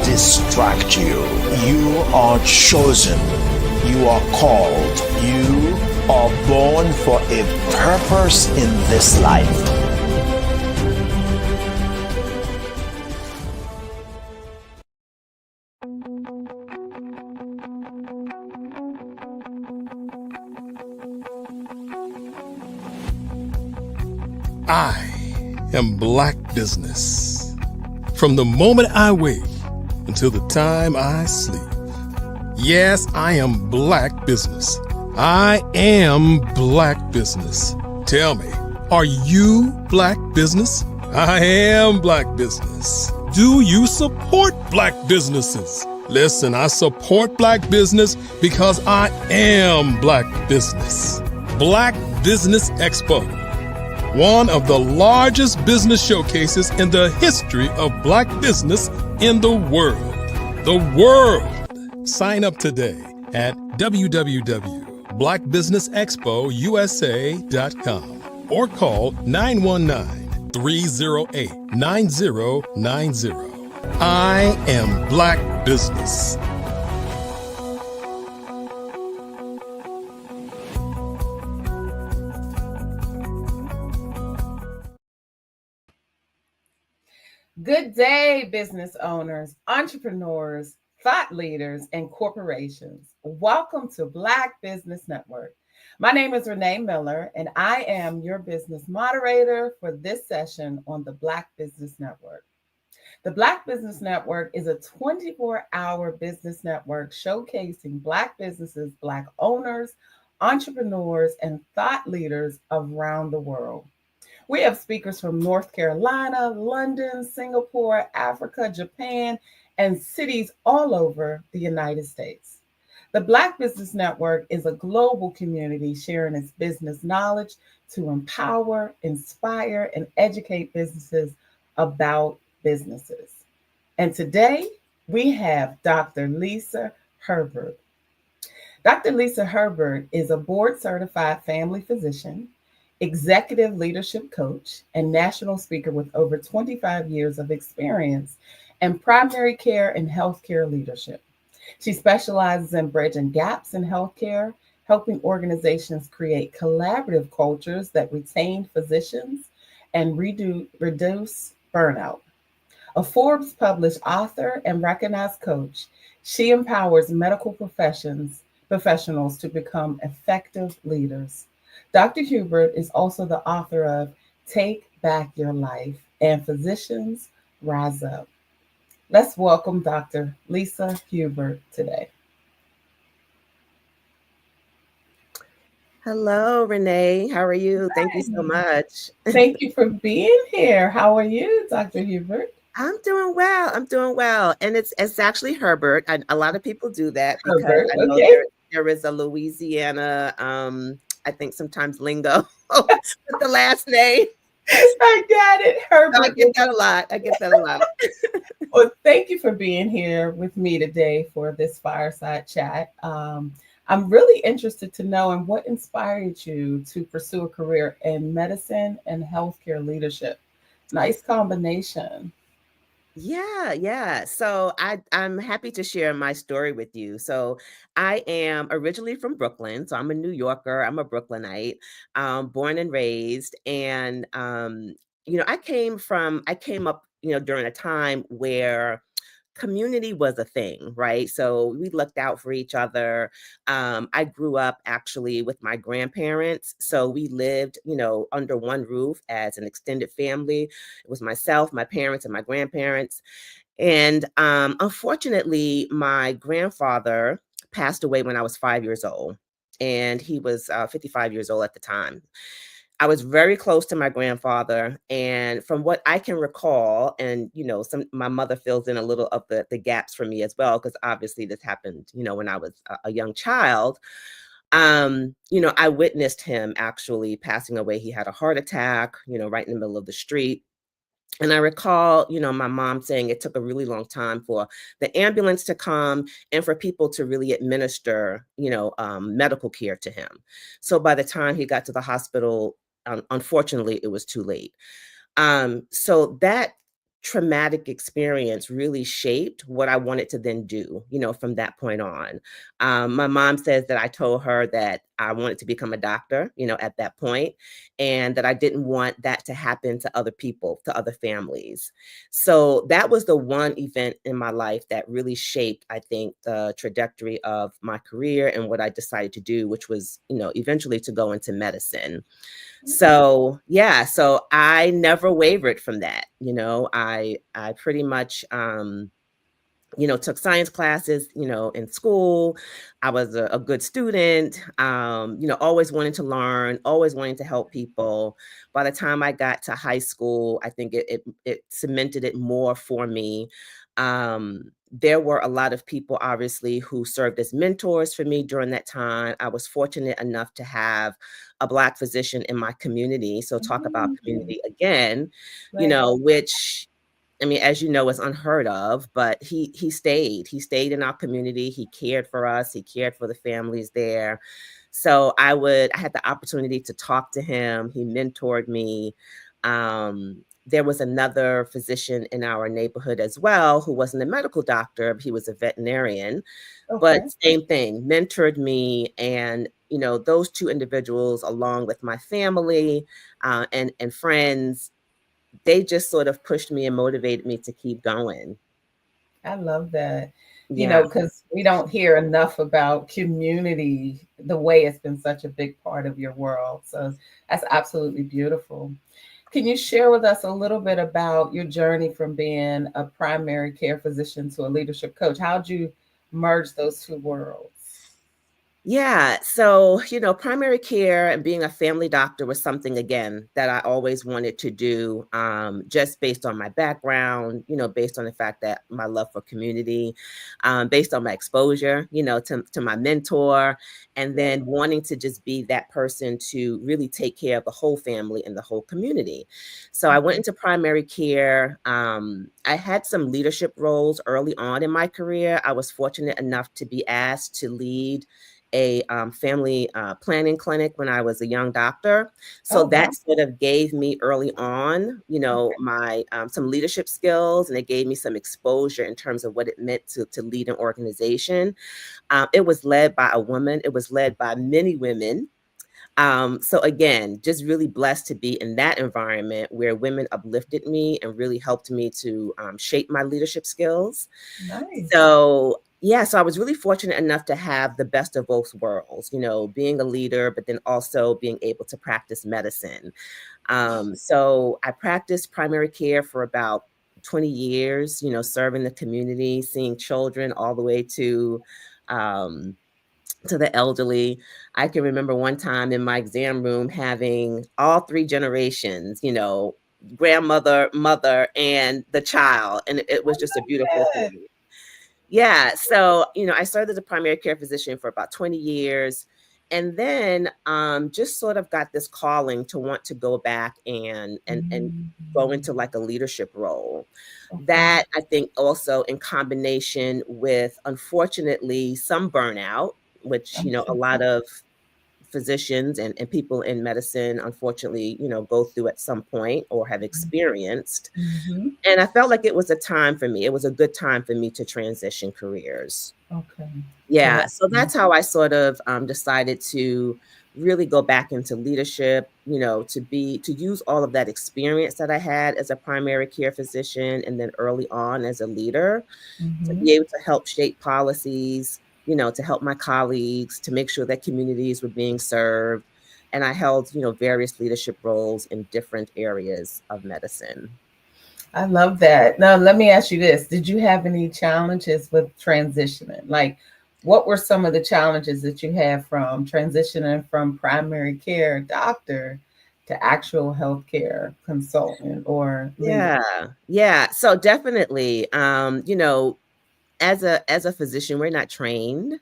distract you. You are chosen. You are called. You are born for a purpose in this life. I am Black Business. From the moment I wake until the time I sleep. Yes, I am Black Business. I am Black Business. Tell me, are you Black Business? I am Black Business. Do you support Black businesses? Listen, I support Black business because I am Black Business. Black Business Expo, one of the largest business showcases in the history of Black business in the world. The world! Sign up today at www.blackbusinessexpousa.com or call 919-308-9090. I am Black Business. Good day, business owners, entrepreneurs, thought leaders, and corporations. Welcome to Black Business Network. My name is Renee Miller, and I am your business moderator for this session on the Black Business Network. The Black Business Network is a 24-hour business network showcasing Black businesses, Black owners, entrepreneurs, and thought leaders around the world. We have speakers from North Carolina, London, Singapore, Africa, Japan, and cities all over the United States. The Black Business Network is a global community sharing its business knowledge to empower, inspire, and educate businesses about businesses. And today we have Dr. Lisa Herbert. Dr. Lisa Herbert is a board-certified family physician, executive leadership coach, and national speaker with over 25 years of experience in primary care and healthcare leadership. She specializes in bridging gaps in healthcare, helping organizations create collaborative cultures that retain physicians and reduce burnout. A Forbes published author and recognized coach, she empowers medical professionals to become effective leaders. Dr. Hubert is also the author of Take Back Your Life and Physicians Rise Up. Let's welcome Dr. Lisa Hubert today. Hello, Renee. How are you? Thank you so much. Thank you for being here. How are you, Dr. Hubert? I'm doing well. I'm doing well. And it's actually Herbert. A lot of people do that because Herbert, I know okay. there is a Louisiana, I think sometimes lingo with the last name. I got it, Herbert. I get that a lot. Well, thank you for being here with me today for this fireside chat. I'm really interested to know and what inspired you to pursue a career in medicine and healthcare leadership. Nice combination. Yeah. So I'm happy to share my story with you. So I am originally from Brooklyn. So I'm a New Yorker. I'm a Brooklynite, born and raised. And I came up, during a time where community was a thing, right? So we looked out for each other. I grew up actually with my grandparents. So we lived, under one roof as an extended family. It was myself, my parents, and my grandparents. And unfortunately, my grandfather passed away when I was 5 years old. And he was 55 years old at the time. I was very close to my grandfather, and from what I can recall, and my mother fills in a little of the gaps for me as well, because obviously this happened, when I was a young child. I witnessed him actually passing away. He had a heart attack, right in the middle of the street. And I recall, my mom saying it took a really long time for the ambulance to come and for people to really administer, medical care to him. So by the time he got to the hospital, unfortunately, it was too late. So that traumatic experience really shaped what I wanted to then do, from that point on. My mom says that I told her that I wanted to become a doctor, at that point, and that I didn't want that to happen to other people, to other families. So that was the one event in my life that really shaped, I think, the trajectory of my career and what I decided to do, which was, eventually to go into medicine. So I never wavered from that. I pretty much, took science classes, in school. I was a good student, always wanting to learn, always wanting to help people. By the time I got to high school, I think it cemented it more for me. There were a lot of people, obviously, who served as mentors for me during that time. I was fortunate enough to have a Black physician in my community. So talk about community again, which, I mean, as you know, is unheard of, but he stayed in our community. He cared for us. He cared for the families there. So I had the opportunity to talk to him. He mentored me. There was another physician in our neighborhood as well, who wasn't a medical doctor. He was a veterinarian, but same thing, mentored me. And, those two individuals, along with my family and friends, they just sort of pushed me and motivated me to keep going. I love that. Yeah. Because we don't hear enough about community, the way it's been such a big part of your world. So that's absolutely beautiful. Can you share with us a little bit about your journey from being a primary care physician to a leadership coach? How'd you merge those two worlds? Yeah. So, primary care and being a family doctor was something, again, that I always wanted to do, just based on my background, based on the fact that my love for community, based on my exposure, to my mentor, and then wanting to just be that person to really take care of the whole family and the whole community. So I went into primary care. I had some leadership roles early on in my career. I was fortunate enough to be asked to lead a family planning clinic when I was a young doctor. So Oh, that wow. sort of gave me early on, my some leadership skills, and it gave me some exposure in terms of what it meant to lead an organization. It was led by a woman. It was led by many women. So again, just really blessed to be in that environment where women uplifted me and really helped me to shape my leadership skills. Nice. So yeah, so I was really fortunate enough to have the best of both worlds, being a leader, but then also being able to practice medicine. So I practiced primary care for about 20 years, serving the community, seeing children all the way to the elderly. I can remember one time in my exam room having all three generations, grandmother, mother, and the child. And it was just a beautiful thing. Yeah. So, I started as a primary care physician for about 20 years. And then just sort of got this calling to want to go back and go into like a leadership role. That I think also in combination with, unfortunately, some burnout, which, a lot of physicians and people in medicine, unfortunately, go through at some point or have experienced. Mhm. And I felt like it was a time for me. It was a good time for me to transition careers. Okay. Yeah. So that's how I sort of decided to really go back into leadership, to use all of that experience that I had as a primary care physician and then early on as a leader to Mhm. be able to help shape policies, to help my colleagues, to make sure that communities were being served. And I held, various leadership roles in different areas of medicine. I love that. Now, let me ask you this. Did you have any challenges with transitioning? Like, what were some of the challenges that you had from transitioning from primary care doctor to actual healthcare consultant or leader? Yeah. So definitely, as a physician, we're not trained.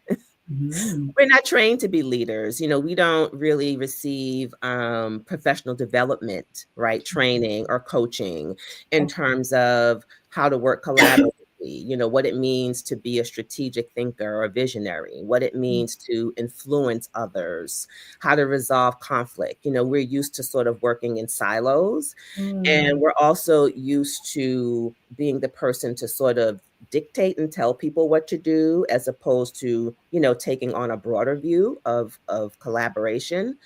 Mhm. We're not trained to be leaders. We don't really receive professional development, right? Training or coaching in terms of how to work collaboratively, what it means to be a strategic thinker or a visionary, what it means to influence others, how to resolve conflict. We're used to sort of working in silos, and we're also used to being the person to sort of dictate and tell people what to do as opposed to, taking on a broader view of collaboration.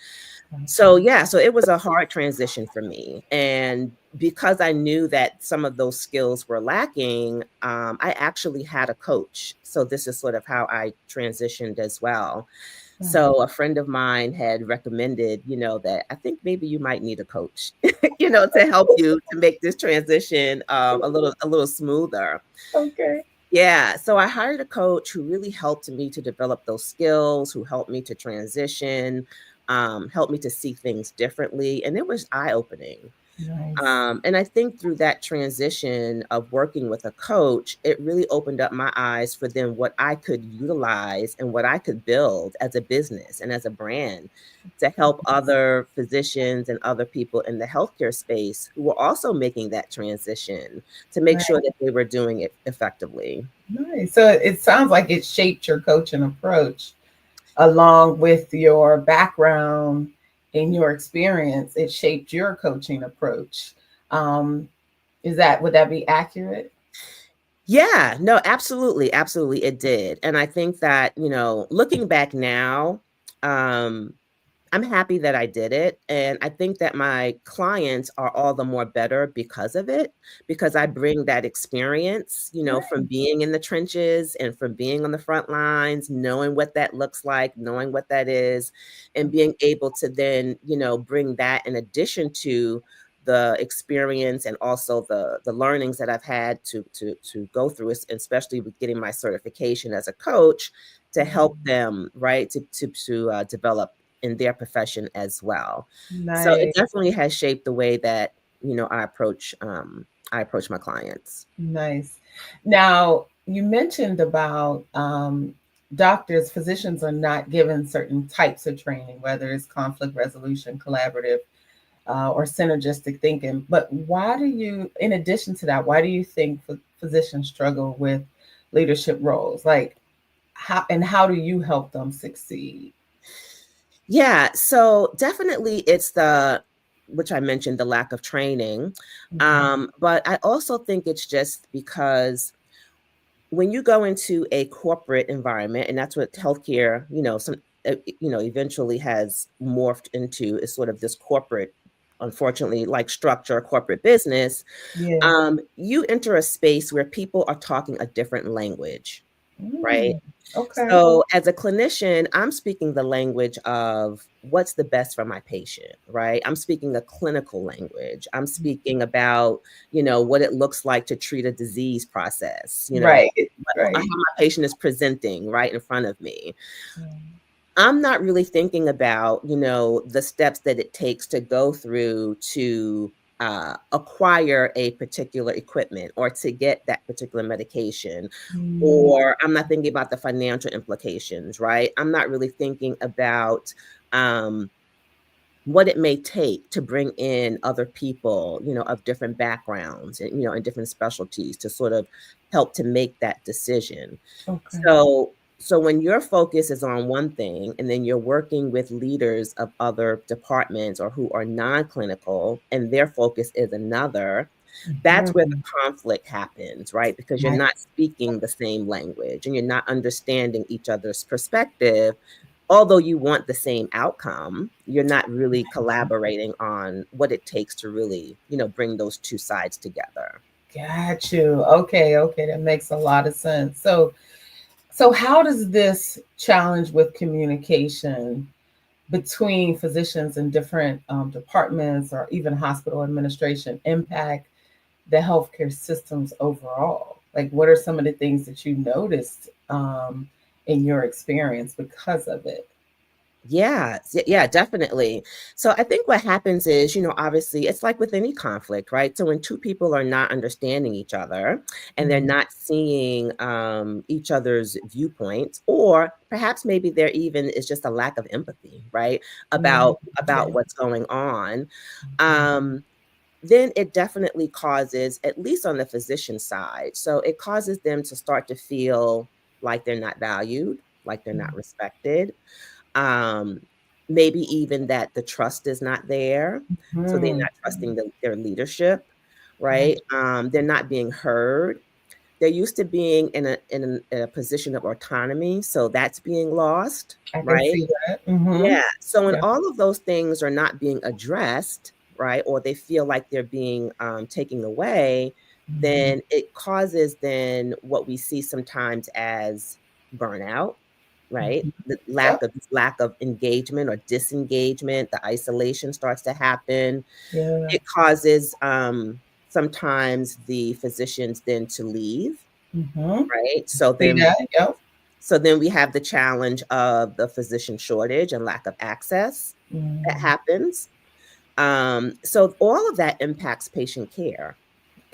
So yeah, so it was a hard transition for me. And because I knew that some of those skills were lacking, I actually had a coach. So this is sort of how I transitioned as well. So a friend of mine had recommended, that I think maybe you might need a coach, to help you to make this transition a little smoother. Okay. Yeah. So I hired a coach who really helped me to develop those skills, who helped me to transition, helped me to see things differently. And it was eye-opening. Nice. And I think through that transition of working with a coach, it really opened up my eyes for then what I could utilize and what I could build as a business and as a brand to help other physicians and other people in the healthcare space who were also making that transition to make sure Right. that they were doing it effectively. Nice. So it sounds like it shaped your coaching approach along with your background and your experience. It shaped your coaching approach. Um, would that be accurate? Yeah, no, absolutely. Absolutely. It did. And I think that, looking back now, um, I'm happy that I did it. And I think that my clients are all the more better because of it, because I bring that experience, from being in the trenches and from being on the front lines, knowing what that looks like, knowing what that is, and being able to then, bring that in addition to the experience and also the learnings that I've had to go through, especially with getting my certification as a coach, to help them, right, to develop in their profession as well. So it Nice. definitely has shaped the way that, I approach my clients. Nice. Now, you mentioned about doctors, physicians are not given certain types of training, whether it's conflict resolution, collaborative, or synergistic thinking. But why do you, in addition to that, why do you think physicians struggle with leadership roles? Like, how do you help them succeed? Yeah, so definitely it's which I mentioned, the lack of training. But I also think it's just because when you go into a corporate environment, and that's what healthcare, eventually has morphed into, is sort of this corporate, unfortunately, like structure, corporate business. Yeah. You enter a space where people are talking a different language, right? Okay. So as a clinician, I'm speaking the language of what's the best for my patient, right? I'm speaking a clinical language. I'm speaking about, what it looks like to treat a disease process, Right. how my patient is presenting right in front of me. I'm not really thinking about, the steps that it takes to go through to acquire a particular equipment or to get that particular medication. Or I'm not thinking about the financial implications, right? I'm not really thinking about what it may take to bring in other people, of different backgrounds and, and different specialties to sort of help to make that decision. Okay. So when your focus is on one thing and then you're working with leaders of other departments or who are non-clinical and their focus is another, that's where the conflict happens, right? Because you're not speaking the same language and you're not understanding each other's perspective. Although you want the same outcome, you're not really collaborating on what it takes to really, bring those two sides together. Got you. Okay, that makes a lot of sense. So how does this challenge with communication between physicians in different departments or even hospital administration impact the healthcare systems overall? Like, what are some of the things that you noticed in your experience because of it? Yeah, definitely. So I think what happens is, obviously it's like with any conflict, right? So when two people are not understanding each other and they're not seeing each other's viewpoints, or perhaps maybe there even is just a lack of empathy, right? About what's going on. Then it definitely causes, at least on the physician side, so it causes them to start to feel like they're not valued, like they're not respected. Maybe even that the trust is not there. So they're not trusting their leadership, right? They're not being heard. They're used to being in a position of autonomy, so that's being lost, I can right? see that. Yeah. So when all of those things are not being addressed, right, or they feel like they're being taken away, then it causes then what we see sometimes as burnout, right? The lack of engagement or disengagement, the isolation starts to happen. Yeah. It causes sometimes the physicians then to leave, right? So then so then we have the challenge of the physician shortage and lack of access that happens. So all of that impacts patient care,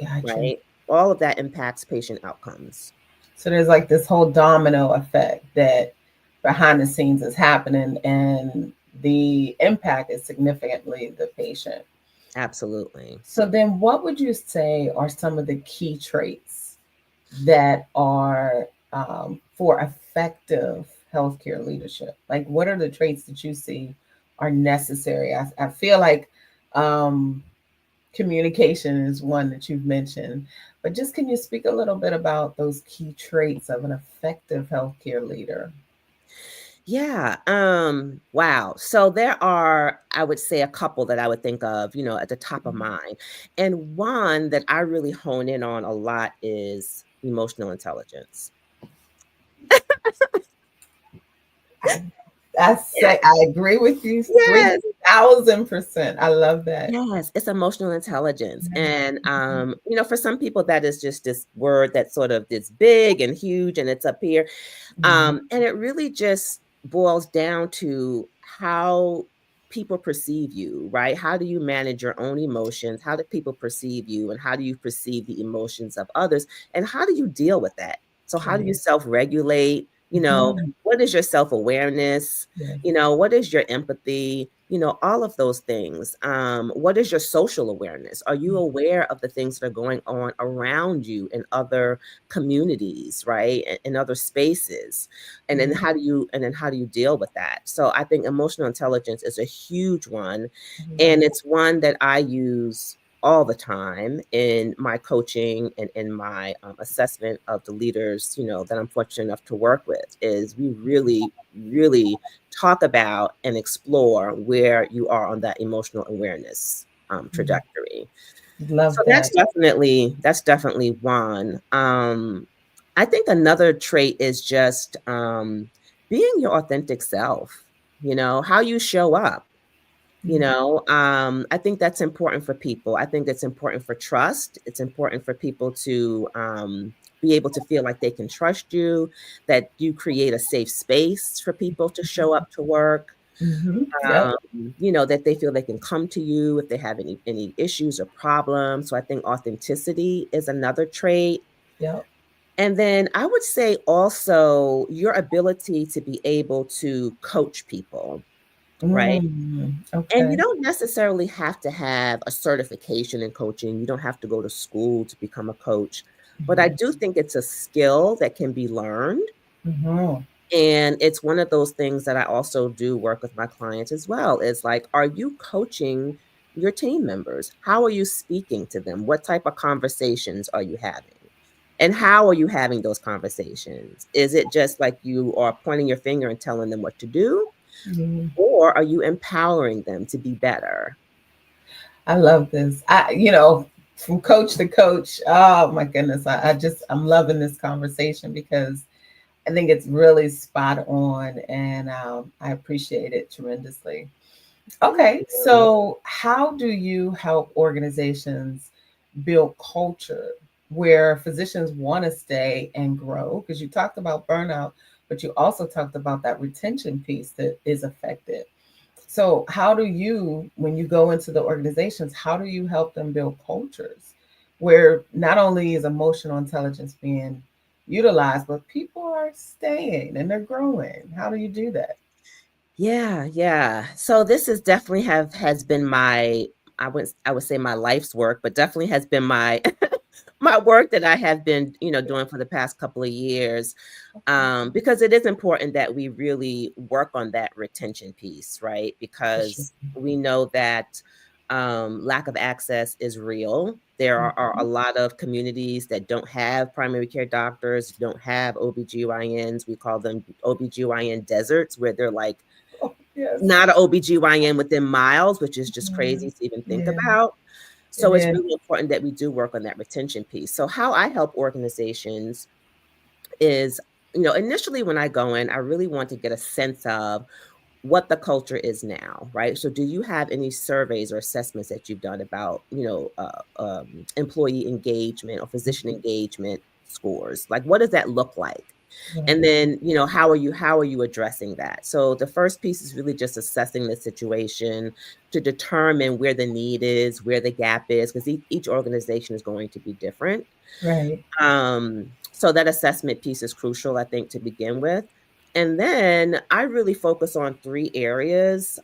Gotcha. right? All of that impacts patient outcomes. So there's like this whole domino effect that behind the scenes is happening, and the impact is significantly the patient. Absolutely. So then what would you say are some of the key traits that are for effective healthcare leadership? Like, what are the traits that you see are necessary? I feel like communication is one that you've mentioned, but just can you speak a little bit about those key traits of an effective healthcare leader? Yeah. Wow. So there are, I would say, a couple that I would think of, at the top of mind. And one that I really hone in on a lot is emotional intelligence. I agree with you 3,000%. I love that. Yes, it's emotional intelligence. And for some people that is just this word that's sort of this big and huge and it's up here. And it really just boils down to how people perceive you, right? How do you manage your own emotions? How do people perceive you? And how do you perceive the emotions of others? And how do you deal with that? So how do you self-regulate, You know, Mhm. what is your self-awareness? Yes. You know, what is your empathy? You know, all of those things. What is your social awareness? Are you aware of the things that are going on around you in other communities, right? In other spaces? And then how do you deal with that? So I think emotional intelligence is a huge one. And it's one that I use all the time in my coaching and in my assessment of the leaders, you know, that I'm fortunate enough to work with, is we really, really talk about and explore where you are on that emotional awareness trajectory. Love So that. that's definitely one. I think another trait is just being your authentic self, you know, how you show up. You know, I think that's important for people. I think it's important for trust. It's important for people to be able to feel like they can trust you, that you create a safe space for people to show up to work. Yep. You know, that they feel they can come to you if they have any issues or problems. So I think authenticity is another trait. Yep. And then I would say also your ability to be able to coach people, right? And you Okay. don't necessarily have to have a certification in coaching. You don't have to go to school to become a coach. But I do think it's a skill that can be learned. Mhm. And it's one of those things that I also do work with my clients as well. Is like, are you coaching your team members? How are you speaking to them? What type of conversations are you having? And how are you having those conversations? Is it just like you are pointing your finger and telling them what to do? Mhm. Or are you empowering them to be better? I love this. You know, from coach to coach. Oh my goodness. I'm loving this conversation because I think it's really spot on, and I appreciate it tremendously. Okay, so how do you help organizations build culture where physicians want to stay and grow? Because you talked about burnout, but you also talked about that retention piece that is affected. So, how do you, when you go into the organizations, how do you help them build cultures where not only is emotional intelligence being utilized, but people are staying and they're growing? How do you do that? Yeah. So this is definitely has been my, I would say my life's work, but definitely has been my my work that I have been, you know, doing for the past couple of years. Because it is important that we really work on that retention piece, right? Because we know that lack of access is real. There are a lot of communities that don't have primary care doctors, don't have OBGYNs. We call them OBGYN deserts, where they're like Yes. not an OBGYN within miles, which is just crazy to even think Yeah. about. It So it's is. really important that we do work on that retention piece. So how I help organizations is, you know, initially when I go in, I really want to get a sense of what the culture is now, right? So do you have any surveys or assessments that you've done about, you know, employee engagement or physician engagement scores? Like, what does that look like? And then, you know, how are you addressing that? So the first piece is really just assessing the situation to determine where the need is, where the gap is, because each organization is going to be different. Right. So that assessment piece is crucial, I think, to begin with. And then I really focus on three areas.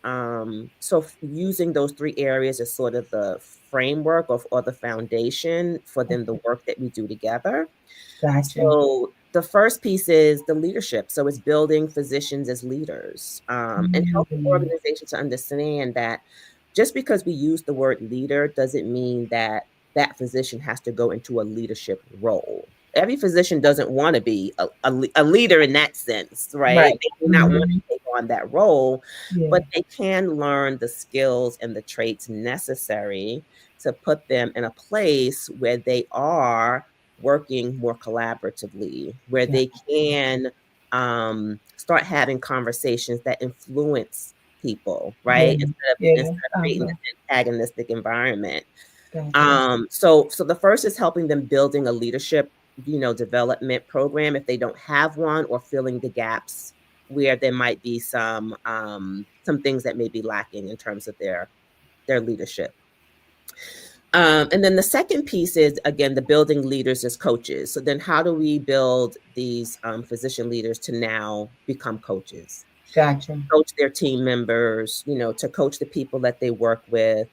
Using those three areas as sort of the framework or the foundation for then the work that we do together. Got you. So the first piece is the leadership. So it's building physicians as leaders, and helping organizations to understand that just because we use the word leader doesn't mean that that physician has to go into a leadership role. Every physician doesn't want to be a leader in that sense, right? Right. They do not want to take on that role, Yeah. but they can learn the skills and the traits necessary to put them in a place where they are working more collaboratively, where they can start having conversations that influence people, right? Yeah. Instead Yeah. of creating this antagonistic environment. Gotcha. So the first is helping them building a leadership, you know, development program if they don't have one, or filling the gaps where there might be some things that may be lacking in terms of their leadership. And then the second piece is, again, the building leaders as coaches. So then how do we build these physician leaders to now become coaches? Gotcha. Coach their team members, to coach the people that they work with.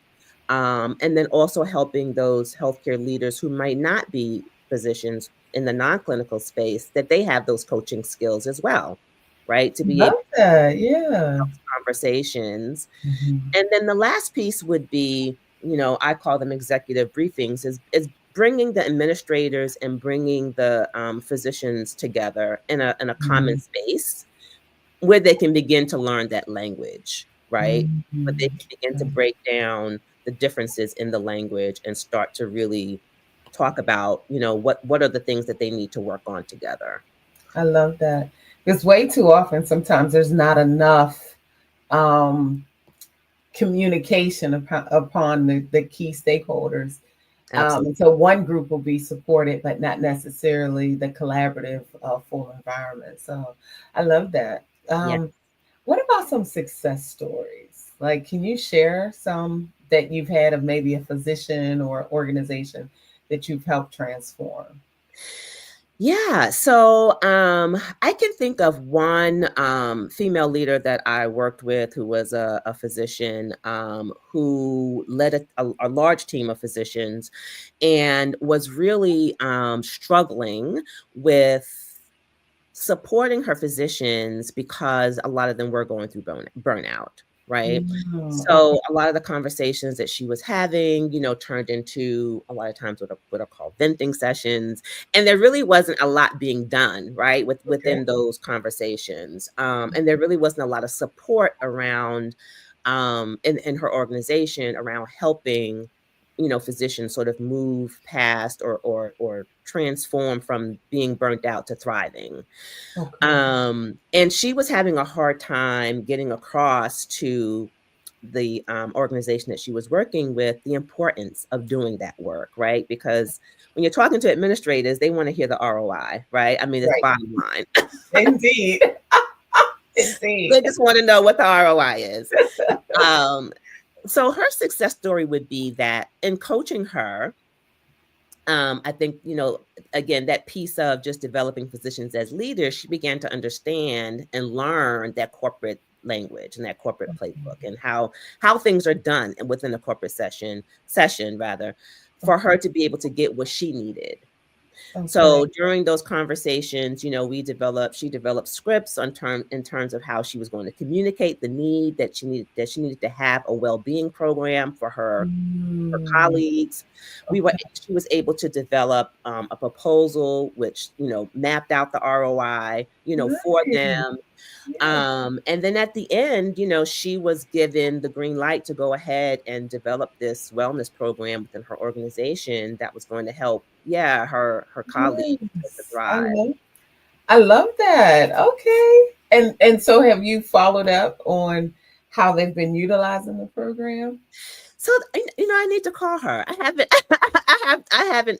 And then also helping those healthcare leaders who might not be physicians in the non-clinical space, that they have those coaching skills as well, right? To be Love able that. Yeah. conversations. Mhm. And then the last piece would be, I call them executive briefings, is bringing the administrators and bringing the physicians together in a common Mhm. space where they can begin to learn that language, right? But they can begin to Mhm. break down the differences in the language and start to really talk about, what are the things that they need to work on together. I love that. Because way too often, sometimes there's not enough um, communication upon the key stakeholders. Absolutely. And so one group will be supported, but not necessarily the collaborative full environment. So I love that. Yeah. What about some success stories? Like, can you share some that you've had of maybe a physician or organization that you've helped transform? Yeah, so I can think of one female leader that I worked with who was a physician who led a large team of physicians and was really struggling with supporting her physicians because a lot of them were going through burnout, right? Okay. So a lot of the conversations that she was having, turned into a lot of times what are called venting sessions, and there really wasn't a lot being done, right, within those conversations, and there really wasn't a lot of support around in her organization around helping physicians sort of move past or transform from being burnt out to thriving. Okay. And she was having a hard time getting across to the organization that she was working with the importance of doing that work, right? Because when you're talking to administrators, they want to hear the ROI, right? I mean, it's Right. bottom line. Indeed. Indeed. They just want to know what the ROI is. So her success story would be that in coaching her, I think, again, that piece of just developing physicians as leaders, she began to understand and learn that corporate language and that corporate playbook and how things are done within a corporate session rather, for her to be able to get what she needed. So during those conversations, she developed scripts in terms of how she was going to communicate the need that she needed to have a well-being program for her colleagues. She was able to develop a proposal which, mapped out the ROI, for them. And then at the end, she was given the green light to go ahead and develop this wellness program within her organization that was going to help, her colleagues to thrive. I love that. Okay. And so have you followed up on how they've been utilizing the program? So, I need to call her. I haven't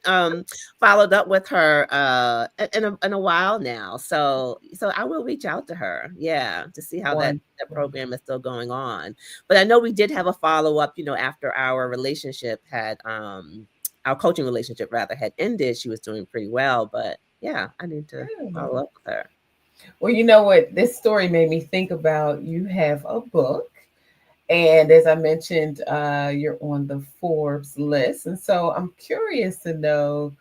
followed up with her in a while now. So I will reach out to her, to see how that program is still going on. But I know we did have a follow-up, after our coaching relationship rather had ended. She was doing pretty well, but I need to follow up with her. Well, you know what? This story made me think about, you have a book. And as I mentioned, you're on the Forbes list. And so I'm curious to know,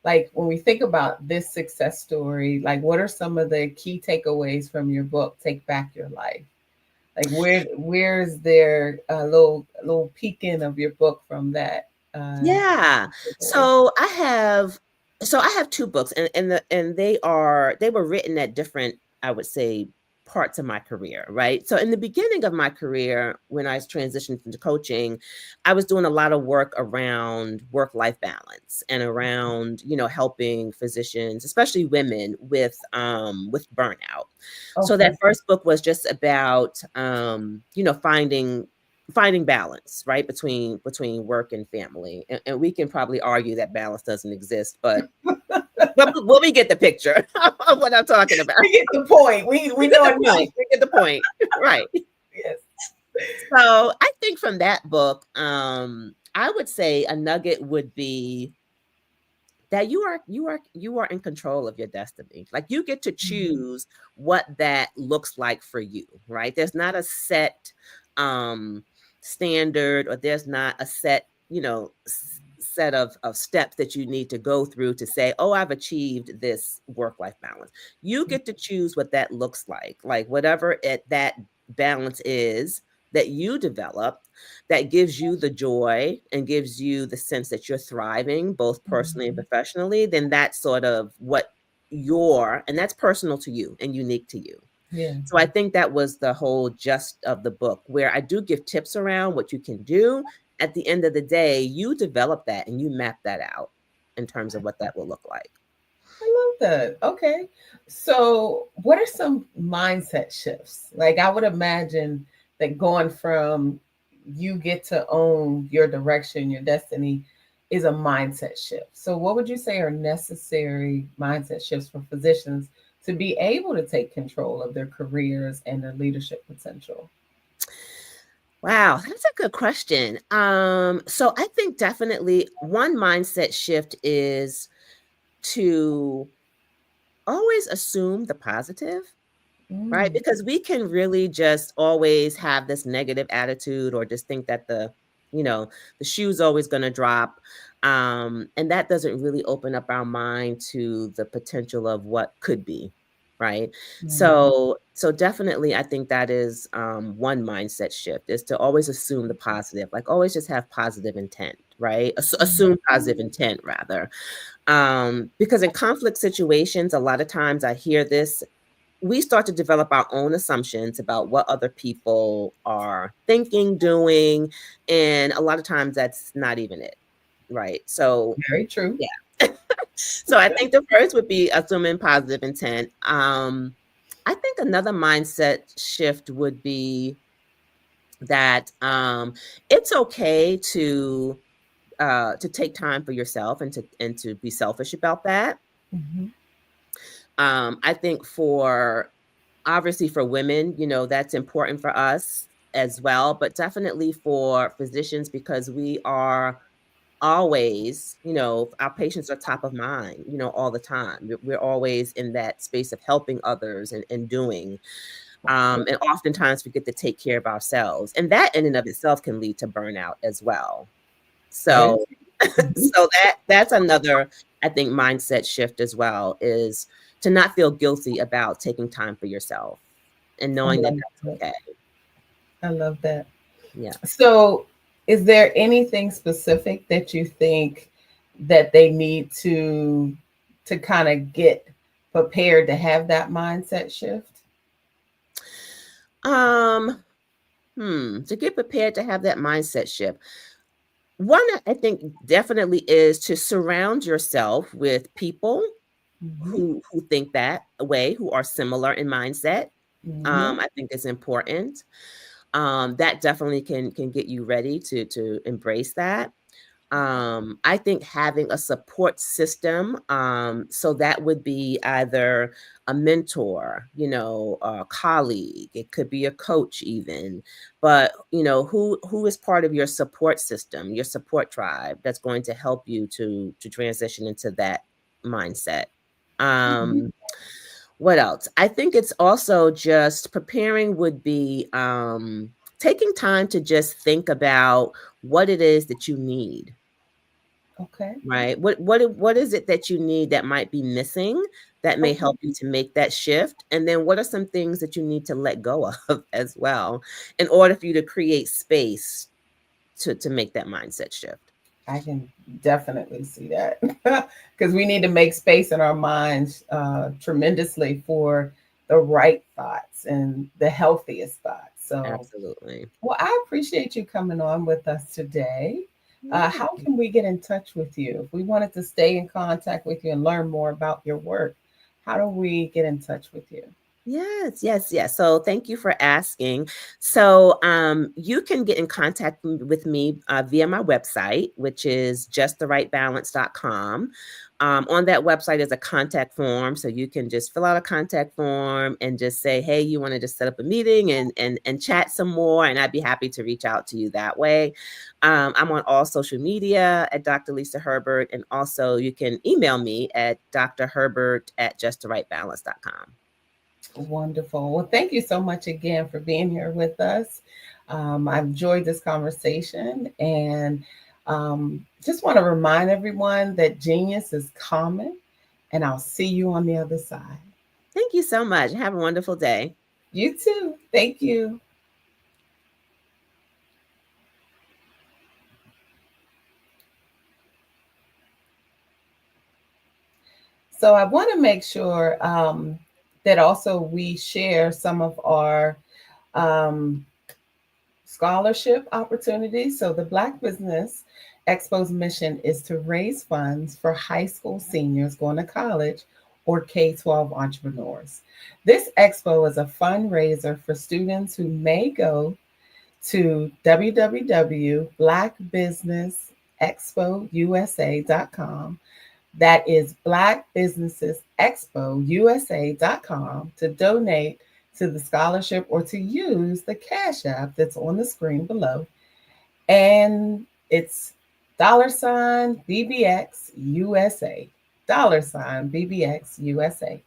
like, when we think about this success story, like, what are some of the key takeaways from your book, Take Back Your Life? Like, where's there a little peek-in of your book from that? So I have two books, and they were written at different, I would say, parts of my career, right? So in the beginning of my career, when I transitioned into coaching, I was doing a lot of work around work-life balance and around, helping physicians, especially women, with burnout. So that first book was just about, finding balance, right, between work and family. And we can probably argue that balance doesn't exist, but we get the picture of what I'm talking about. We get the point. We know enough. We get the point. Right. Yes. So I think from that book, I would say a nugget would be that you are in control of your destiny. Like you get to choose what that looks like for you, right? There's not a set standard, or there's not a set, set of steps that you need to go through to say, oh, I've achieved this work-life balance. You get to choose what that looks like whatever that balance is that you develop, that gives you the joy and gives you the sense that you're thriving both personally and professionally, then that's sort of what and that's personal to you and unique to you. Yeah. So I think that was the whole gist of the book, where I do give tips around what you can do. At the end of the day, you develop that and you map that out in terms of what that will look like. I love that. Okay. So what are some mindset shifts? Like I would imagine that going from you get to own your direction, your destiny is a mindset shift. So what would you say are necessary mindset shifts for physicians to be able to take control of their careers and their leadership potential? Wow, that's a good question. So I think definitely one mindset shift is to always assume the positive, right? Because we can really just always have this negative attitude, or just think that the shoe's always going to drop. And that doesn't really open up our mind to the potential of what could be, right? So definitely I think that is one mindset shift, is to always assume the positive, like always just have positive intent, right? Assume positive intent rather. Because in conflict situations, a lot of times I hear this, we start to develop our own assumptions about what other people are thinking, doing, and a lot of times that's not even it, right? So very true. Yeah. So I think the first would be assuming positive intent. I think another mindset shift would be that it's okay to take time for yourself and to be selfish about that. I think obviously for women, that's important for us as well, but definitely for physicians, because we are always, our patients are top of mind, all the time. We're always in that space of helping others and doing. And oftentimes we get to take care of ourselves. And that in and of itself can lead to burnout as well. So, so that's another, I think, mindset shift as well, is to not feel guilty about taking time for yourself and knowing that that's okay. I love that. Yeah. So is there anything specific that you think that they need to kind of get prepared to have that mindset shift? To get prepared to have that mindset shift. One, I think definitely is to surround yourself with people who think that way, who are similar in mindset. I think is important. That definitely can get you ready to embrace that. I think having a support system, so that would be either a mentor, a colleague, it could be a coach even, but who is part of your support system, your support tribe, that's going to help you to transition into that mindset. What else? I think it's also just preparing would be taking time to just think about what it is that you need. Okay. Right. What is it that you need that might be missing that may help you to make that shift? And then what are some things that you need to let go of as well, in order for you to create space to make that mindset shift? I can definitely see that, because we need to make space in our minds tremendously for the right thoughts and the healthiest thoughts. So absolutely. Well, I appreciate you coming on with us today. How can we get in touch with you? If we wanted to stay in contact with you and learn more about your work, how do we get in touch with you? Yes. So thank you for asking. So you can get in contact with me via my website, which is justtherightbalance.com. On that website is a contact form. So you can just fill out a contact form and just say, hey, you want to just set up a meeting and chat some more. And I'd be happy to reach out to you that way. I'm on all social media at Dr. Lisa Herbert. And also you can email me at drherbert@justtherightbalance.com. Wonderful. Well, thank you so much again for being here with us. I've enjoyed this conversation and just want to remind everyone that genius is common, and I'll see you on the other side. Thank you so much. Have a wonderful day. You too. Thank you. So I want to make sure that also we share some of our scholarship opportunities. So the Black Business Expo's mission is to raise funds for high school seniors going to college or K-12 entrepreneurs. This expo is a fundraiser for students who may go to www.blackbusinessexpousa.com. That is blackbusinessexpousa.com to donate to the scholarship or to use the Cash App that's on the screen below. And it's $BBX USA, $BBX USA.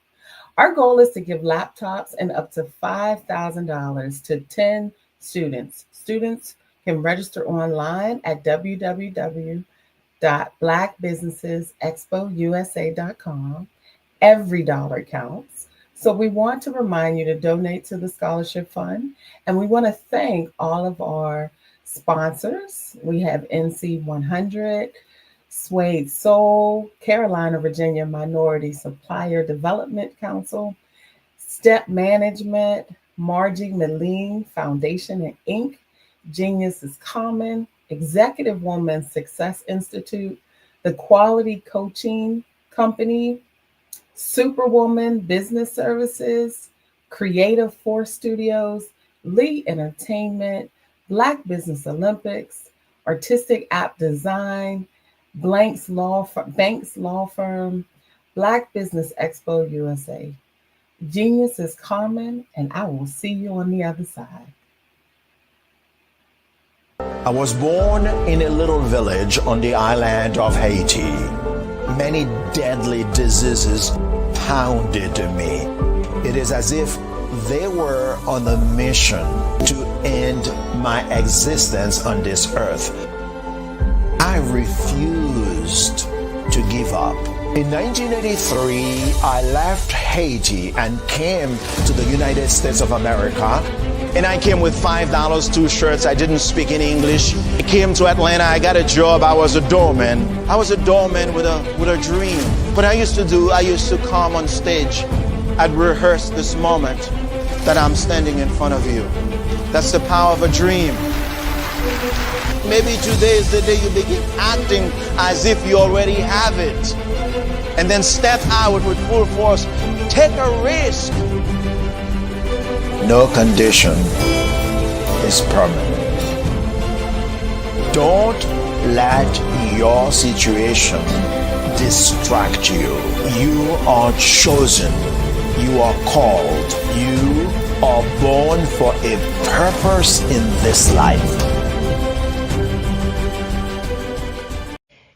Our goal is to give laptops and up to $5,000 to 10 students. Students can register online at www.blackbusinessexpousa.com. Every dollar counts. So we want to remind you to donate to the scholarship fund. And we want to thank all of our sponsors. We have NC 100, Suede Soul, Carolina, Virginia Minority Supplier Development Council, Step Management, Margie Meline Foundation and Inc., Genius is Common, Executive Woman Success Institute, the Quality Coaching Company, Superwoman Business Services, Creative Force Studios, Lee Entertainment, Black Business Olympics, Artistic App Design, Banks Law Firm, Black Business Expo USA. Genius is common, and I will see you on the other side. I was born in a little village on the island of Haiti. Many deadly diseases pounded me. It is as if they were on a mission to end my existence on this earth. I refused to give up. In 1983, I left Haiti and came to the United States of America. And I came with $5, 2 shirts. I didn't speak in English. I came to Atlanta. I got a job. I was a doorman. I was a doorman with a dream. What I used to come on stage. I'd rehearse this moment that I'm standing in front of you. That's the power of a dream. Maybe today is the day you begin acting as if you already have it. And then step out with full force. Take a risk. No condition is permanent. Don't let your situation distract you. You are chosen. You are called. You are born for a purpose in this life.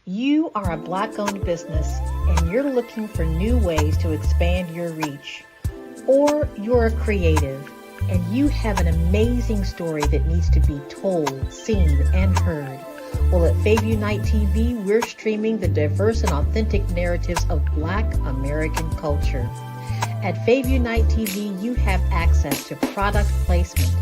You are a Black-owned business and you're looking for new ways to expand your reach. Or you're a creative and you have an amazing story that needs to be told, seen, and heard. Well, at Fayview Night TV, we're streaming the diverse and authentic narratives of Black American culture. At Fayview Night TV, you have access to product placement,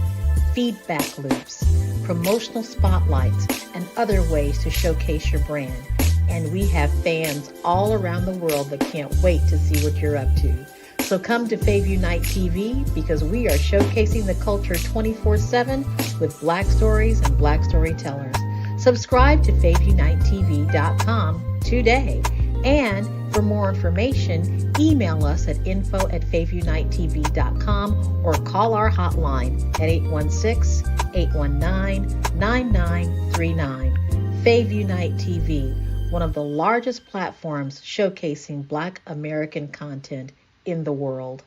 feedback loops, promotional spotlights, and other ways to showcase your brand. And we have fans all around the world that can't wait to see what you're up to. So come to Fayview Night TV because we are showcasing the culture 24/7 with Black stories and Black storytellers. Subscribe to FayviewNightTV.com today And for more information, email us at info@faveunitetv.com or call our hotline at 816-819-9939. Fave Unite TV, one of the largest platforms showcasing Black American content in the world.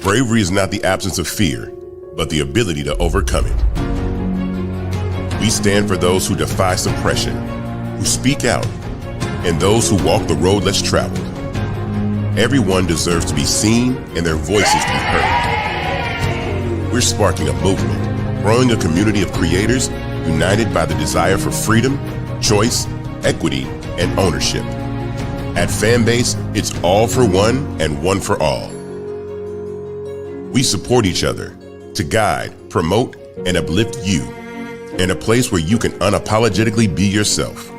Bravery is not the absence of fear, but the ability to overcome it. We stand for those who defy suppression, who speak out, and those who walk the road less traveled. Everyone deserves to be seen and their voices to be heard. We're sparking a movement, growing a community of creators united by the desire for freedom, choice, equity, and ownership. At Fanbase, it's all for one and one for all. We support each other to guide, promote, and uplift you in a place where you can unapologetically be yourself.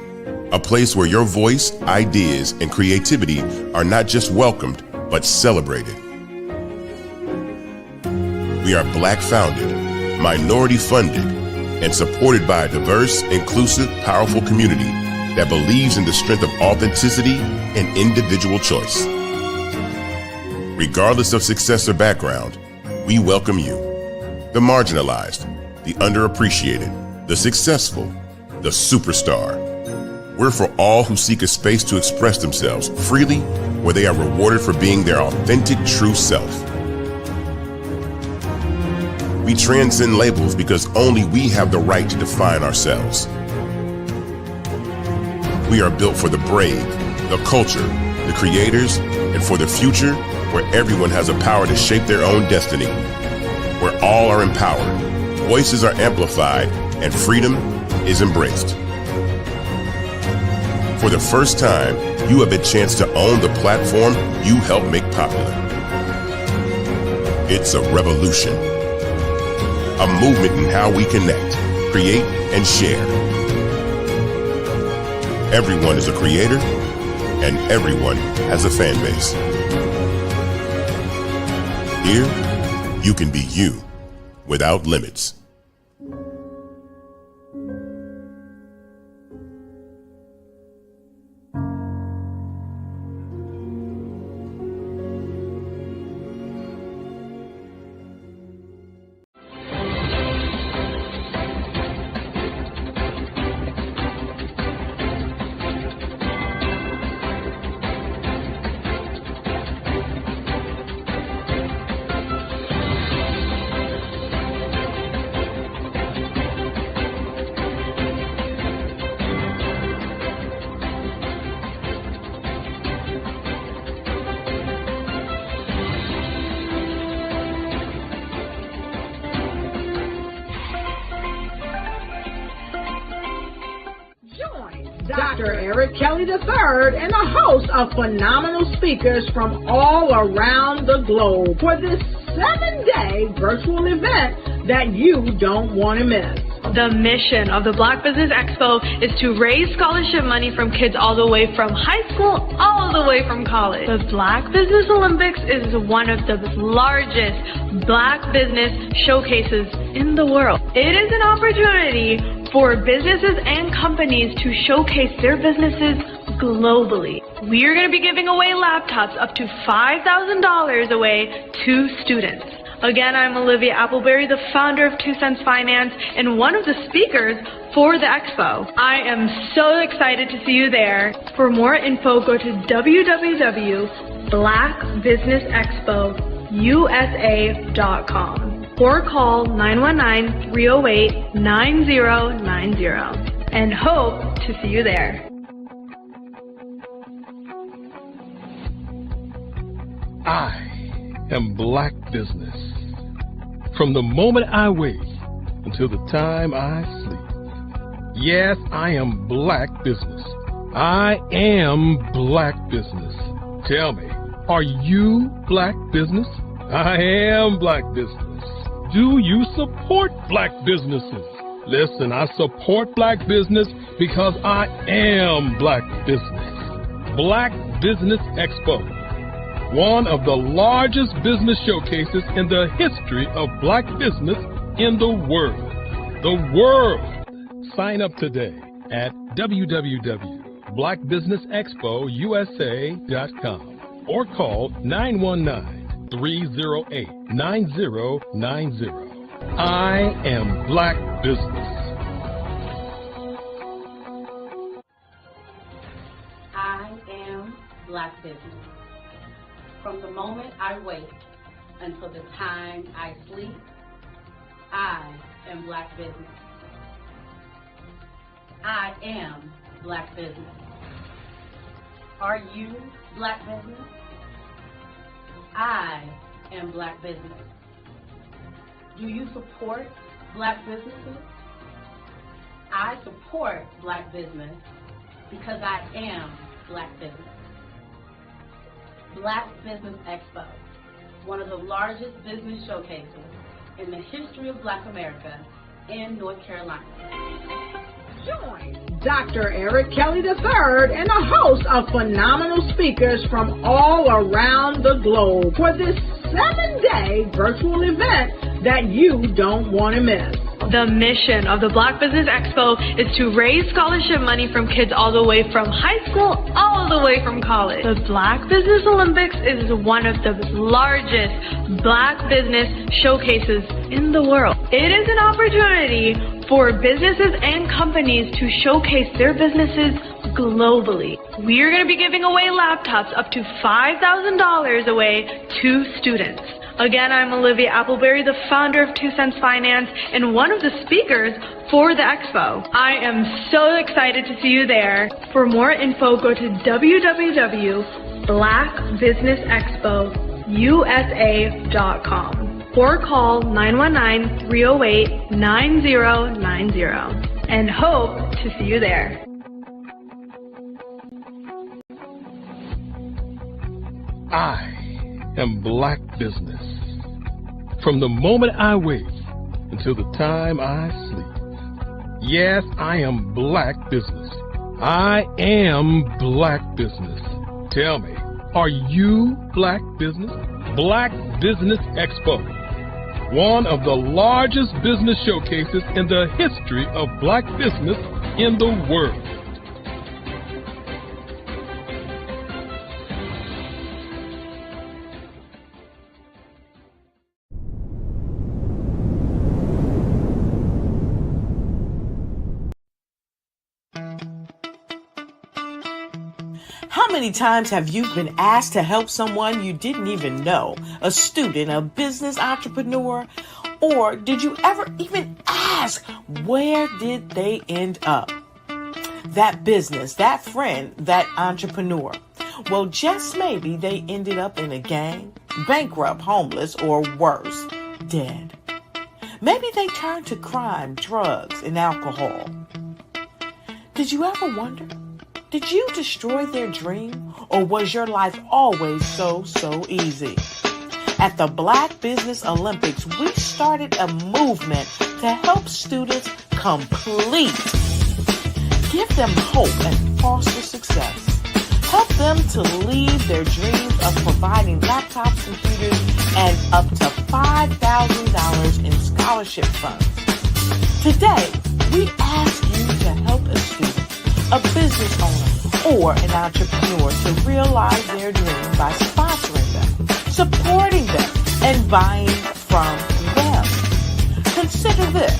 A place where your voice, ideas, and creativity are not just welcomed, but celebrated. We are Black founded, minority funded, and supported by a diverse, inclusive, powerful community that believes in the strength of authenticity and individual choice. Regardless of success or background, we welcome you, the marginalized, the underappreciated, the successful, the superstar. We're for all who seek a space to express themselves freely, where they are rewarded for being their authentic, true self. We transcend labels because only we have the right to define ourselves. We are built for the brave, the culture, the creators, and for the future where everyone has a power to shape their own destiny, where all are empowered, voices are amplified, and freedom is embraced. For the first time, you have a chance to own the platform you helped make popular. It's a revolution, a movement in how we connect, create, and share. Everyone is a creator, and everyone has a fan base. Here, you can be you without limits. Dr. Eric Kelly III and a host of phenomenal speakers from all around the globe for this 7-day virtual event that you don't want to miss. The mission of the Black Business Expo is to raise scholarship money from kids all the way from high school, all the way from college. The Black Business Olympics is one of the largest Black business showcases in the world. It is an opportunity for businesses and companies to showcase their businesses globally. We are going to be giving away laptops up to $5,000 away to students. Again, I'm Olivia Appleberry, the founder of 2 Cents Finance and one of the speakers for the expo. I am so excited to see you there. For more info, go to www.blackbusinessexpousa.com or call 919-308-9090 and hope to see you there. I am Black Business. From the moment I wake until the time I sleep. Yes, I am Black Business. I am Black Business. Tell me, are you Black Business? I am Black Business. Do you support Black businesses? Listen, I support Black business because I am Black Business. Black Business Expo one of the largest business showcases in the history of black business in the world. The world! Sign up today at www.blackbusinessexpousa.com or call 919-308-9090. I am Black Business. I am Black Business. From the moment I wake until the time I sleep, I am Black Business. I am Black Business. Are you Black Business? I am Black Business. Do you support Black businesses? I support Black business because I am Black business. Black Business Expo, one of the largest business showcases in the history of Black America in North Carolina. Join Dr. Eric Kelly III and a host of phenomenal speakers from all around the globe for this 7-day virtual event that you don't want to miss. The mission of the Black Business Expo is to raise scholarship money from kids all the way from high school, all the way from college. The Black Business Olympics is one of the largest black business showcases in the world. It is an opportunity for businesses and companies to showcase their businesses globally. We are going to be giving away laptops up to $5,000 away to students. Again, I'm Olivia Appleberry, the founder of 2 Cents Finance and one of the speakers for the expo. I am so excited to see you there. For more info, go to www.blackbusinessexpousa.com or call 919-308-9090 and hope to see you there. I am Black Business. From the moment I wake until the time I sleep. Yes, I am Black Business. I am Black Business. Tell me, are you Black Business? Black Business Expo, one of the largest business showcases in the history of black business in the world. How many times have you been asked to help someone you didn't even know, a student, a business entrepreneur, or did you ever even ask, where did they end up? That business, that friend, that entrepreneur. Well, just maybe they ended up in a gang, bankrupt, homeless, or worse, dead. Maybe they turned to crime, drugs, and alcohol. Did you ever wonder? Did you destroy their dream, or was your life always so easy? At the Black Business Olympics, we started a movement to help students complete. Give them hope and foster success. Help them to leave their dreams of providing laptops, computers, and up to $5,000 in scholarship funds. Today, we ask you to help a student, a business owner, or an entrepreneur to realize their dream by sponsoring them, supporting them, and buying from them. Consider this.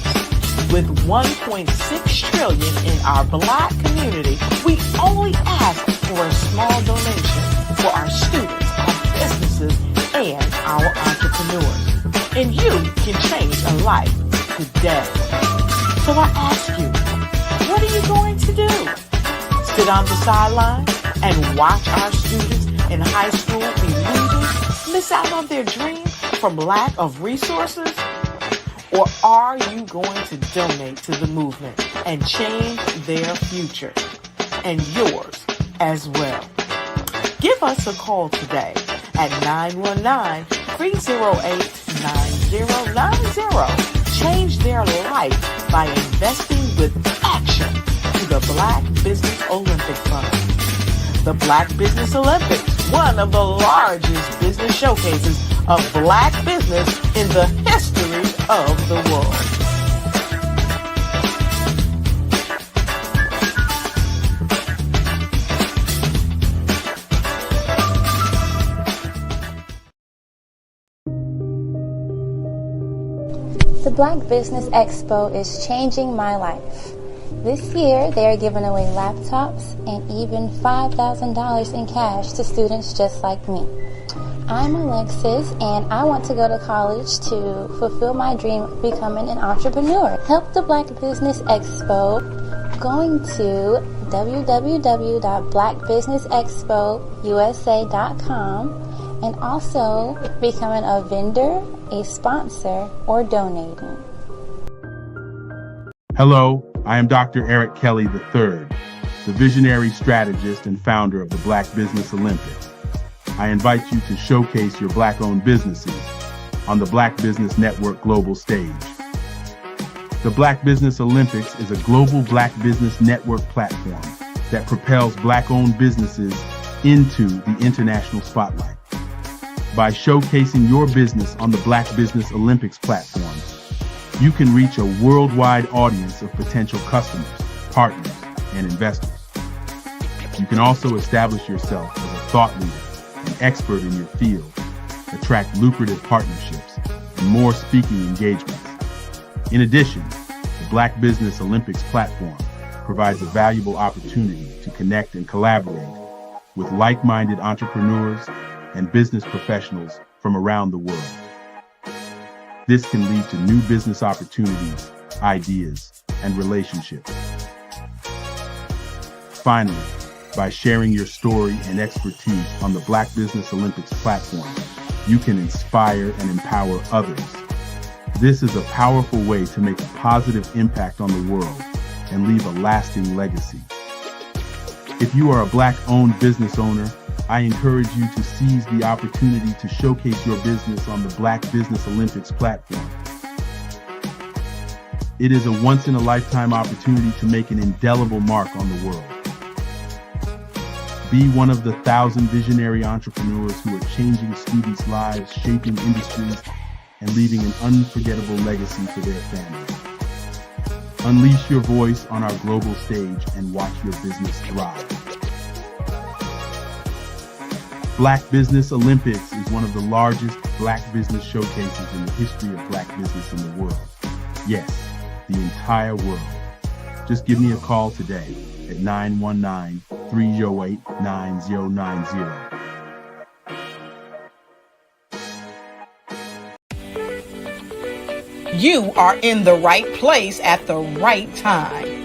With $1.6 trillion in our black community, we only ask for a small donation for our students, our businesses, and our entrepreneurs. And you can change a life today. So I ask you, what are you going to do? Sit on the sideline and watch our students in high school be losers, miss out on their dream from lack of resources? Or are you going to donate to the movement and change their future and yours as well? Give us a call today at 919-308-9090. Change their life by investing with action to the Black Business Olympic Fund. the Black Business Olympics, one of the largest business showcases of Black business in the history of the world. The Black Business Expo is changing my life. This year, they are giving away laptops and even $5,000 in cash to students just like me. I'm Alexis, and I want to go to college to fulfill my dream of becoming an entrepreneur. Help the Black Business Expo going to www.blackbusinessexpousa.com and also becoming a vendor, a sponsor, or donating. Hello, I am Dr. Eric Kelly III, the visionary strategist and founder of the Black Business Olympics. I invite you to showcase your Black-owned businesses on the Black Business Network global stage. The Black Business Olympics is a global Black Business Network platform that propels Black-owned businesses into the international spotlight. By showcasing your business on the Black Business Olympics platform, you can reach a worldwide audience of potential customers, partners, and investors. You can also establish yourself as a thought leader, an expert in your field, attract lucrative partnerships, and more speaking engagements. In addition, the Black Business Olympics platform provides a valuable opportunity to connect and collaborate with like-minded entrepreneurs and business professionals from around the world. This can lead to new business opportunities, ideas, and relationships. Finally, by sharing your story and expertise on the Black Business Olympics platform, you can inspire and empower others. This is a powerful way to make a positive impact on the world and leave a lasting legacy. If you are a Black-owned business owner, I encourage you to seize the opportunity to showcase your business on the Black Business Olympics platform. It is a once-in-a-lifetime opportunity to make an indelible mark on the world. Be one of the 1,000 visionary entrepreneurs who are changing students' lives, shaping industries, and leaving an unforgettable legacy for their families. Unleash your voice on our global stage and watch your business thrive. Black Business Olympics is one of the largest Black business showcases in the history of Black business in the world. Yes, the entire world. Just give me a call today at 919-308-9090. You are in the right place at the right time.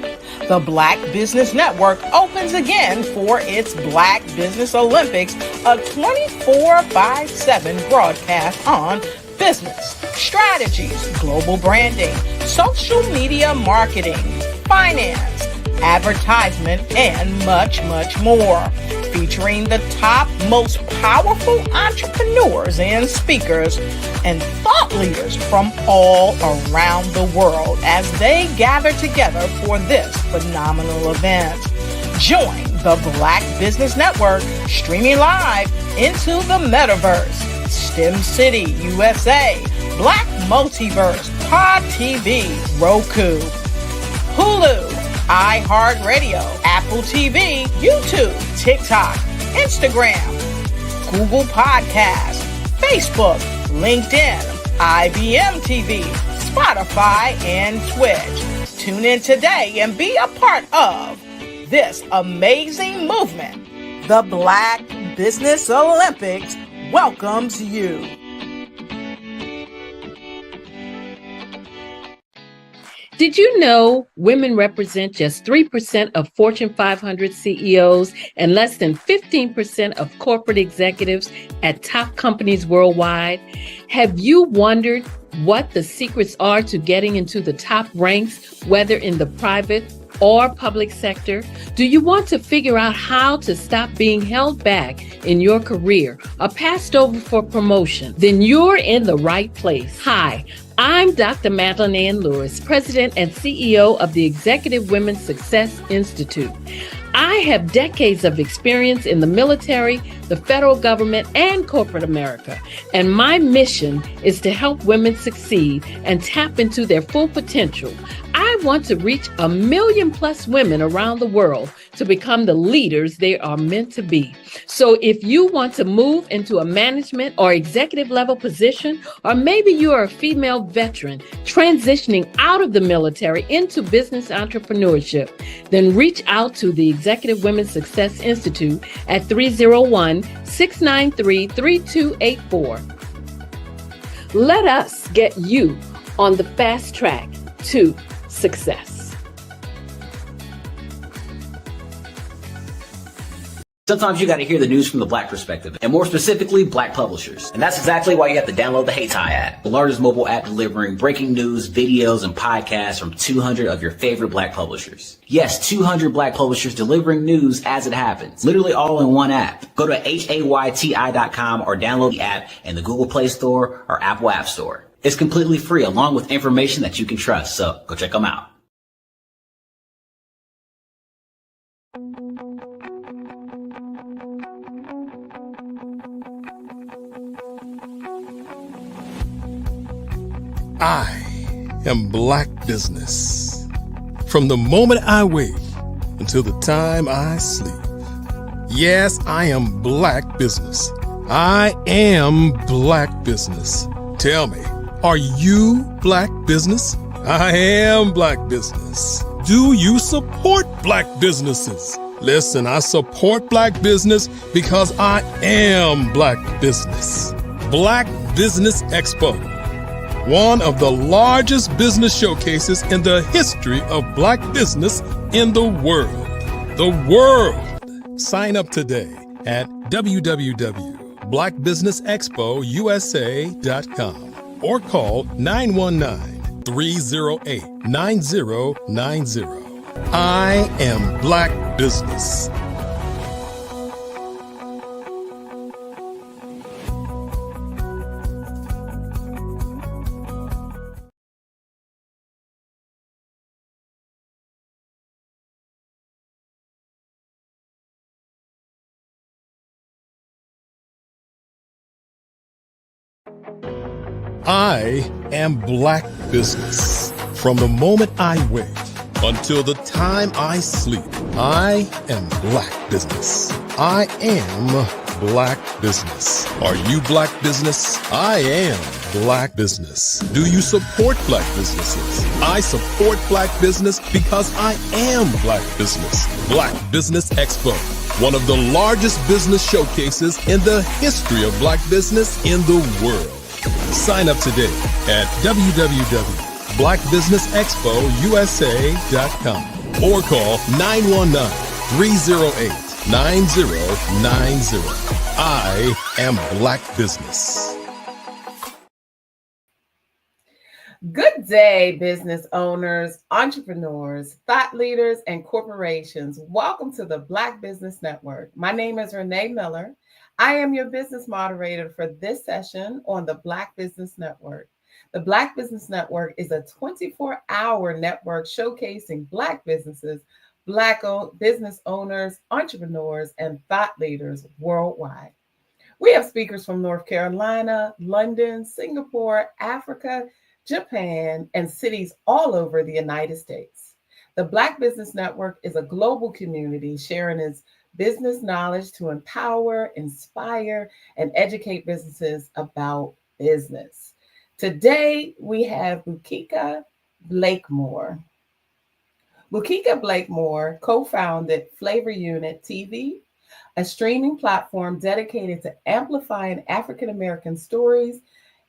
The Black Business Network opens again for its Black Business Olympics, a 24/7 broadcast on business, strategies, global branding, social media marketing, finance, advertisement, and much, much more. Featuring the top, most powerful entrepreneurs and speakers and thought leaders from all around the world as they gather together for this phenomenal event. Join the Black Business Network streaming live into the metaverse, STEM City, USA, Black Multiverse, Pod TV, Roku, Hulu, iHeartRadio, Apple TV, YouTube, TikTok, Instagram, Google Podcasts, Facebook, LinkedIn, IBM TV, Spotify, and Twitch. Tune in today and be a part of this amazing movement. The Black Business Olympics welcomes you. Did you know women represent just 3% of Fortune 500 CEOs and less than 15% of corporate executives at top companies worldwide? Have you wondered what the secrets are to getting into the top ranks, whether in the private or public sector? Do you want to figure out how to stop being held back in your career or passed over for promotion? Then you're in the right place. Hi, I'm Dr. Madeline Ann Lewis, President and CEO of the Executive Women's Success Institute. I have decades of experience in the military, the federal government, and corporate America, and my mission is to help women succeed and tap into their full potential. I want to reach 1 million+ women around the world to become the leaders they are meant to be. So if you want to move into a management or executive level position, or maybe you are a female veteran transitioning out of the military into business entrepreneurship, then reach out to the Executive Women's Success Institute at 301-693-3284. Let us get you on the fast track to success. Sometimes you got to hear the news from the Black perspective, and more specifically, Black publishers. And that's exactly why you have to download the Hey Tie app, the largest mobile app delivering breaking news, videos, and podcasts from 200 of your favorite Black publishers. Yes, 200 Black publishers delivering news as it happens, literally all in one app. Go to HAYTI.com or download the app in the Google Play Store or Apple App Store. It's completely free, along with information that you can trust, so go check them out. I am Black business. From the moment I wake until the time I sleep. Yes, I am Black business. I am Black business. Tell me, are you Black business? I am Black business. Do you support Black businesses? Listen, I support Black business because I am Black business. Black Business Expo, one of the largest business showcases in the history of Black business in the world. The world! Sign up today at www.blackbusinessexpousa.com or call 919-308-9090. I am Black business. I am Black business. From the moment I wake until the time I sleep, I am Black business. I am Black business. Are you Black business? I am Black business. Do you support Black businesses? I support Black business because I am Black business. Black Business Expo, one of the largest business showcases in the history of Black business in the world. Sign up today at www.blackbusinessexpousa.com or call 919-308-9090. I am Black business. Good day, business owners, entrepreneurs, thought leaders, and corporations. Welcome to the Black Business Network. My name is Renee Miller. I am your business moderator for this session on the Black Business Network. The Black Business Network is a 24-hour network showcasing Black businesses, Black business owners, entrepreneurs, and thought leaders worldwide. We have speakers from North Carolina, London, Singapore, Africa, Japan, and cities all over the United States. The Black Business Network is a global community sharing its business knowledge to empower, inspire, and educate businesses about business. Today, we have Bukika Blakemore. Bukika Blakemore co-founded Flavor Unit TV, a streaming platform dedicated to amplifying African-American stories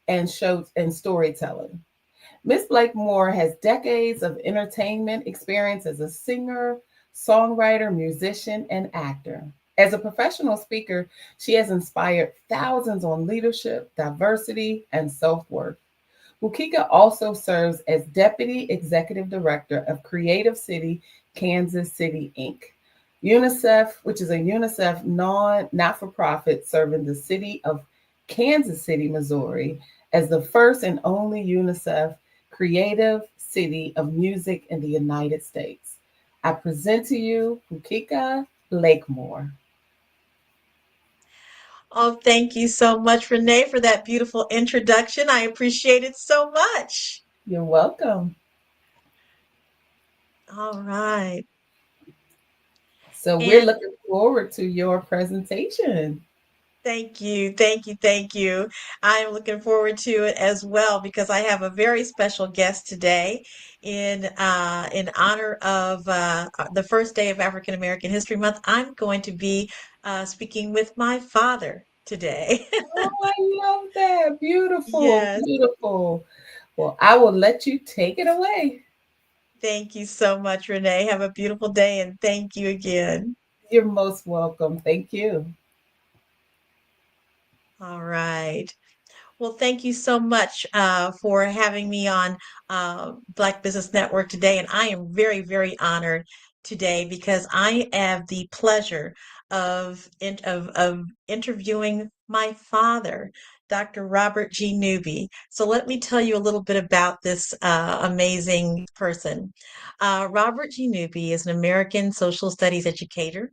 and storytelling. Ms. Blakemore has decades of entertainment experience as a singer, songwriter, musician, and actor. As a professional speaker, she has inspired thousands on leadership, diversity, and self-worth. Bukika also serves as Deputy Executive Director of Creative City, Kansas City, Inc. UNICEF, which is a UNICEF not-for-profit serving the city of Kansas City, Missouri, as the first and only UNICEF creative city of music in the United States. I present to you Hukika Lakemore. Oh, thank you so much, Renee, for that beautiful introduction. I appreciate it so much. You're welcome. All right. So we're And looking forward to your presentation. thank you, thank you, thank you. I'm looking forward to it as well because I have a very special guest today in honor of the first day of African American History Month. I'm going to be speaking with my father today. Oh, I love that. Beautiful, Yes. beautiful. Well, I will let you take it away. Thank you so much, Renee. Have a beautiful day and thank you again. You're most welcome. Thank you. All right. Well, thank you so much for having me on Black Business Network today. And I am very, very honored today because I have the pleasure of interviewing my father, Dr. Robert G. Newby. So let me tell you a little bit about this amazing person. Robert G. Newby is an American social studies educator.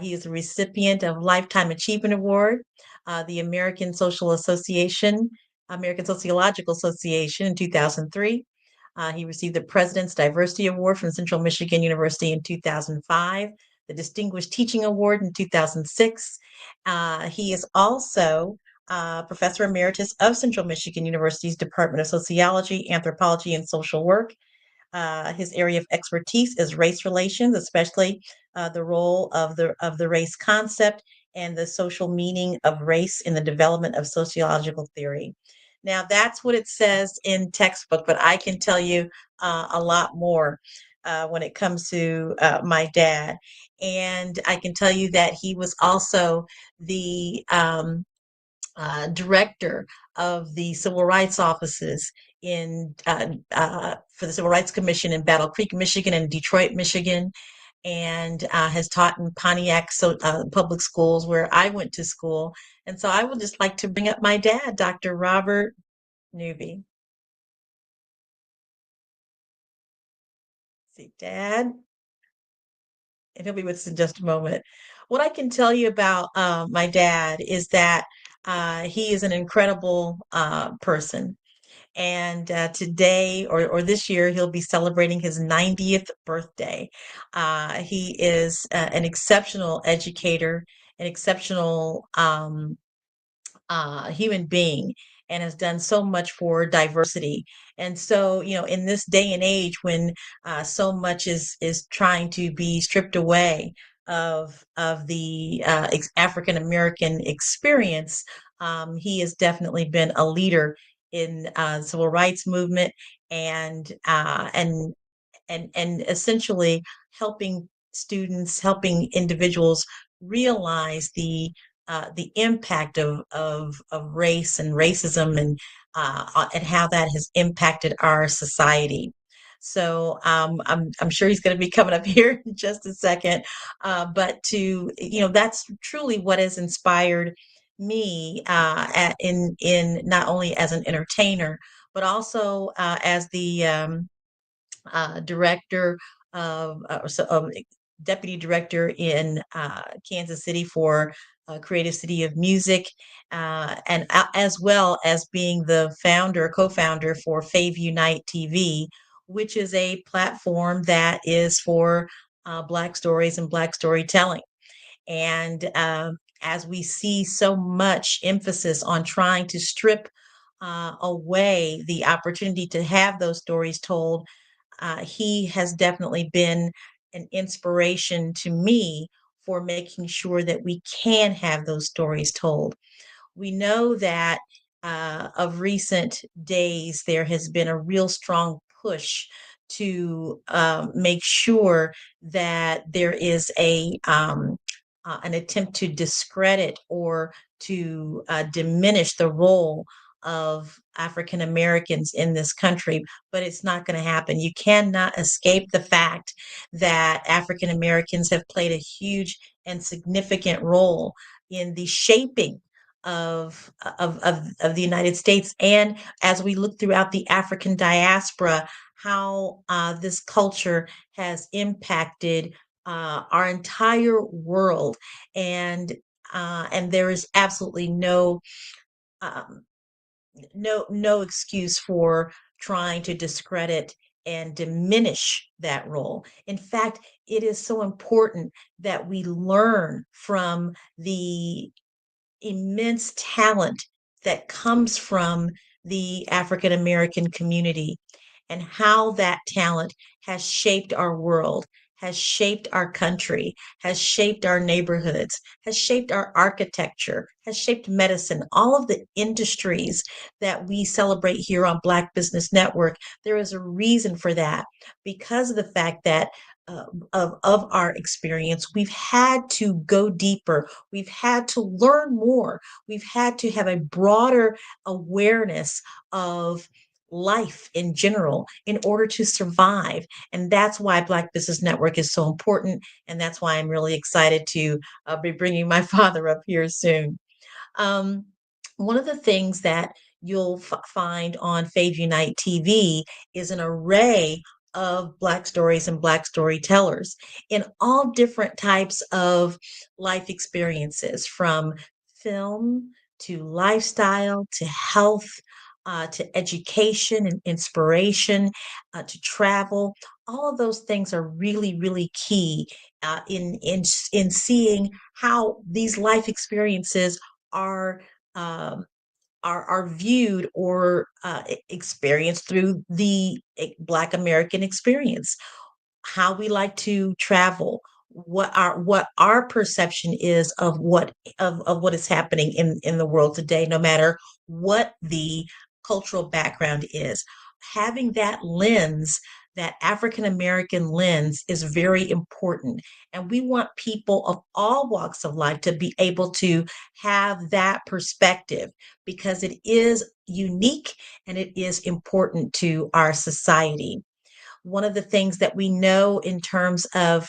He is a recipient of Lifetime Achievement Award, the American Sociological Association in 2003. He received the President's Diversity Award from Central Michigan University in 2005, the Distinguished Teaching Award in 2006. He is also Professor Emeritus of Central Michigan University's Department of Sociology, Anthropology, and Social Work. His area of expertise is race relations, especially the role of the race concept and the social meaning of race in the development of sociological theory. Now, that's what it says in textbook, but I can tell you a lot more when it comes to my dad. And I can tell you that he was also the director of the civil rights offices for the Civil Rights Commission in Battle Creek, Michigan, and Detroit, Michigan, and has taught in Pontiac public schools where I went to school. And so I would just like to bring up my dad, Dr. Robert Newby. See, Dad, and he'll be with us in just a moment. What I can tell you about my dad is that he is an incredible person. And today or this year, he'll be celebrating his 90th birthday. He is an exceptional educator, an exceptional human being, and has done so much for diversity. And so, in this day and age when so much is trying to be stripped away of the African American experience, he has definitely been a leader in the civil rights movement and and essentially helping students, helping individuals realize the impact of race and racism and how that has impacted our society. So I'm sure he's going to be coming up here in just a second. But that's truly what has inspired me in not only as an entertainer, but also as the director of deputy director in Kansas City for Creative City of Music, and as well as being the co-founder for Fave Unite TV, which is a platform that is for Black stories and Black storytelling. And as we see so much emphasis on trying to strip away the opportunity to have those stories told, he has definitely been an inspiration to me for making sure that we can have those stories told. We know that of recent days, there has been a real strong push to make sure that there is an attempt to discredit or to diminish the role of African Americans in this country, but it's not going to happen. You cannot escape the fact that African Americans have played a huge and significant role in the shaping of the United States. And as we look throughout the African diaspora, how this culture has impacted our entire world, and there is absolutely um, no excuse for trying to discredit and diminish that role. In fact, it is so important that we learn from the immense talent that comes from the African American community and how that talent has shaped our world, has shaped our country, has shaped our neighborhoods, has shaped our architecture, has shaped medicine, all of the industries that we celebrate here on Black Business Network. There is a reason for that because of the fact that of our experience, we've had to go deeper. We've had to learn more. We've had to have a broader awareness of life in general in order to survive. And that's why Black Business Network is so important. And that's why I'm really excited to be bringing my father up here soon. Um, One of the things that you'll find on Fave Unite TV is an array of Black stories and Black storytellers in all different types of life experiences, from film to lifestyle to health. To education and inspiration, to travel, all of those things are really, really key in seeing how these life experiences are um, are viewed or experienced through the Black American experience, how we like to travel, what our perception is of what is happening in the world today, no matter what the cultural background is. Having that lens, that African American lens, is very important. And we want people of all walks of life to be able to have that perspective because it is unique and it is important to our society. One of the things that we know in terms of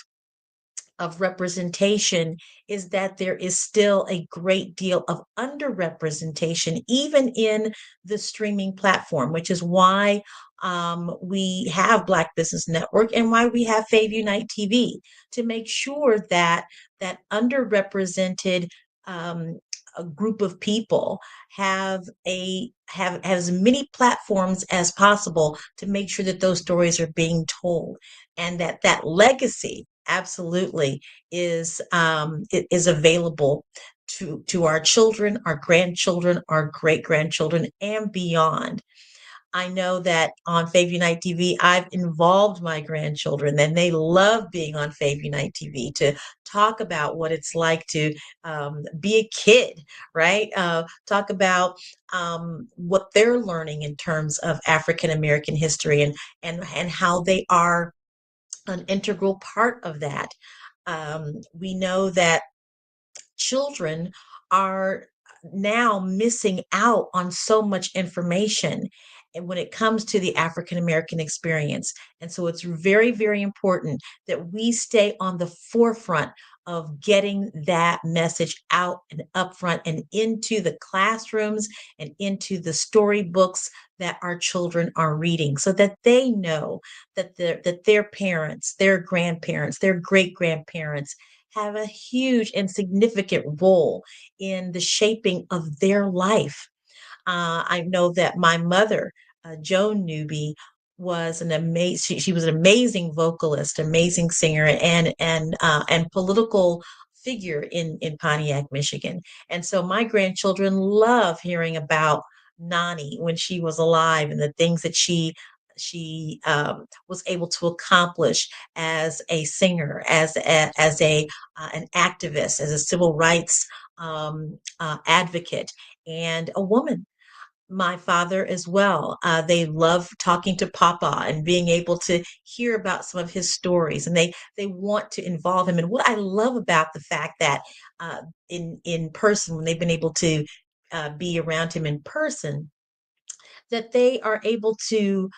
representation is that there is still a great deal of underrepresentation, even in the streaming platform, which is why we have Black Business Network and why we have Fave Unite TV, to make sure that that underrepresented um, a group of people have as many platforms as possible to make sure that those stories are being told, and that that legacy absolutely is available to our children, our grandchildren, our great grandchildren, and beyond. I know that on Fave Unite TV, I've involved my grandchildren, and they love being on Fave Unite TV to talk about what it's like to be a kid, right? Talk about what they're learning in terms of African American history, and how they are an integral part of that. We know that children are now missing out on so much information and when it comes to the African American experience. And so it's very, very important that we stay on the forefront of getting that message out and upfront and into the classrooms and into the storybooks that our children are reading, so that they know that their parents, their grandparents, their great grandparents have a huge and significant role in the shaping of their life. I know that my mother, Joan Newby, was an amazing. She was an amazing vocalist, amazing singer, and political figure in Pontiac, Michigan. And so my grandchildren love hearing about Nani when she was alive and the things that she was able to accomplish as a singer, as a an activist, as a civil rights advocate, and a woman. My father as well. They love talking to Papa and being able to hear about some of his stories, and they want to involve him. And what I love about the fact that in person, when they've been able to be around him in person, that they are able to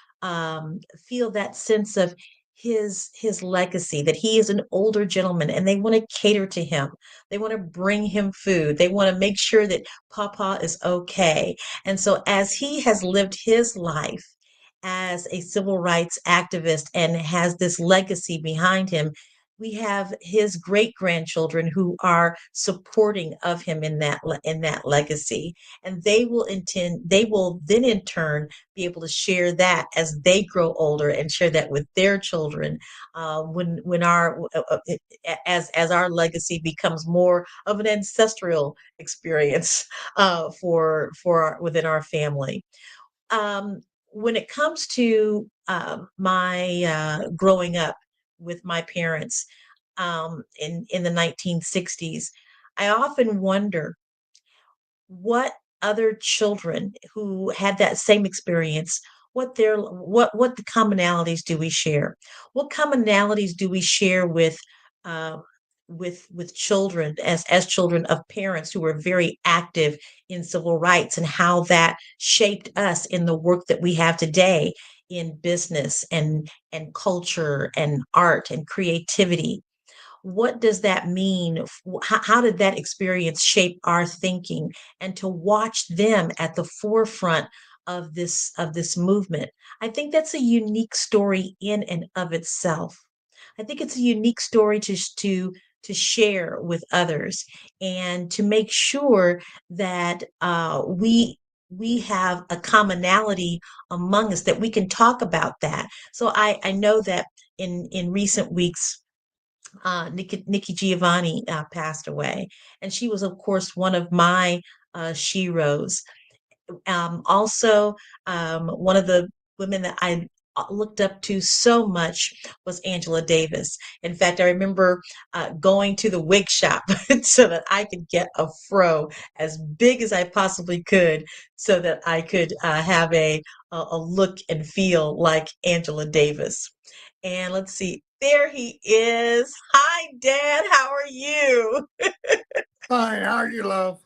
feel that sense of his legacy, that he is an older gentleman and they want to cater to him, they want to bring him food, they want to make sure that Papa is okay. And so as he has lived his life as a civil rights activist and has this legacy behind him. We have his great grandchildren who are supporting of him in that legacy, and they will then in turn be able to share that as they grow older and share that with their children, when our as our legacy becomes more of an ancestral experience, within our family. When it comes to my growing up with my parents, in the 1960s, I often wonder what other children who had that same experience, what the commonalities do we share? What commonalities do we share uh, with children as children of parents who were very active in civil rights, and how that shaped us in the work that we have today in business and culture and art and creativity? What does that mean? How did that experience shape our thinking? And to watch them at the forefront of this movement, I think that's a unique story in and of itself. I think it's a unique story to share with others, and to make sure that we have a commonality among us, that we can talk about that. So I know that in recent weeks, Nikki Giovanni passed away, and she was, of course, one of my sheroes. Also, one of the women that I looked up to so much was Angela Davis. In fact, I remember going to the wig shop so that I could get a fro as big as I possibly could, so that I could have a look and feel like Angela Davis. And let's see, there he is. Hi, Dad. How are you? Hi, how are you, love?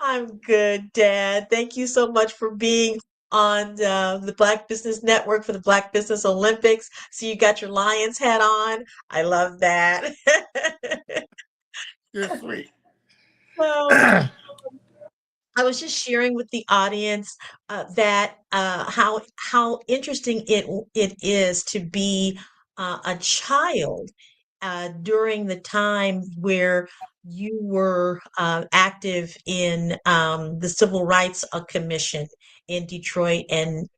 I'm good, Dad. Thank you so much for being on the Black Business Network for the Black Business Olympics. So you got your Lions hat on. I love that. You're sweet. So I was just sharing with the audience that how interesting it is to be a child during the time where you were active in the Civil Rights Commission in Detroit and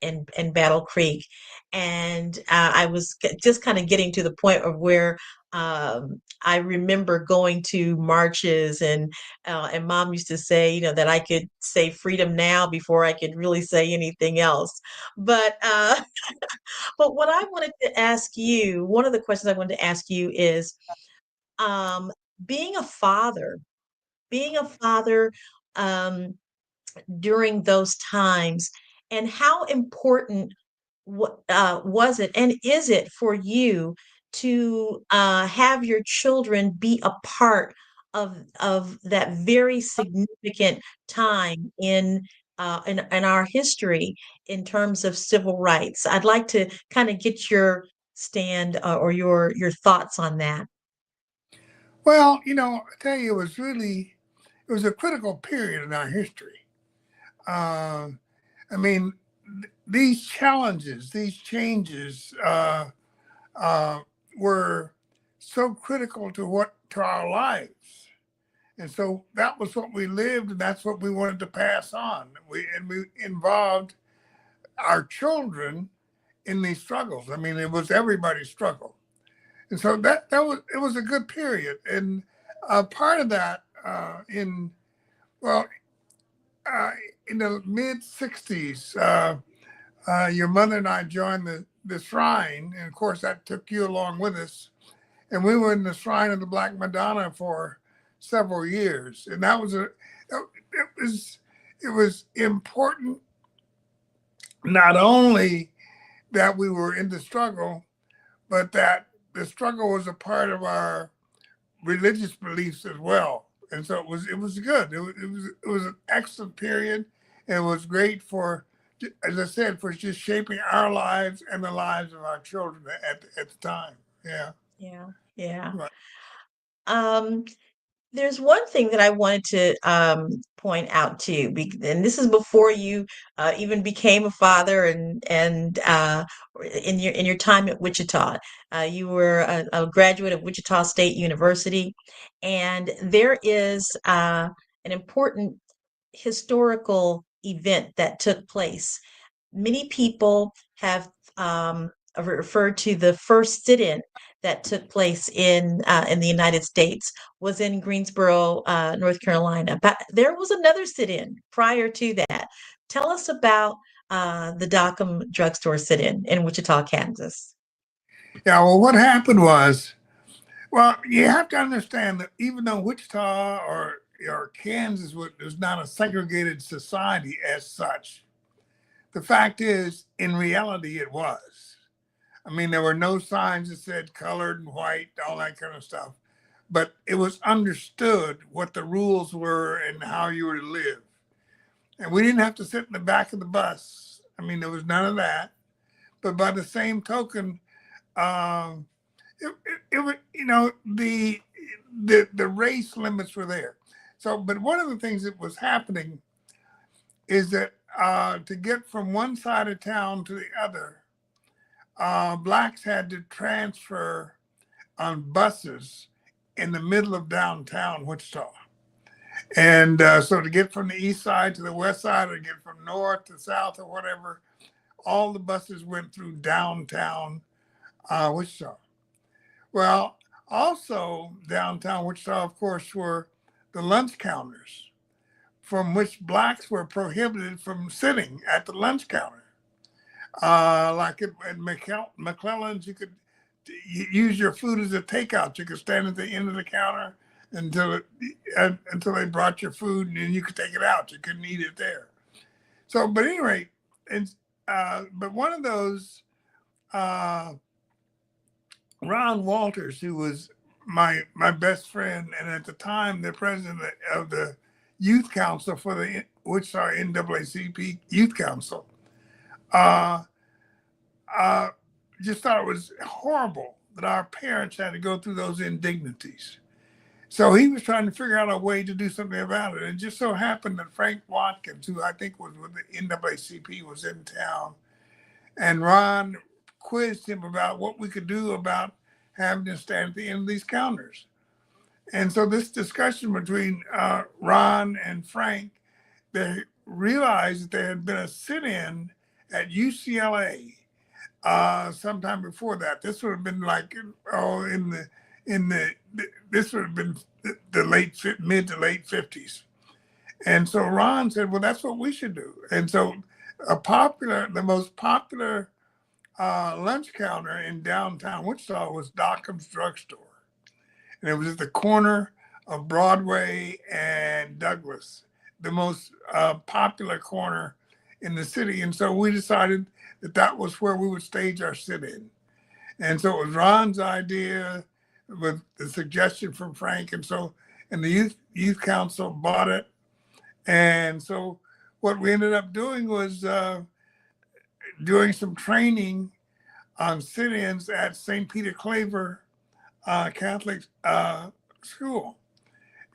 Battle Creek, and I was just kind of getting to the point of where. I remember going to marches, and Mom used to say, that I could say freedom now before I could really say anything else. But but what I wanted to ask you, one of the questions I wanted to ask you is, um, being a father, being a father um, during those times, and how important was it and is it for you to have your children be a part of that very significant time in our history in terms of civil rights? I'd like to kind of get your stand or your thoughts on that. Well, I tell you, it was a critical period in our history. I mean, these challenges, these changes uh, were so critical to our lives. And so that was what we lived, and that's what we wanted to pass on. We involved our children in these struggles. I mean, it was everybody's struggle. And so it was a good period. And part of that well, in the mid 60s, your mother and I joined the shrine. And of course, that took you along with us. And we were in the shrine of the Black Madonna for several years. And it was important, not only that we were in the struggle, but that the struggle was a part of our religious beliefs as well. And so it was good. It was an excellent period. And it was great for, as I said, for just shaping our lives and the lives of our children at the time. Yeah. Yeah, yeah. Right. Um, There's one thing that I wanted to point out too, and this is before you even became a father, and in your time at Wichita, you were a graduate of Wichita State University, and there is an important historical event that took place. Many people have referred to the first sit-in that took place in the United States was in Greensboro, North Carolina. But there was another sit-in prior to that. Tell us about the Dockham Drugstore sit-in in Wichita, Kansas. Yeah, well, what happened was, well, you have to understand that even though Wichita or Kansas was not a segregated society as such, the fact is, in reality, it was. I mean, there were no signs that said colored and white, all that kind of stuff. But it was understood what the rules were and how you were to live. And we didn't have to sit in the back of the bus. I mean, there was none of that. But by the same token, it was, you know, the race limits were there. So, but one of the things that was happening is that to get from one side of town to the other, blacks had to transfer on buses in the middle of downtown Wichita. And so to get from the east side to the west side, or get from north to south or whatever, all the buses went through downtown Wichita. Well, also downtown Wichita, of course, were the lunch counters from which blacks were prohibited from sitting at the lunch counter. Like at McClellan's, you could use your food as a takeout. You could stand at the end of the counter until they brought your food, and then you could take it out. You couldn't eat it there. So, but anyway, but one of those, Ron Walters, who was my best friend, and at the time the president of the youth council for the Wichita NAACP Youth Council, just thought it was horrible that our parents had to go through those indignities. So he was trying to figure out a way to do something about it. And it just so happened that Frank Watkins, who I think was with the NAACP, was in town. And Ron quizzed him about what we could do about having to stand at the end of these counters. And so this discussion between Ron and Frank, they realized that there had been a sit-in at UCLA sometime before that. This would have been like, this would have been the mid to late 50s. And so Ron said, well, that's what we should do. And so the most popular lunch counter in downtown Wichita was Dockham's Drugstore. And it was at the corner of Broadway and Douglas, the most popular corner in the city. And so we decided that was where we would stage our sit-in. And so it was Ron's idea with the suggestion from Frank. And the youth council bought it. And so what we ended up doing was doing some training on sit-ins at St. Peter Claver Catholic school.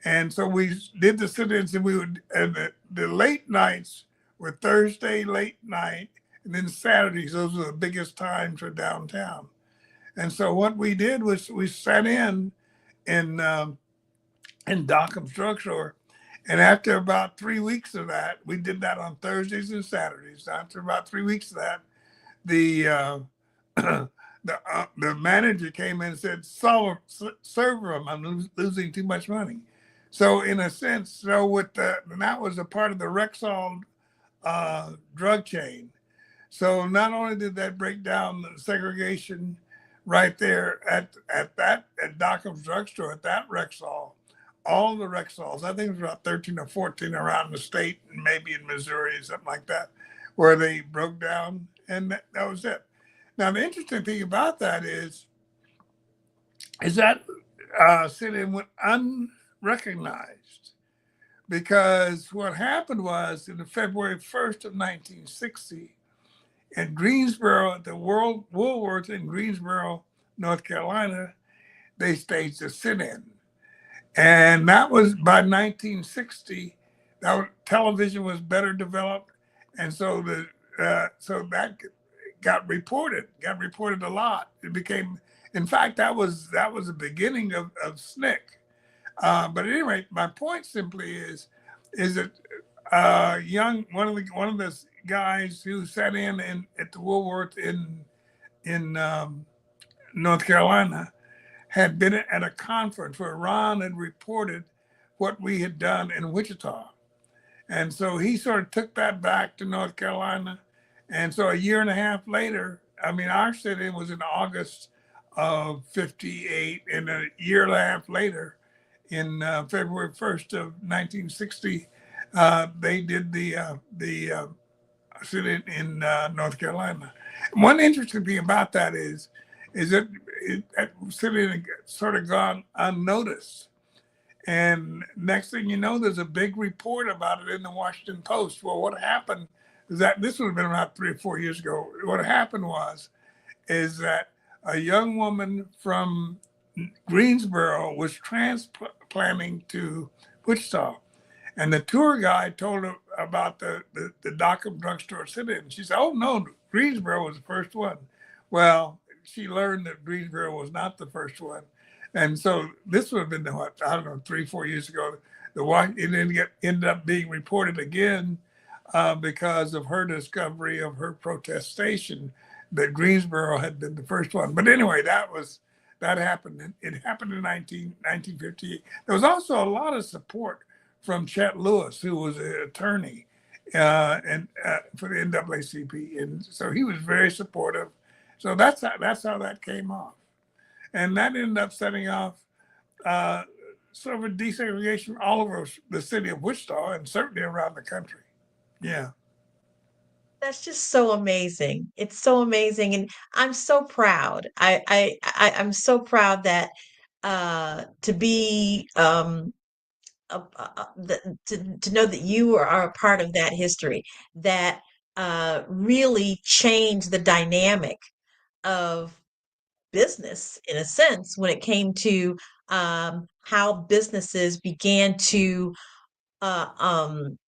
And so we did the sit-ins, and the late nights were Thursday late night, and then Saturdays. Those were the biggest times for downtown. And so what we did was we sat in Dockham's Drugstore, and after about 3 weeks of that, we did that on Thursdays and Saturdays. After about 3 weeks of that, the manager came in and said, serve them, I'm losing too much money. So in a sense, and that was a part of the Rexall drug chain. So not only did that break down the segregation right there at Dockham's Drugstore, at that Rexall, all the Rexalls, I think it was about 13 or 14 around the state, and maybe in Missouri, something like that, where they broke down, and that was it. Now, the interesting thing about that is that sit-in went unrecognized, because what happened was in February 1st of 1960, in Greensboro, at the Woolworth in Greensboro, North Carolina, they staged a sit-in. And that was by 1960. Television was better developed, and so so that got reported a lot. It became, in fact, that was the beginning of SNCC. But at any rate, my point simply is that one of the guys who sat in at the Woolworth in North Carolina had been at a conference where Ron had reported what we had done in Wichita. And so he sort of took that back to North Carolina. And so a year and a half later, I mean, our sit-in was in August of 58, and a year and a half later, in February 1st of 1960, they did the sit-in in North Carolina. One interesting thing about that is that sit-in sort of gone unnoticed. And next thing you know, there's a big report about it in the Washington Post. Well, what happened is that this would have been about 3 or 4 years ago. What happened is that a young woman from Greensboro was transplanting to Wichita. And the tour guide told her about the Dockham drugstore sit-in. She said, oh, no, Greensboro was the first one. Well, she learned that Greensboro was not the first one. And so this would have been, what, I don't know, 3, 4 years ago. It ended up being reported again because of her discovery of her protestation that Greensboro had been the first one. But anyway, that happened. It happened in 1958. There was also a lot of support from Chet Lewis, who was an attorney and for the NAACP, and so he was very supportive. So that's how that came off, and that ended up setting off sort of a desegregation all over the city of Wichita and certainly around the country. Yeah. That's just so amazing. It's so amazing, and I'm so proud. I'm so proud that to be to know that you are a part of that history that really changed the dynamic of business in a sense when it came to how businesses began to uh, um,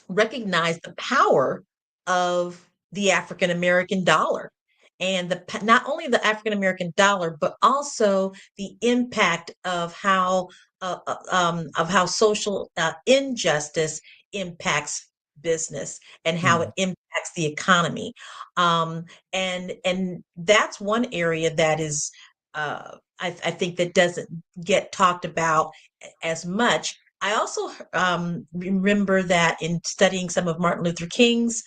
recognize the power of the African American dollar and not only the African American dollar, but also the impact of how social injustice impacts business and how it impacts the economy. And that's one area that is I think that doesn't get talked about as much. I also remember that in studying some of Martin Luther King's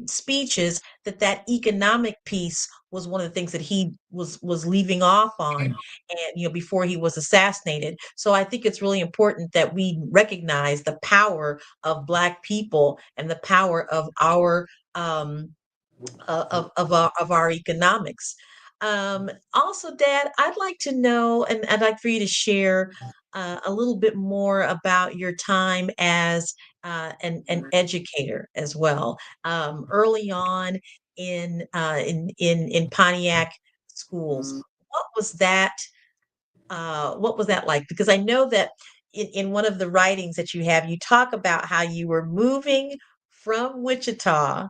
speeches, that economic piece was one of the things that he was leaving off on, and before he was assassinated. So I think it's really important that we recognize the power of Black people and the power of our of our economics. Also, Dad, I'd like to know, and I'd like for you to share a little bit more about your time as an educator as well. Early on in Pontiac schools, what was that? What was that like? Because I know that in one of the writings that you have, you talk about how you were moving from Wichita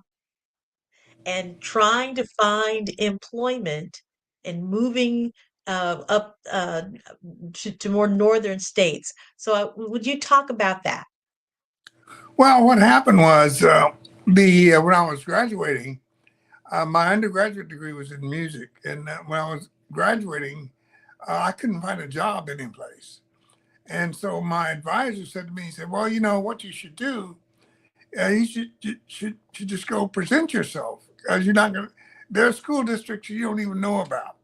and trying to find employment and moving up to more northern states. So, would you talk about that? Well, what happened was when I was graduating, my undergraduate degree was in music, and when I was graduating, I couldn't find a job any place. And so my advisor said to me, he said, well, you know what you should do, you should just go present yourself, because you're not going to, there are school districts you don't even know about.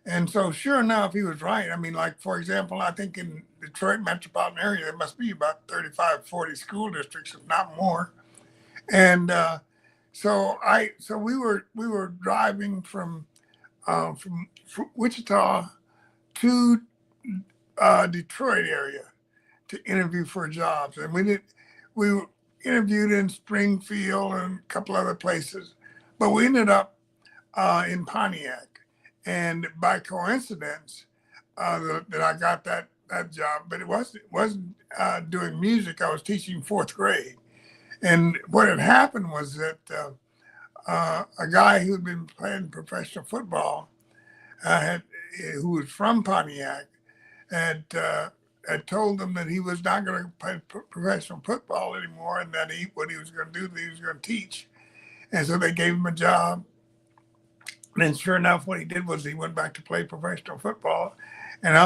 And so sure enough, he was right. I mean, like, for example, I think in Detroit metropolitan area, there must be about 35, 40 school districts, if not more. And so we were driving from Wichita to Detroit area to interview for jobs, and we interviewed in Springfield and a couple other places, but we ended up in Pontiac, and by coincidence that I got that that job, but it wasn't doing music. I was teaching fourth grade. And what had happened was that a guy who'd been playing professional football, who was from Pontiac, had told them that he was not going to play professional football anymore, and that what he was going to do, he was going to teach. And so they gave him a job. And then sure enough, what he did was he went back to play professional football. And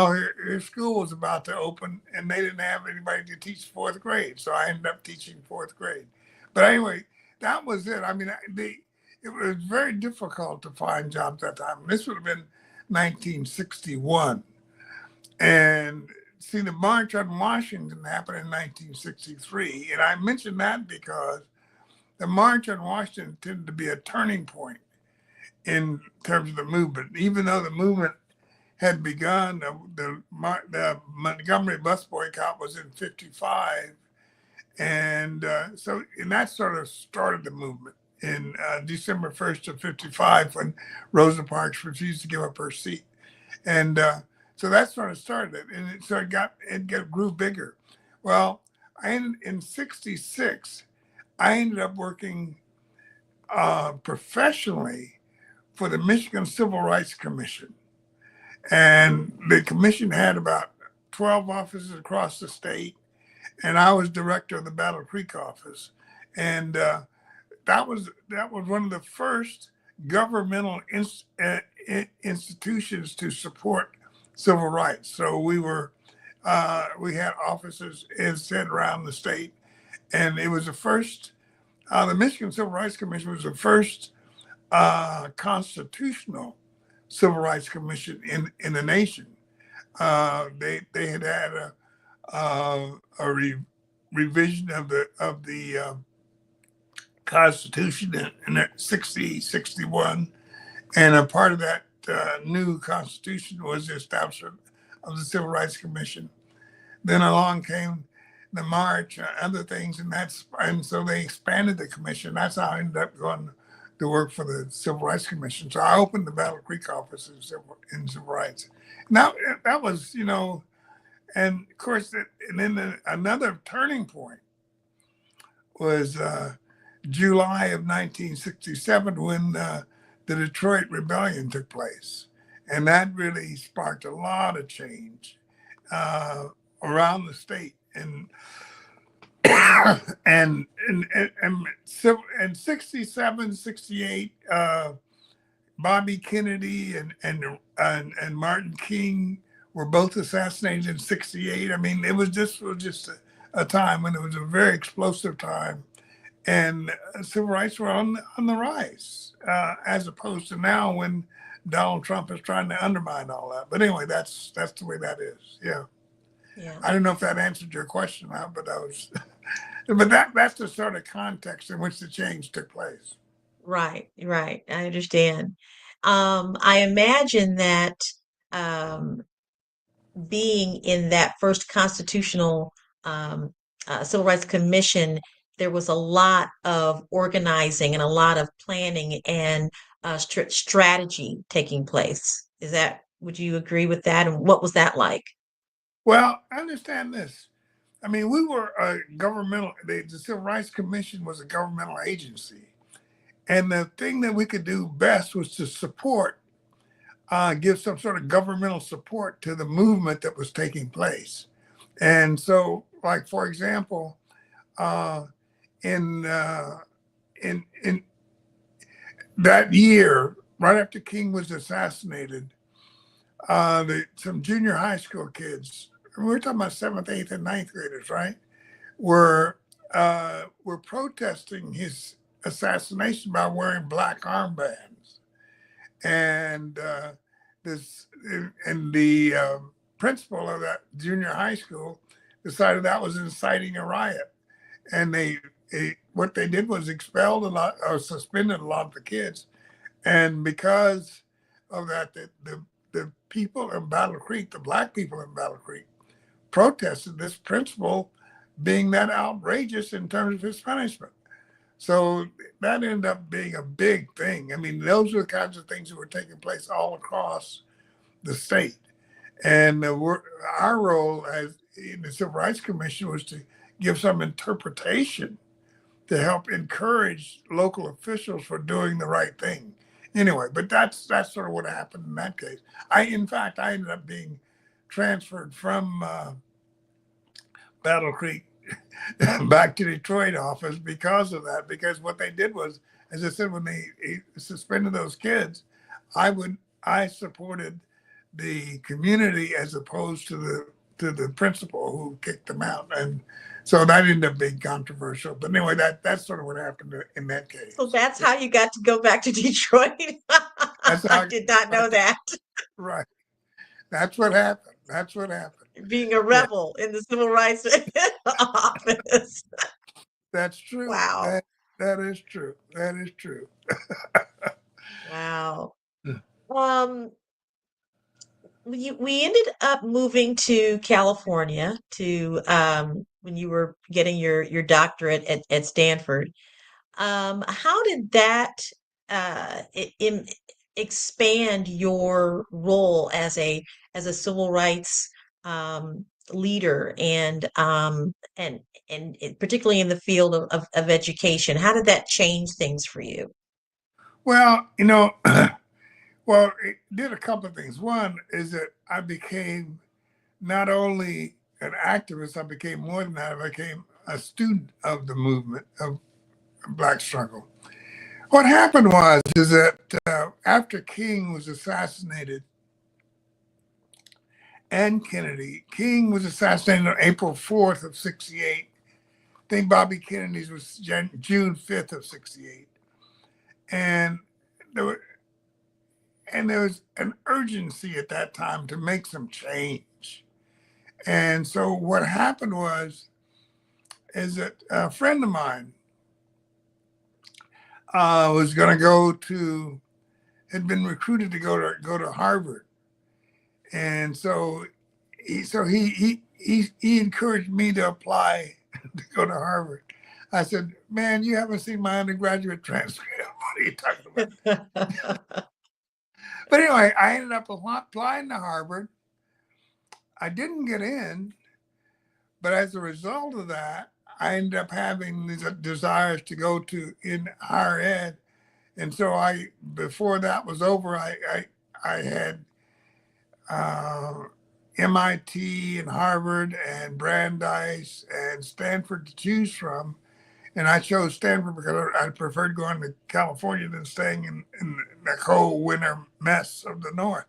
his school was about to open, and they didn't have anybody to teach fourth grade. So I ended up teaching fourth grade. But anyway, that was it. I mean, it was very difficult to find jobs at that time. This would have been 1961. And see, the March on Washington happened in 1963. And I mention that because the March on Washington tended to be a turning point in terms of the movement. Even though the movement had begun, the Montgomery bus boycott was in 55. And and that sort of started the movement in December 1st of 55, when Rosa Parks refused to give up her seat. And so that sort of started it. And so it grew bigger. Well, in 66, I ended up working professionally for the Michigan Civil Rights Commission. And the commission had about 12 offices across the state. And I was director of the Battle Creek office. And that was one of the first governmental institutions to support civil rights. So we had offices instead around the state. And it was the first, the Michigan Civil Rights Commission was the first constitutional civil rights commission in the nation. They had a revision of the Constitution in 61, and a part of that new Constitution was the establishment of the Civil Rights Commission. Then along came the March, other things, and so they expanded the commission. That's how I ended up going to work for the Civil Rights Commission. So I opened the Battle Creek office in civil rights. Now that was, and of course, and then another turning point was July of 1967, when the Detroit Rebellion took place. And that really sparked a lot of change around the state. And and in 67, 68, Bobby Kennedy and Martin King were both assassinated in 68. I mean, it was just a time when it was a very explosive time, and civil rights were on the rise, as opposed to now when Donald Trump is trying to undermine all that. But anyway, that's the way that is. Yeah. Yeah. I don't know if that answered your question, but that's the sort of context in which the change took place. Right. I understand. I imagine that being in that first constitutional Civil Rights Commission, there was a lot of organizing and a lot of planning and strategy taking place. Would you agree with that? And what was that like? Well, I understand this. I mean, we were a the Civil Rights Commission was a governmental agency. And the thing that we could do best was to support, give some sort of governmental support to the movement that was taking place. And so, like, for example, in that year, right after King was assassinated, some junior high school kids, we're talking about 7th, 8th, and 9th graders, right, were protesting his assassination by wearing black armbands. And the principal of that junior high school decided that was inciting a riot. And what they did was expelled suspended a lot of the kids. And because of that, the people in Battle Creek, the black people in Battle Creek, protested this principal being that outrageous in terms of his punishment. So that ended up being a big thing. I mean, those are the kinds of things that were taking place all across the state. And our role as in the Civil Rights Commission was to give some interpretation to help encourage local officials for doing the right thing. Anyway, but that's sort of what happened in that case. In fact, I ended up being transferred from Battle Creek back to Detroit office because of that. Because what they did was, as I said, when they suspended those kids, I supported the community as opposed to the principal who kicked them out, and so that ended up being controversial. But anyway, that's sort of what happened in that case. So that's how you got to go back to Detroit. I did not know that. Right. That's what happened. That's what happened. Being a rebel in the civil rights office. That's true. Wow. That is true. That is true. Wow. We ended up moving to California to when you were getting your doctorate at Stanford. How did that expand your role as a civil rights leader and particularly in the field of education? How did that change things for you? Well, well, it did a couple of things. One is that I became not only an activist, I became more than that. I became a student of the movement of Black struggle. What happened is that after King was assassinated and Kennedy, King was assassinated on April 4th of 68. I think Bobby Kennedy's was June 5th of 68. And there was an urgency at that time to make some change. And so what happened is that a friend of mine was going to had been recruited to go to Harvard, and so he encouraged me to apply to go to Harvard. I said, "Man, you haven't seen my undergraduate transcript. What are you talking about?" But anyway, I ended up applying to Harvard. I didn't get in, but as a result of that, I ended up having these desires to go in higher ed. And so before that was over, I had MIT and Harvard and Brandeis and Stanford to choose from. And I chose Stanford because I preferred going to California than staying in the cold winter mess of the North.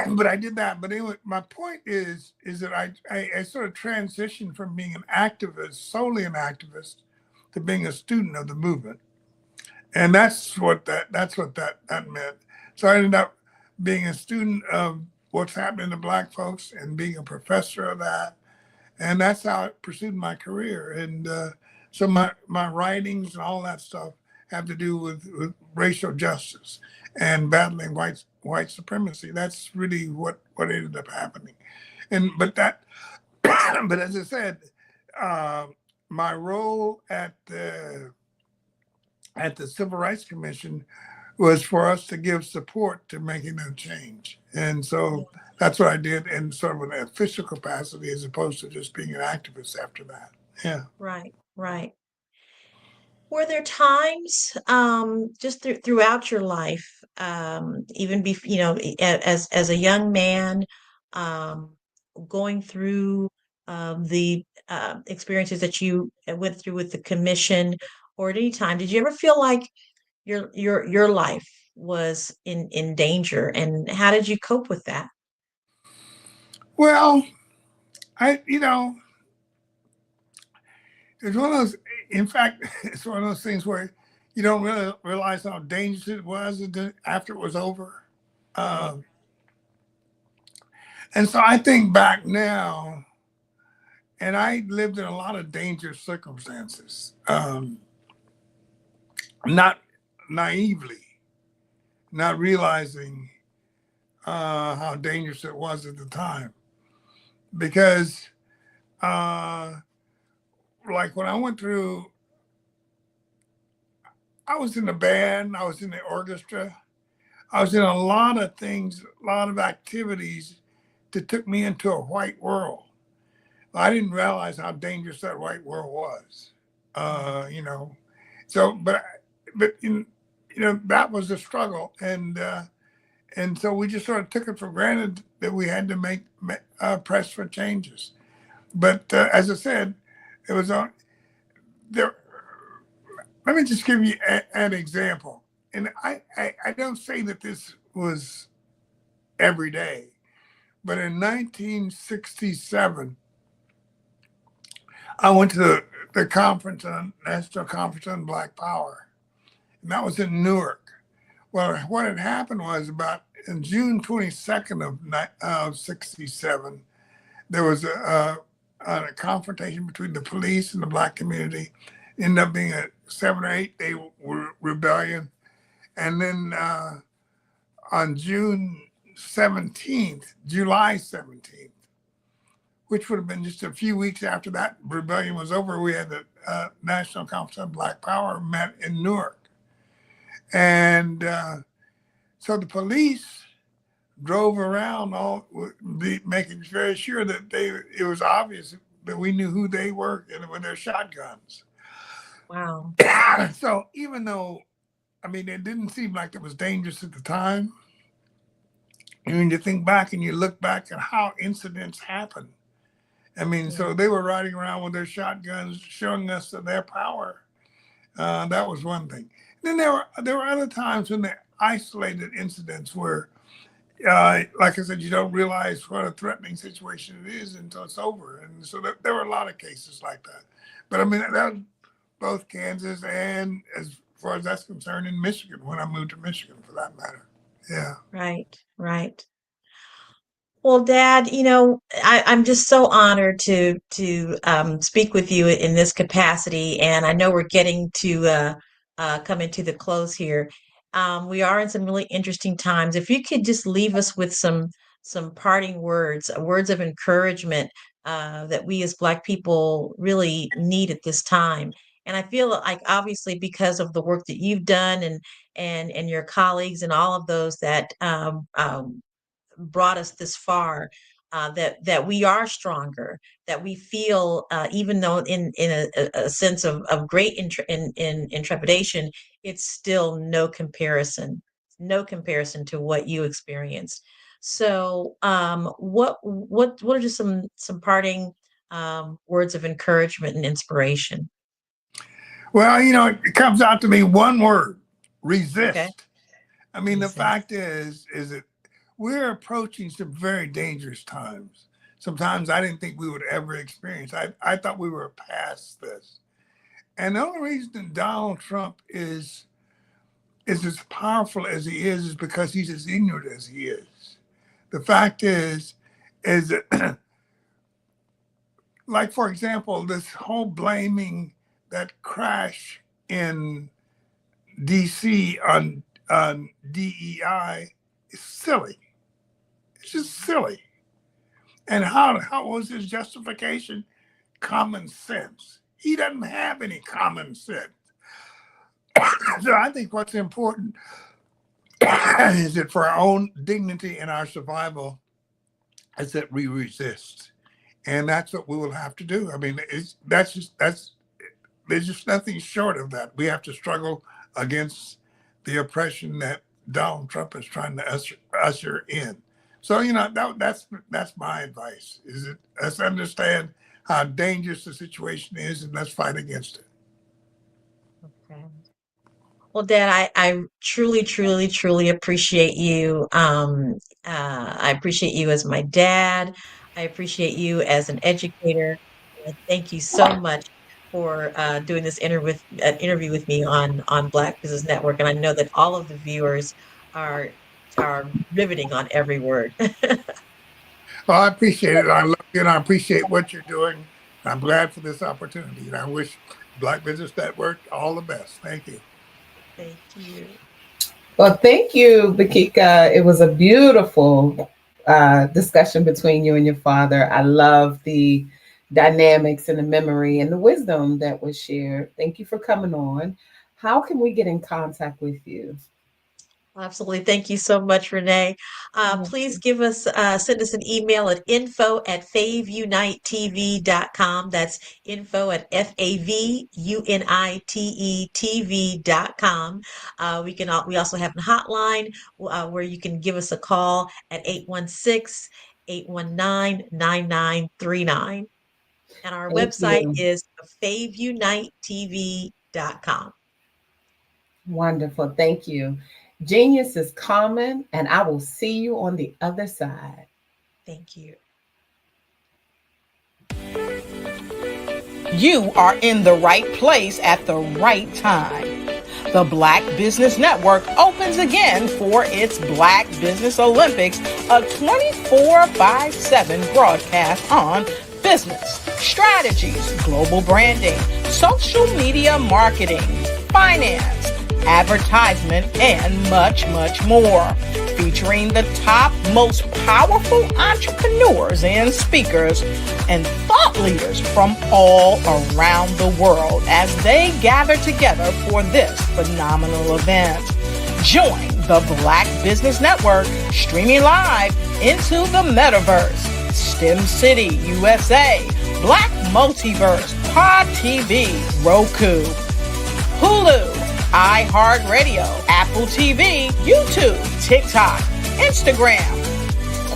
But I did that. But anyway, my point is that I sort of transitioned from being an activist, solely an activist, to being a student of the movement. And that's what that meant. So I ended up being a student of what's happening to Black folks and being a professor of that. And that's how I pursued my career. And so my writings and all that stuff have to do with racial justice and battling white supremacy. That's really what ended up happening. But as I said, my role at the Civil Rights Commission was for us to give support to making a change. And so that's what I did in sort of an official capacity as opposed to just being an activist after that. Yeah. Right. Were there times just throughout your life, even as a young man, going through the experiences that you went through with the commission, or at any time, did you ever feel like your life was in danger, and how did you cope with that? Well, it's one of those. In fact, it's one of those things where you don't really realize how dangerous it was after it was over. And so I think back now, and I lived in a lot of dangerous circumstances, not naively, not realizing how dangerous it was at the time. Because like when I went through, I was in the band, I was in the orchestra, I was in a lot of things, a lot of activities that took me into a white world. I didn't realize how dangerous that white world was. You know, so that was a struggle, and so we just sort of took it for granted that we had to press for changes. But as I said, it was on there. Let me just give you an example, and I don't say that this was every day, but in 1967, I went to the conference National Conference on Black Power, and that was in Newark. Well, what had happened was about in June 22nd of 67, there was a confrontation between the police and the Black community. It ended up being a 7 or 8 day rebellion. And then on July 17th, which would have been just a few weeks after that rebellion was over, we had the National Conference on Black Power met in Newark. And so the police drove around making very sure that it was obvious that we knew who they were and with their shotguns. Wow. So even though, I mean, it didn't seem like it was dangerous at the time, and when you think back and you look back at how incidents happen, I mean, so they were riding around with their shotguns, showing us their power. That was one thing. Then there were other times when the isolated incidents where, like I said, you don't realize what a threatening situation it is until it's over. And so there were a lot of cases like that. But I mean, that was both Kansas and, as far as that's concerned, in Michigan, when I moved to Michigan, for that matter. Yeah. Right. Well, Dad, I'm just so honored to speak with you in this capacity, and I know we're getting to coming to the close here. We are in some really interesting times. If you could just leave us with some parting words of encouragement that we as Black people really need at this time. And I feel like, obviously, because of the work that you've done and your colleagues and all of those that brought us this far, that we are stronger, that we feel, even though in a sense of great intrepidation, it's still no comparison to what you experienced. So what are just some parting words of encouragement and inspiration? Well, it comes out to me one word: resist. Okay. I mean, the fact is that we're approaching some very dangerous times. Sometimes I didn't think we would ever experience. I thought we were past this. And the only reason that Donald Trump is as powerful as he is because he's as ignorant as he is. The fact is that, like, for example, this whole blaming that crash in DC on DEI is silly. It's just silly. And how was his justification? Common sense. He doesn't have any common sense. So I think what's important is that for our own dignity and our survival, is that we resist. And that's what we will have to do. I mean, there's just nothing short of that. We have to struggle against the oppression that Donald Trump is trying to usher in. So, that's my advice, is that let's understand how dangerous the situation is and let's fight against it. Okay. Well, Dad, I truly, truly, truly appreciate you. I appreciate you as my dad. I appreciate you as an educator. Thank you so much for doing this interview with me on Black Business Network. And I know that all of the viewers are riveting on every word. Well, I appreciate it. I love you, and I appreciate what you're doing. I'm glad for this opportunity, and I wish Black Business Network all the best. Thank you. Thank you. Well, thank you, Bakika. It was a beautiful discussion between you and your father. I love the dynamics and the memory and the wisdom that was shared. Thank you for coming on. How can we get in contact with you? Absolutely. Thank you so much, Renee. Please send us an email at info@faveunitetv.com. That's info@faveunitetv.com. We also have a hotline where you can give us a call at 816-819-9939. And our Thank website you. is faveunitetv.com. Wonderful. Thank you. Genius is common, and I will see you on the other side. Thank you. You are in the right place at the right time. The Black Business Network opens again for its Black Business Olympics, a 24/7 broadcast on business, strategies, global branding, social media marketing, finance, advertisement, and much, much more. Featuring the top, most powerful entrepreneurs and speakers and thought leaders from all around the world as they gather together for this phenomenal event. Join the Black Business Network streaming live into the metaverse, STEM City USA, Black Multiverse, Pod TV, Roku, Hulu, iHeartRadio, Apple TV, YouTube, TikTok, Instagram,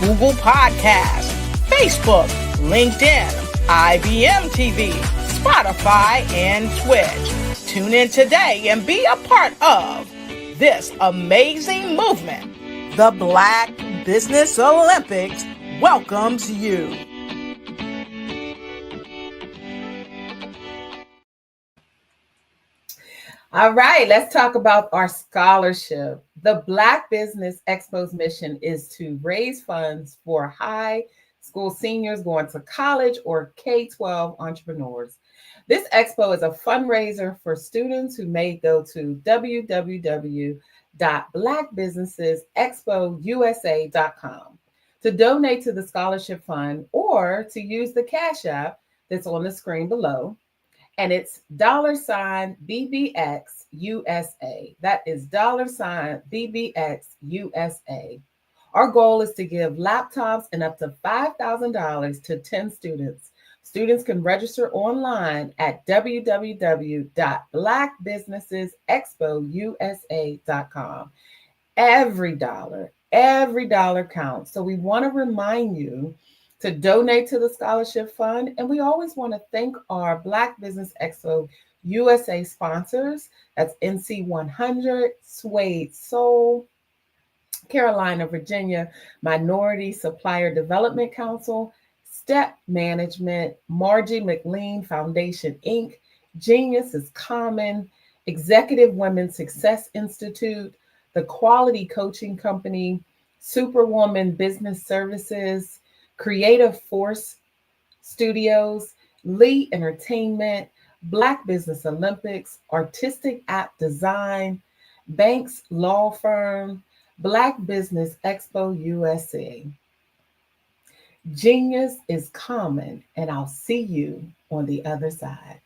Google Podcasts, Facebook, LinkedIn, IBM TV, Spotify, and Twitch. Tune in today and be a part of this amazing movement. The Black Business Olympics welcomes you. All right, let's talk about our scholarship. The Black Business Expo's mission is to raise funds for high school seniors going to college or K-12 entrepreneurs. This expo is a fundraiser for students who may go to www.blackbusinessexpousa.com to donate to the scholarship fund or to use the Cash App that's on the screen below. And it's $BBX USA. That is $BBX USA. Our goal is to give laptops and up to $5,000 to 10 students. Students can register online at www.blackbusinessexpousa.com. Every dollar counts. So we want to remind you to donate to the scholarship fund. And we always want to thank our Black Business Expo USA sponsors. That's NC 100, Suede Soul, Carolina, Virginia, Minority Supplier Development Council, Step Management, Margie McLean Foundation, Inc., Genius is Common, Executive Women Success Institute, the Quality Coaching Company, Superwoman Business Services, Creative Force Studios, Lee Entertainment, Black Business Olympics, Artistic App Design, Banks Law Firm, Black Business Expo USA. Genius is common, and I'll see you on the other side.